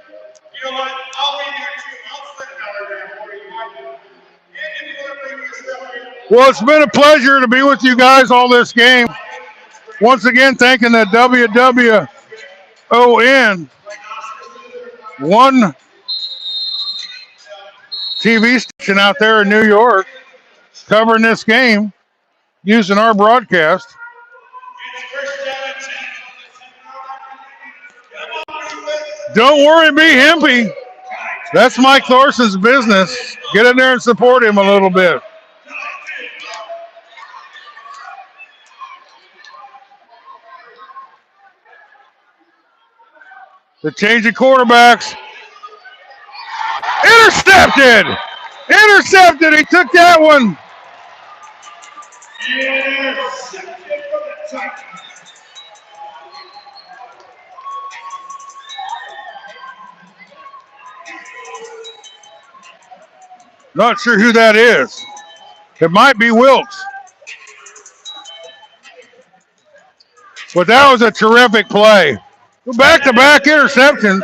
You know what? I'll be there too. I'll send an autograph for you, Michael. And if you want to bring yourself in.
Well, it's been a pleasure to be with you guys all this game. Once again, thanking the WWON, one TV station out there in New York, covering this game using our broadcast.
It's first down and 10 from the 10-yard line.
Don't worry, be Hempy. That's Mike Thorson's business. Get in there and support him a little bit. The change of quarterbacks. Intercepted! Intercepted! He took that one.
Intercepted for the Titans.
Not sure who that is. It might be Wilkes. But that was a terrific play. Back-to-back interceptions.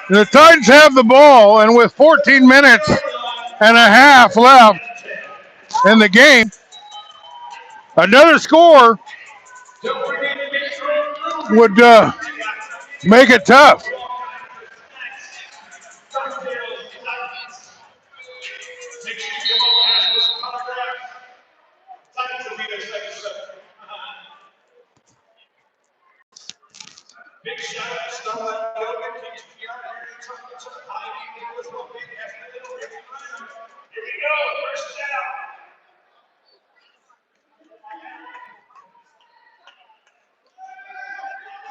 The Titans have the ball, and with 14 minutes and a half left in the game, another score would make it tough.
Big shout out to Starlight Yoga, KGPR, Aaron Thompson, Heidi, Nicholas, Big Here we go, first down.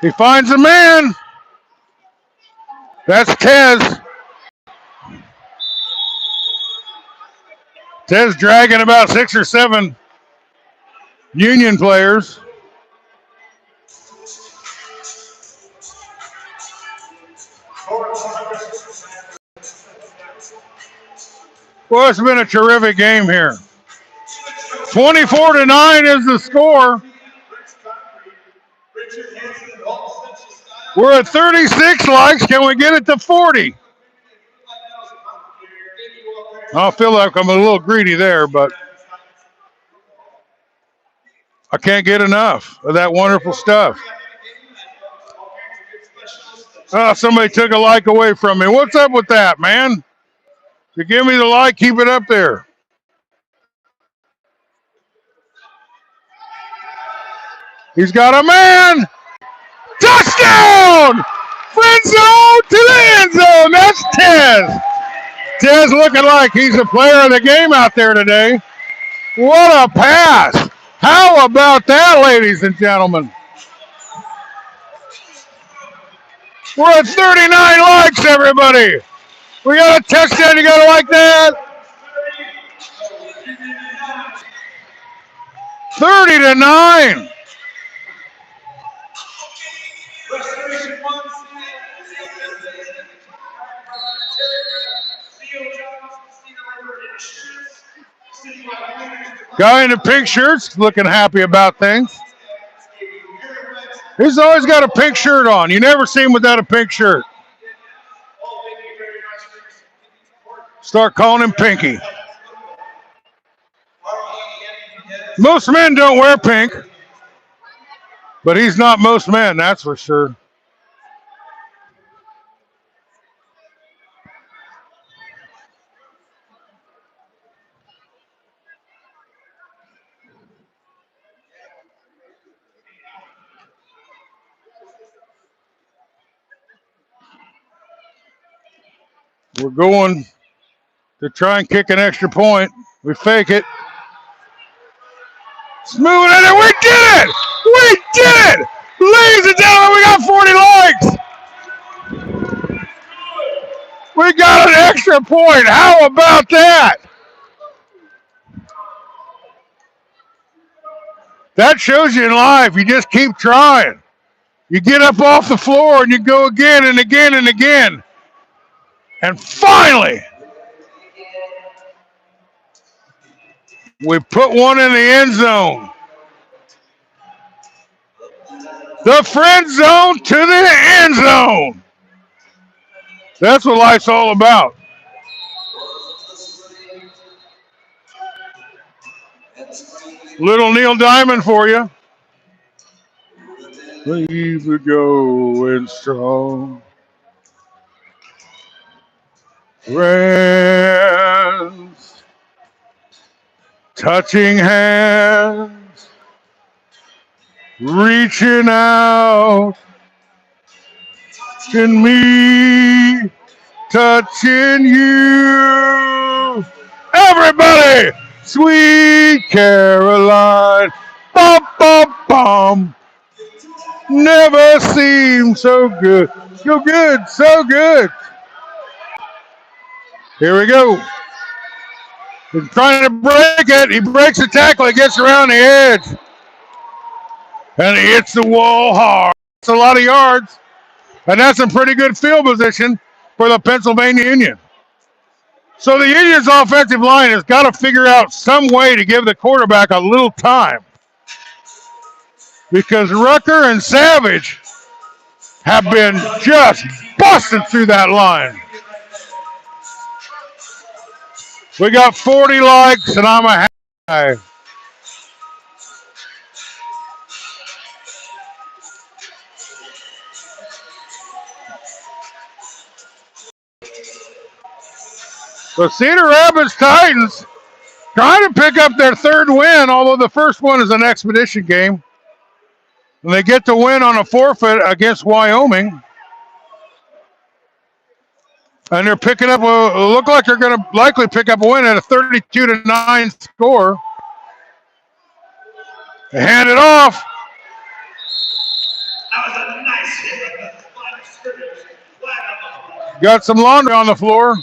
He finds a man. That's Tez. Tez dragging about 6 or 7 Union players. Well, it's been a terrific game here. 24-9 is the score. We're at 36 likes. Can we get it to 40? I feel like I'm a little greedy there, but I can't get enough of that wonderful stuff. Oh, somebody took a like away from me. What's up with that, man? You give me the like, keep it up there. He's got a man. Touchdown! Friend zone to the end zone. That's Tez. Tez looking like he's the player of the game out there today. What a pass. How about that, ladies and gentlemen? We're at 39 likes, everybody. We got a touchdown. You got to like that. 30-9. Guy in the pink shirt's looking happy about things. He's always got a pink shirt on. You never see him without a pink shirt. Start calling him Pinky. Most men don't wear pink, but he's not most men, that's for sure. We're going to try and kick an extra point. We fake it. Smooth it, and we did it! We did it! Ladies and gentlemen, we got 40 likes! We got an extra point. How about that? That shows you in life, you just keep trying. You get up off the floor and you go again and again and again. And finally, we put one in the end zone. The friend zone to the end zone. That's what life's all about. Little Neil Diamond for you. Leave it going strong. Friends, touching hands, reaching out, touching me, touching you. Everybody, Sweet Caroline, bum, bum, bum. Never seemed so good. So good, so good. Here we go. He's trying to break it. He breaks the tackle. He gets around the edge. And he hits the wall hard. That's a lot of yards. And that's a pretty good field position for the Pennsylvania Union. So the Union's offensive line has got to figure out some way to give the quarterback a little time. Because Rucker and Savage have been just busting through that line. We got 40 likes, and I'm a happy guy. The Cedar Rapids Titans trying to pick up their third win, although the first one is an expedition game. And they get to win on a forfeit against Wyoming. And they're picking up look like they're going to likely pick up a win at a 32-9 score. They hand it off.
That was a nice hit.
Got some laundry on the floor.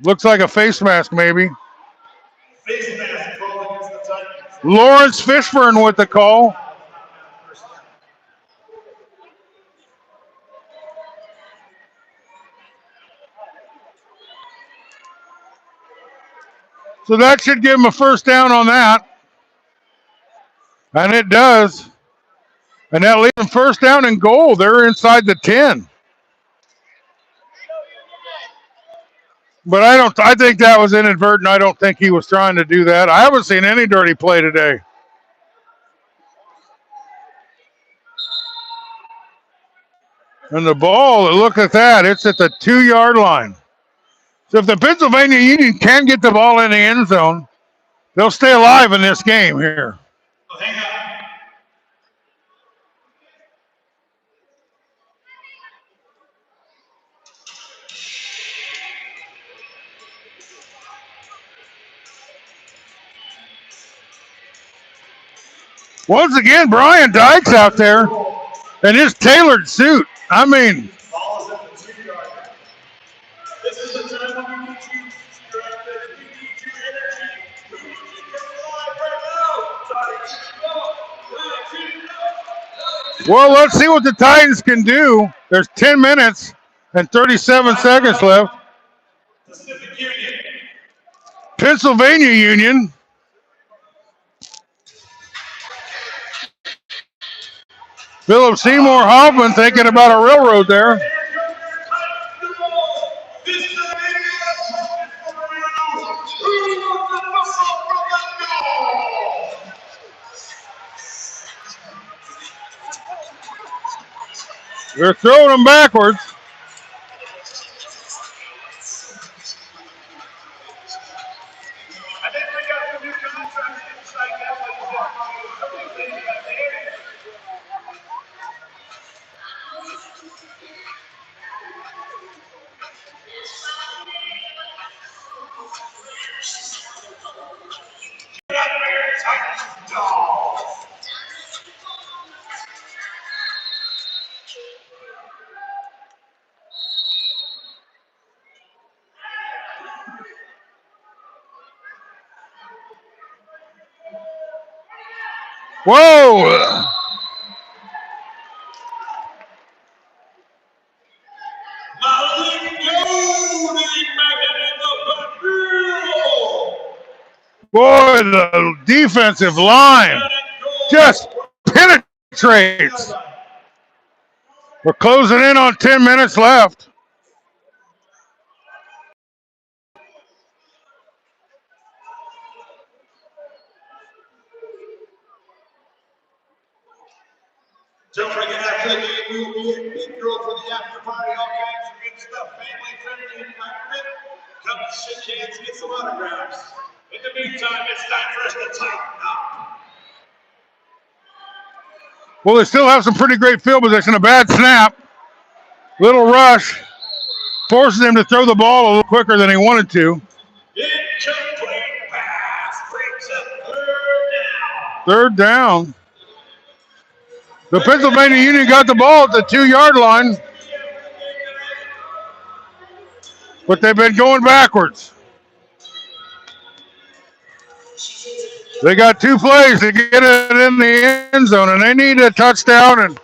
Looks like a face mask, maybe.
Face mask called against the Titans.
Lawrence Fishburne with the call. So that should give them a first down on that. And it does. And that leaves them first down and goal. They're inside the 10. But I think that was inadvertent. I don't think he was trying to do that. I haven't seen any dirty play today. And the ball, look at that. It's at the 2-yard line. So if the Pennsylvania Union can get the ball in the end zone, they'll stay alive in this game here. Once again, Brian Dykes out there in his tailored suit. I mean,
Ball is at the 2-yard line. This is the time when we need you. We need your energy. We need you to come alive right now.
well, let's see what the Titans can do. There's 10 minutes and 37 seconds left.
Pacific Union.
Pennsylvania Union. Philip Seymour Hoffman thinking about a railroad there. They're throwing them backwards.
I think we got some new contracts inside that one.
Whoa! Boy, the defensive line just penetrates. We're closing in on 10 minutes left.
Don't forget after the game, we will be at Big Girl for the after party, all kinds of good stuff, family friendly environment. Come shake hands, get some autographs. In the meantime, it's time for us to tighten up.
Well, they still have some pretty great field position. A bad snap, little rush, forces him to throw the ball a little quicker than he wanted to.
Incomplete pass brings up
Third down. The Pennsylvania Union got the ball at the 2-yard line, but they've been going backwards. They got 2 plays to get it in the end zone, and they need a touchdown and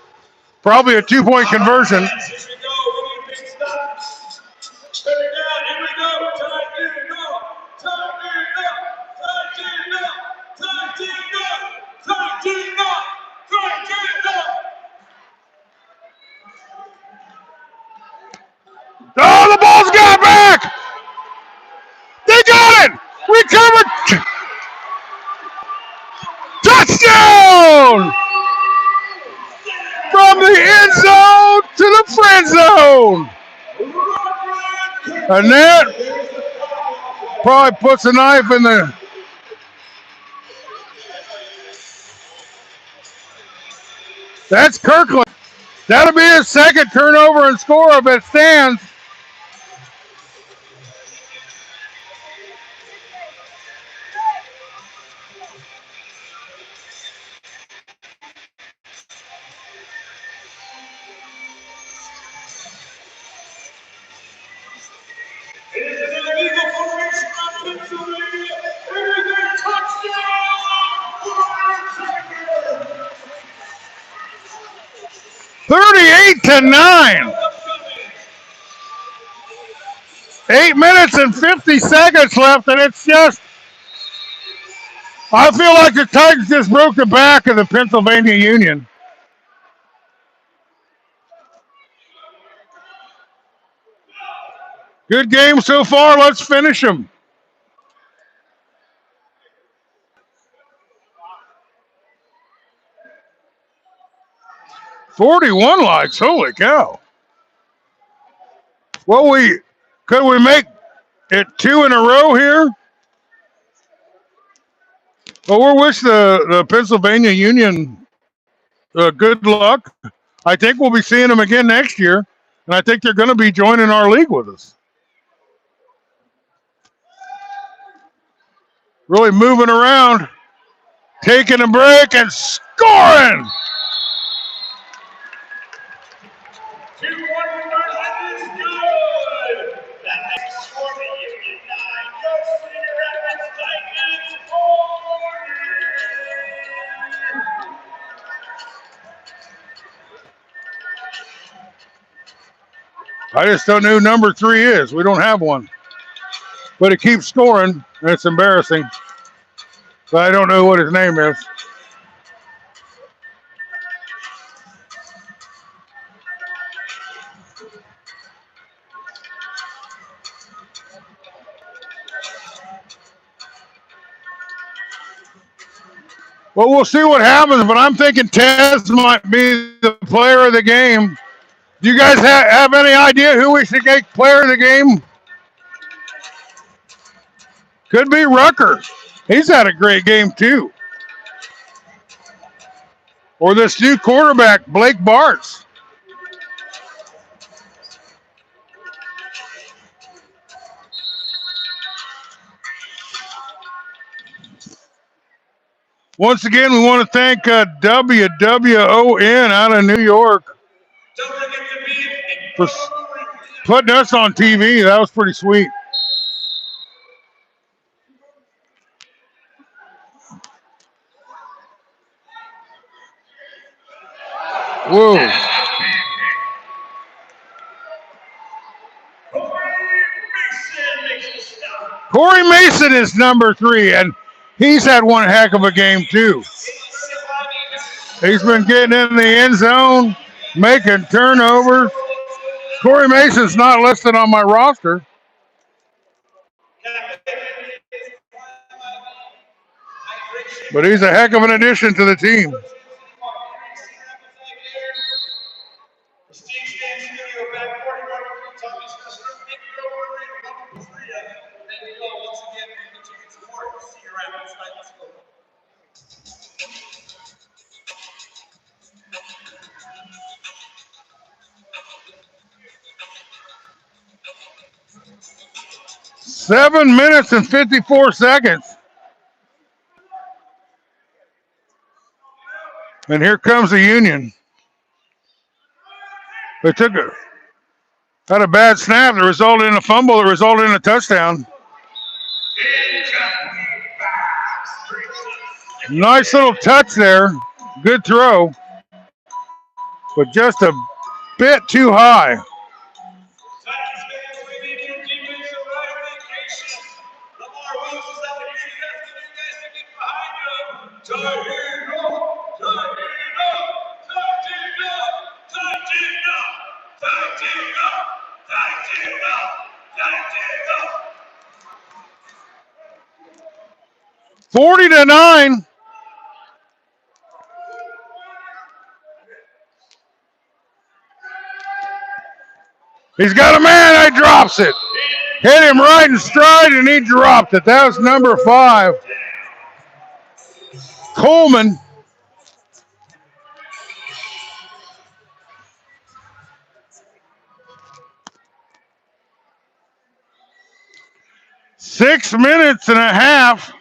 probably a 2-point conversion.
Here we go. We need a big stop. Third down. Here we go.
Oh, the ball's got back! They got it! Recovered! Touchdown! From the end zone to the friend zone. And that probably puts a knife in the... That's Kirkland. That'll be his second turnover and score if it stands.
It is an illegal formation on Pennsylvania. It is a touchdown for
38-9. 8 minutes and 50 seconds left, and it's just I feel like the Titans just broke the back of the Pennsylvania Union. Good game so far. Let's finish them. 41 likes. Holy cow. Well, could we make it 2 in a row here? Well, we'll wish the Pennsylvania Union good luck. I think we'll be seeing them again next year, and I think they're going to be joining our league with us. Really moving around, taking a break, and scoring.
2-1 is good. That makes score the Union 9. Go Cedar Rapids Titans 40.
I just don't know who number 3 is. We don't have one. But it keeps scoring, and it's embarrassing. But I don't know what his name is. Well, we'll see what happens, but I'm thinking Tez might be the player of the game. Do you guys have any idea who we should make player of the game? Could be Rucker. He's had a great game, too. Or this new quarterback, Blake Bartz. Once again, we want to thank WWON out of New York for putting us on TV. That was pretty sweet. Whoa. Corey Mason is number 3, and he's had one heck of a game, too. He's been getting in the end zone, making turnovers. Corey Mason's not listed on my roster. But he's a heck of an addition to the team. Seven minutes and 54 seconds. And here comes the Union. They had a bad snap that resulted in a fumble that resulted in a touchdown. Nice little touch there. Good throw. But just a bit too high. Forty to 9. He's got a man. He drops it. Hit him right in stride, and he dropped it. That was number 5. Coleman. Six minutes and a half.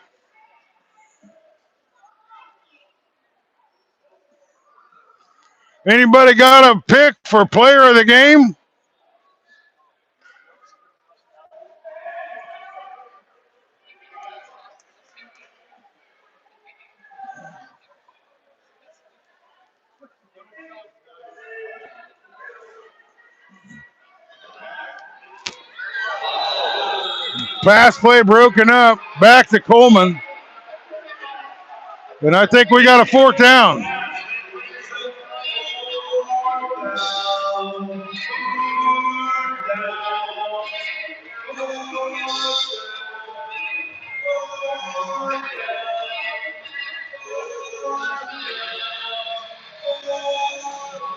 Anybody got a pick for player of the game? Pass play broken up. Back to Coleman. And I think we got a fourth down.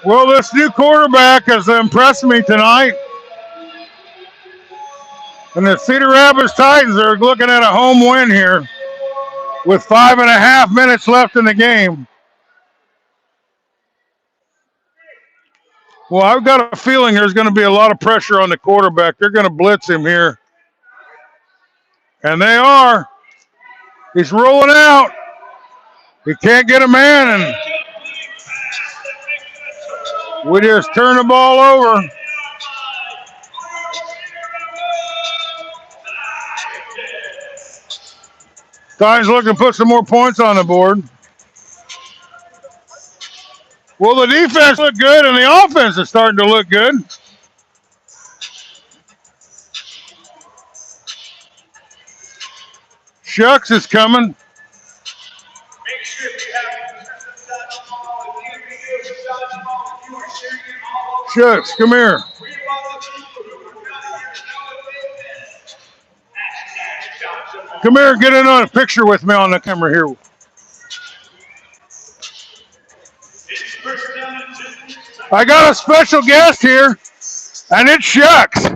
Well, this new quarterback has impressed me tonight. And the Cedar Rapids Titans are looking at a home win here with 5.5 minutes left in the game. Well, I've got a feeling there's going to be a lot of pressure on the quarterback. They're going to blitz him here. And they are. He's rolling out. He can't get a man, and we just turn the ball over. Titans looking to put some more points on the board. Well, the defense looked good, and the offense is starting to look good. Shucks is coming. Shucks, come here. Come here and get in on a picture with me on the camera here. I got a special guest here, and it's Shucks.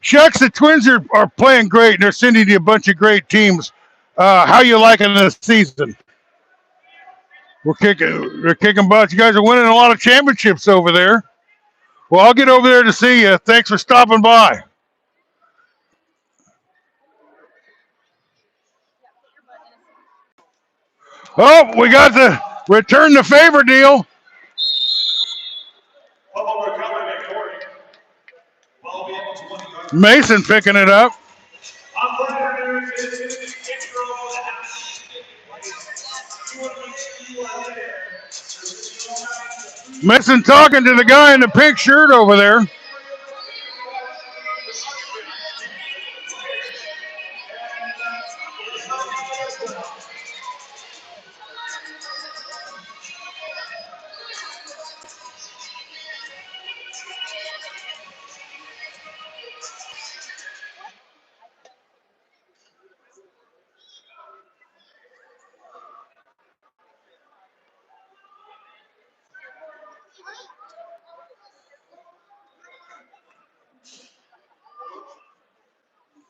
Shucks, the Twins are playing great, and they're sending you a bunch of great teams. How you liking this season? They're kicking butts. You guys are winning a lot of championships over there. Well, I'll get over there to see you. Thanks for stopping by. Oh, we got the return the favor deal. Mason picking it up. Mason talking to the guy in the pink shirt over there.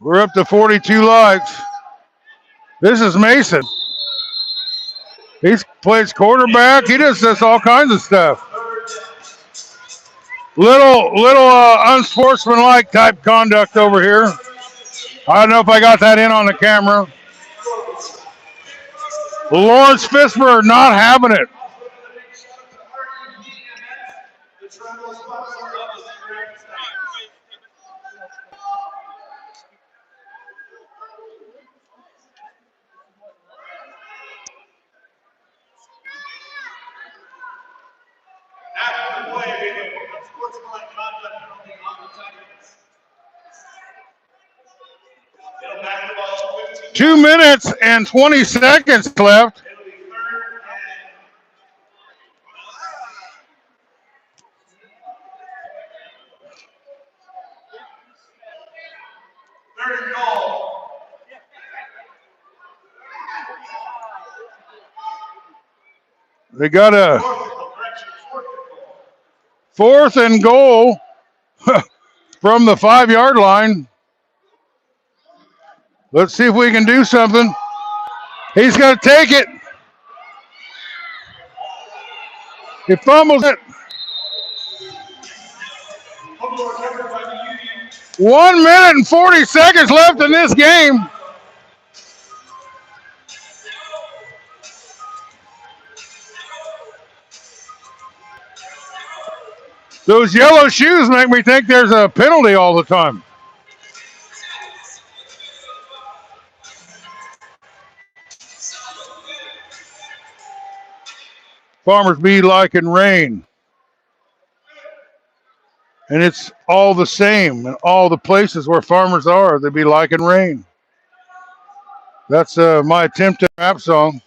We're up to 42 likes. This is Mason. He plays quarterback. He just does all kinds of stuff. Little unsportsmanlike type conduct over here. I don't know if I got that in on the camera. Lawrence Fisper not having it.
After the play, unsportsmanlike conduct penalty on the Titans.
2 minutes and 20 seconds left. They got a 4th and goal from the 5-yard line. Let's see if we can do something. He's going to take it. He fumbles it. 1 minute and 40 seconds left in this game. Those yellow shoes make me think there's a penalty all the time. Farmers be like in rain. And it's all the same in all the places where farmers are. They be like in rain. That's my attempt at a rap song.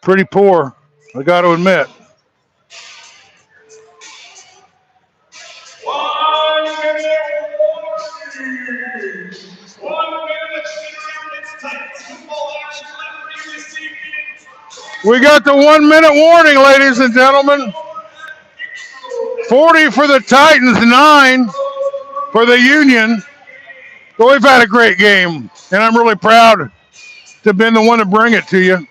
Pretty poor, I got to admit.
1 minute warning. 1 minute it's Titans football action left receiving.
We got the 1 minute warning, ladies and gentlemen. 40 for the Titans, 9 for the Union. But we've had a great game, and I'm really proud to have been the one to bring it to you.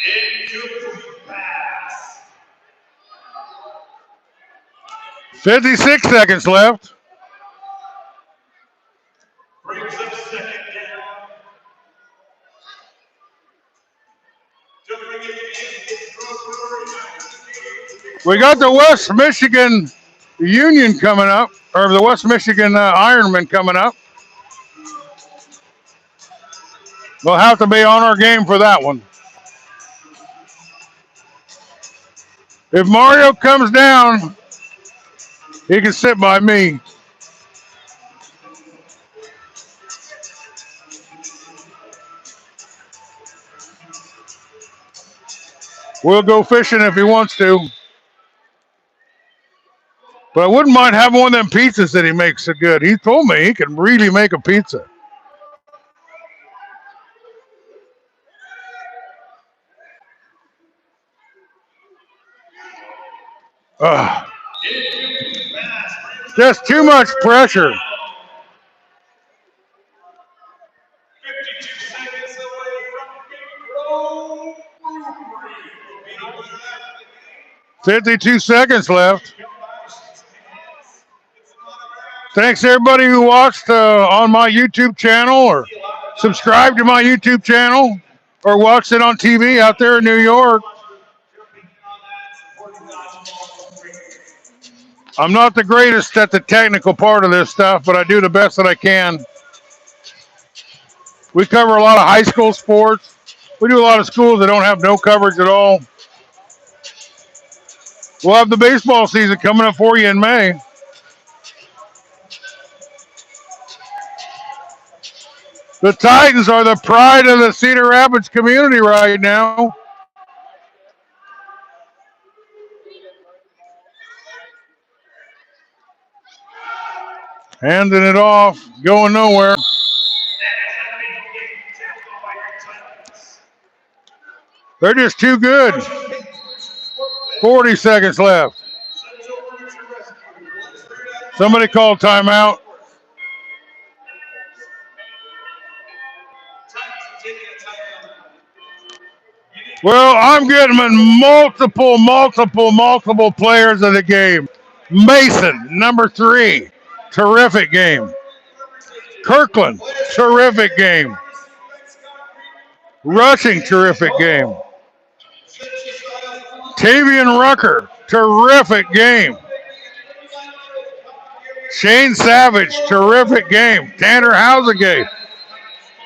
Incomplete pass.
56 seconds left.
Brings up second down. To bring it in.
We got the West Michigan Union coming up, or the West Michigan Ironmen coming up. We'll have to be on our game for that one. If Mario comes down, he can sit by me. We'll go fishing if he wants to. But I wouldn't mind having one of them pizzas that he makes so good. He told me he can really make a pizza. Ugh. Just too much pressure.
52 seconds away from Big Bro.
52 seconds left. Thanks everybody who watched on my YouTube channel or subscribed to my YouTube channel or watched it on TV out there in New York. I'm not the greatest at the technical part of this stuff, but I do the best that I can. We cover a lot of high school sports. We do a lot of schools that don't have no coverage at all. We'll have the baseball season coming up for you in May. The Titans are the pride of the Cedar Rapids community right now. Handing it off, going nowhere. They're just too good. 40 seconds left. Somebody called timeout. Well, I'm getting multiple players of the game. Mason, number 3, terrific game. Kirkland, terrific game. Rushing, terrific game. Tavian Rucker, terrific game. Shane Savage, terrific game. Tanner Housegate,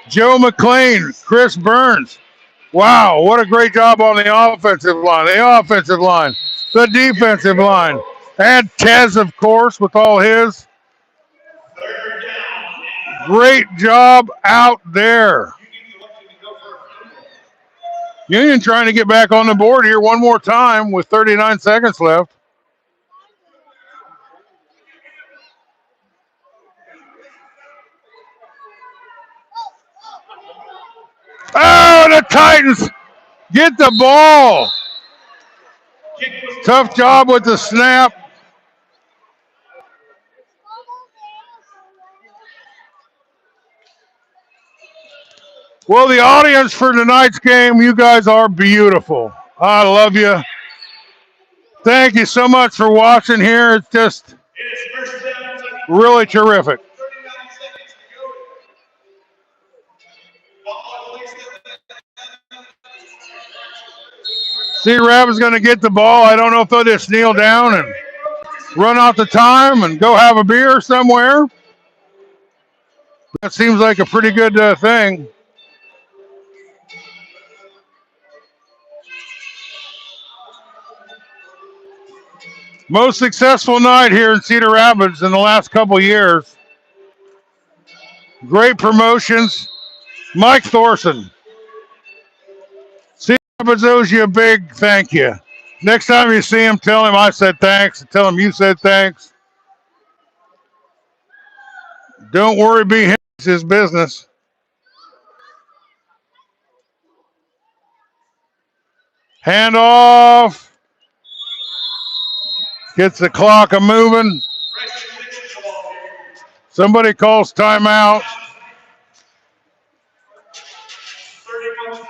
Joe McLean, Chris Burns. Wow, what a great job on the offensive line. The offensive line, the defensive line. And Tez, of course, with all his. Great job out there. Union trying to get back on the board here one more time with 39 seconds left. Oh, the Titans get the ball. Tough job with the snap. Well, the audience for tonight's game, you guys are beautiful. I love you. Thank you so much for watching here. It's just really terrific. Cedar Rapids going to get the ball. I don't know if they'll just kneel down and run out the time and go have a beer somewhere. That seems like a pretty good thing. Most successful night here in Cedar Rapids in the last couple of years. Great promotions. Mike Thorson. Cedar Rapids owes you a big thank you. Next time you see him, tell him I said thanks. Tell him you said thanks. Don't worry, be him. It's his business. Hand off. Gets the clock a moving. Somebody calls timeout.
31 seconds.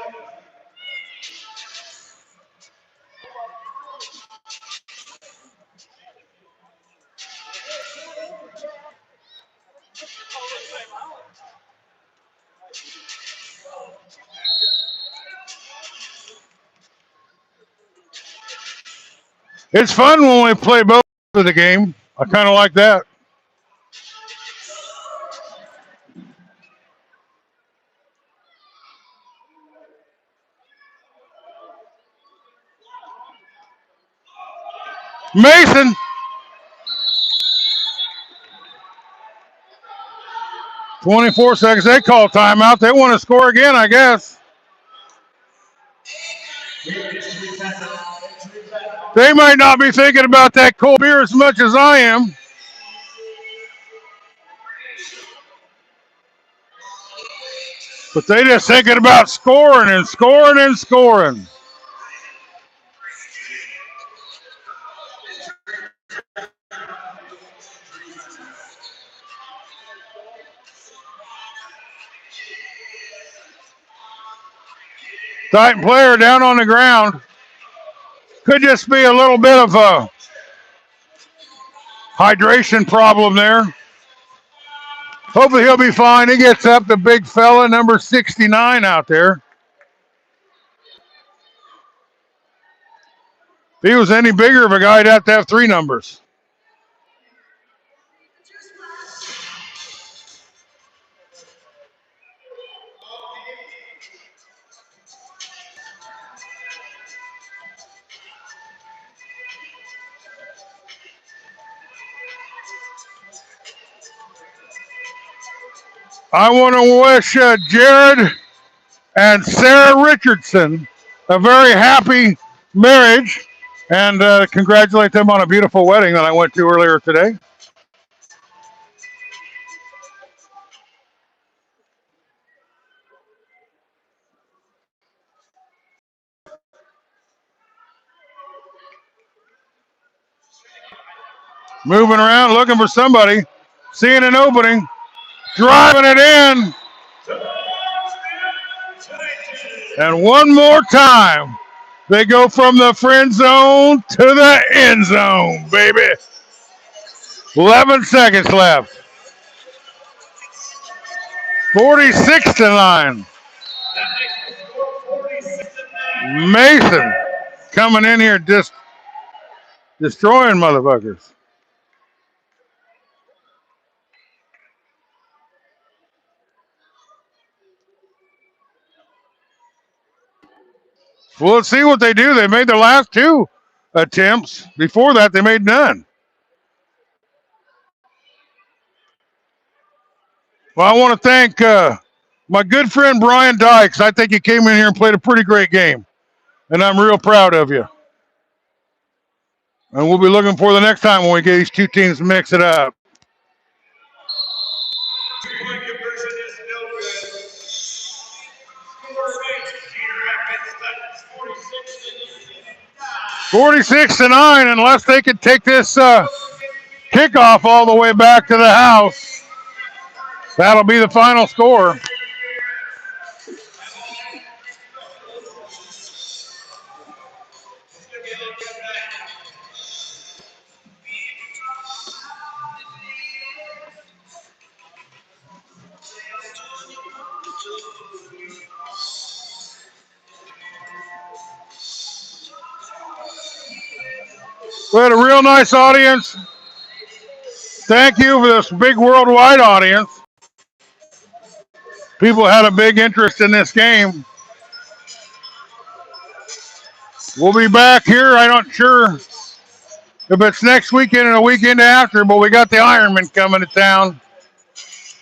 It's fun when we play both of the game. I kind of like that. Mason. 24 seconds. They call timeout. They want to score again, I guess. They might not be thinking about that cold beer as much as I am. But they just thinking about scoring and scoring and scoring. Titan player down on the ground. Could just be a little bit of a hydration problem there. Hopefully he'll be fine. He gets up, the big fella, number 69 out there. If he was any bigger of a guy, he'd have to have 3 numbers. I want to wish Jared and Sarah Richardson a very happy marriage and congratulate them on a beautiful wedding that I went to earlier today. Moving around, looking for somebody, seeing an opening, driving it in. And one more time, they go from the friend zone to the end zone, baby. 11 seconds left. 46-9. Mason coming in here just destroying motherfuckers. Well, let's see what they do. They made their last 2 attempts. Before that, they made none. Well, I want to thank my good friend Brian Dykes. I think he came in here and played a pretty great game, and I'm real proud of you. And we'll be looking for the next time when we get these 2 teams to mix it up. 46-9, unless they could take this kickoff all the way back to the house. That'll be the final score. We had a real nice audience. Thank you for this big worldwide audience. People had a big interest in this game. We'll be back here. I'm not sure if it's next weekend or the weekend after, but we got the Ironman coming to town.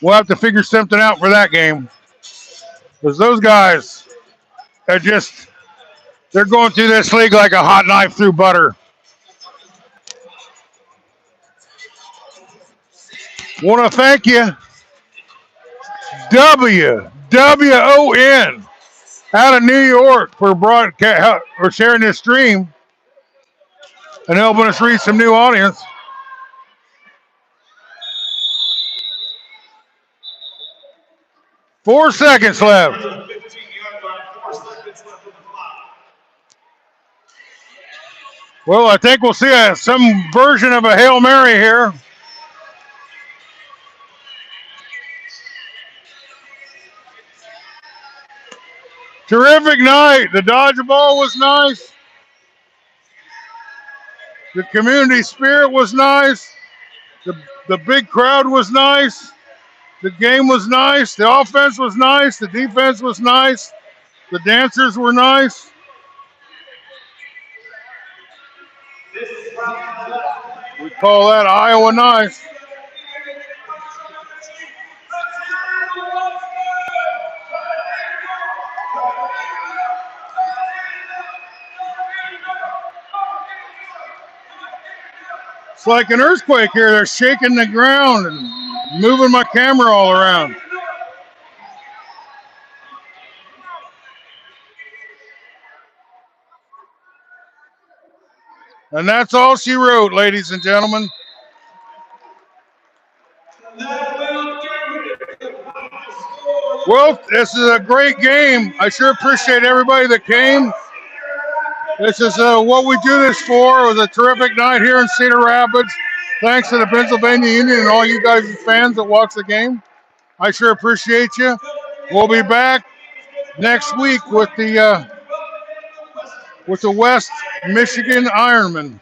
We'll have to figure something out for that game. Because those guys are just, they're going through this league like a hot knife through butter. Want to thank you, WWON out of New York for sharing this stream and helping us reach some new audience. Four seconds left. Well, I think we'll see some version of a Hail Mary here. Terrific night. The dodgeball was nice. The community spirit was nice. The big crowd was nice. The game was nice. The offense was nice. The defense was nice. The dancers were nice. We call that Iowa nice. It's like an earthquake here. They're shaking the ground and moving my camera all around. And that's all she wrote, ladies and gentlemen. Well, this is a great game. I sure appreciate everybody that came. This is what we do this for. It was a terrific night here in Cedar Rapids. Thanks to the Pennsylvania Union and all you guys fans that watch the game. I sure appreciate you. We'll be back next week with the West Michigan Ironman.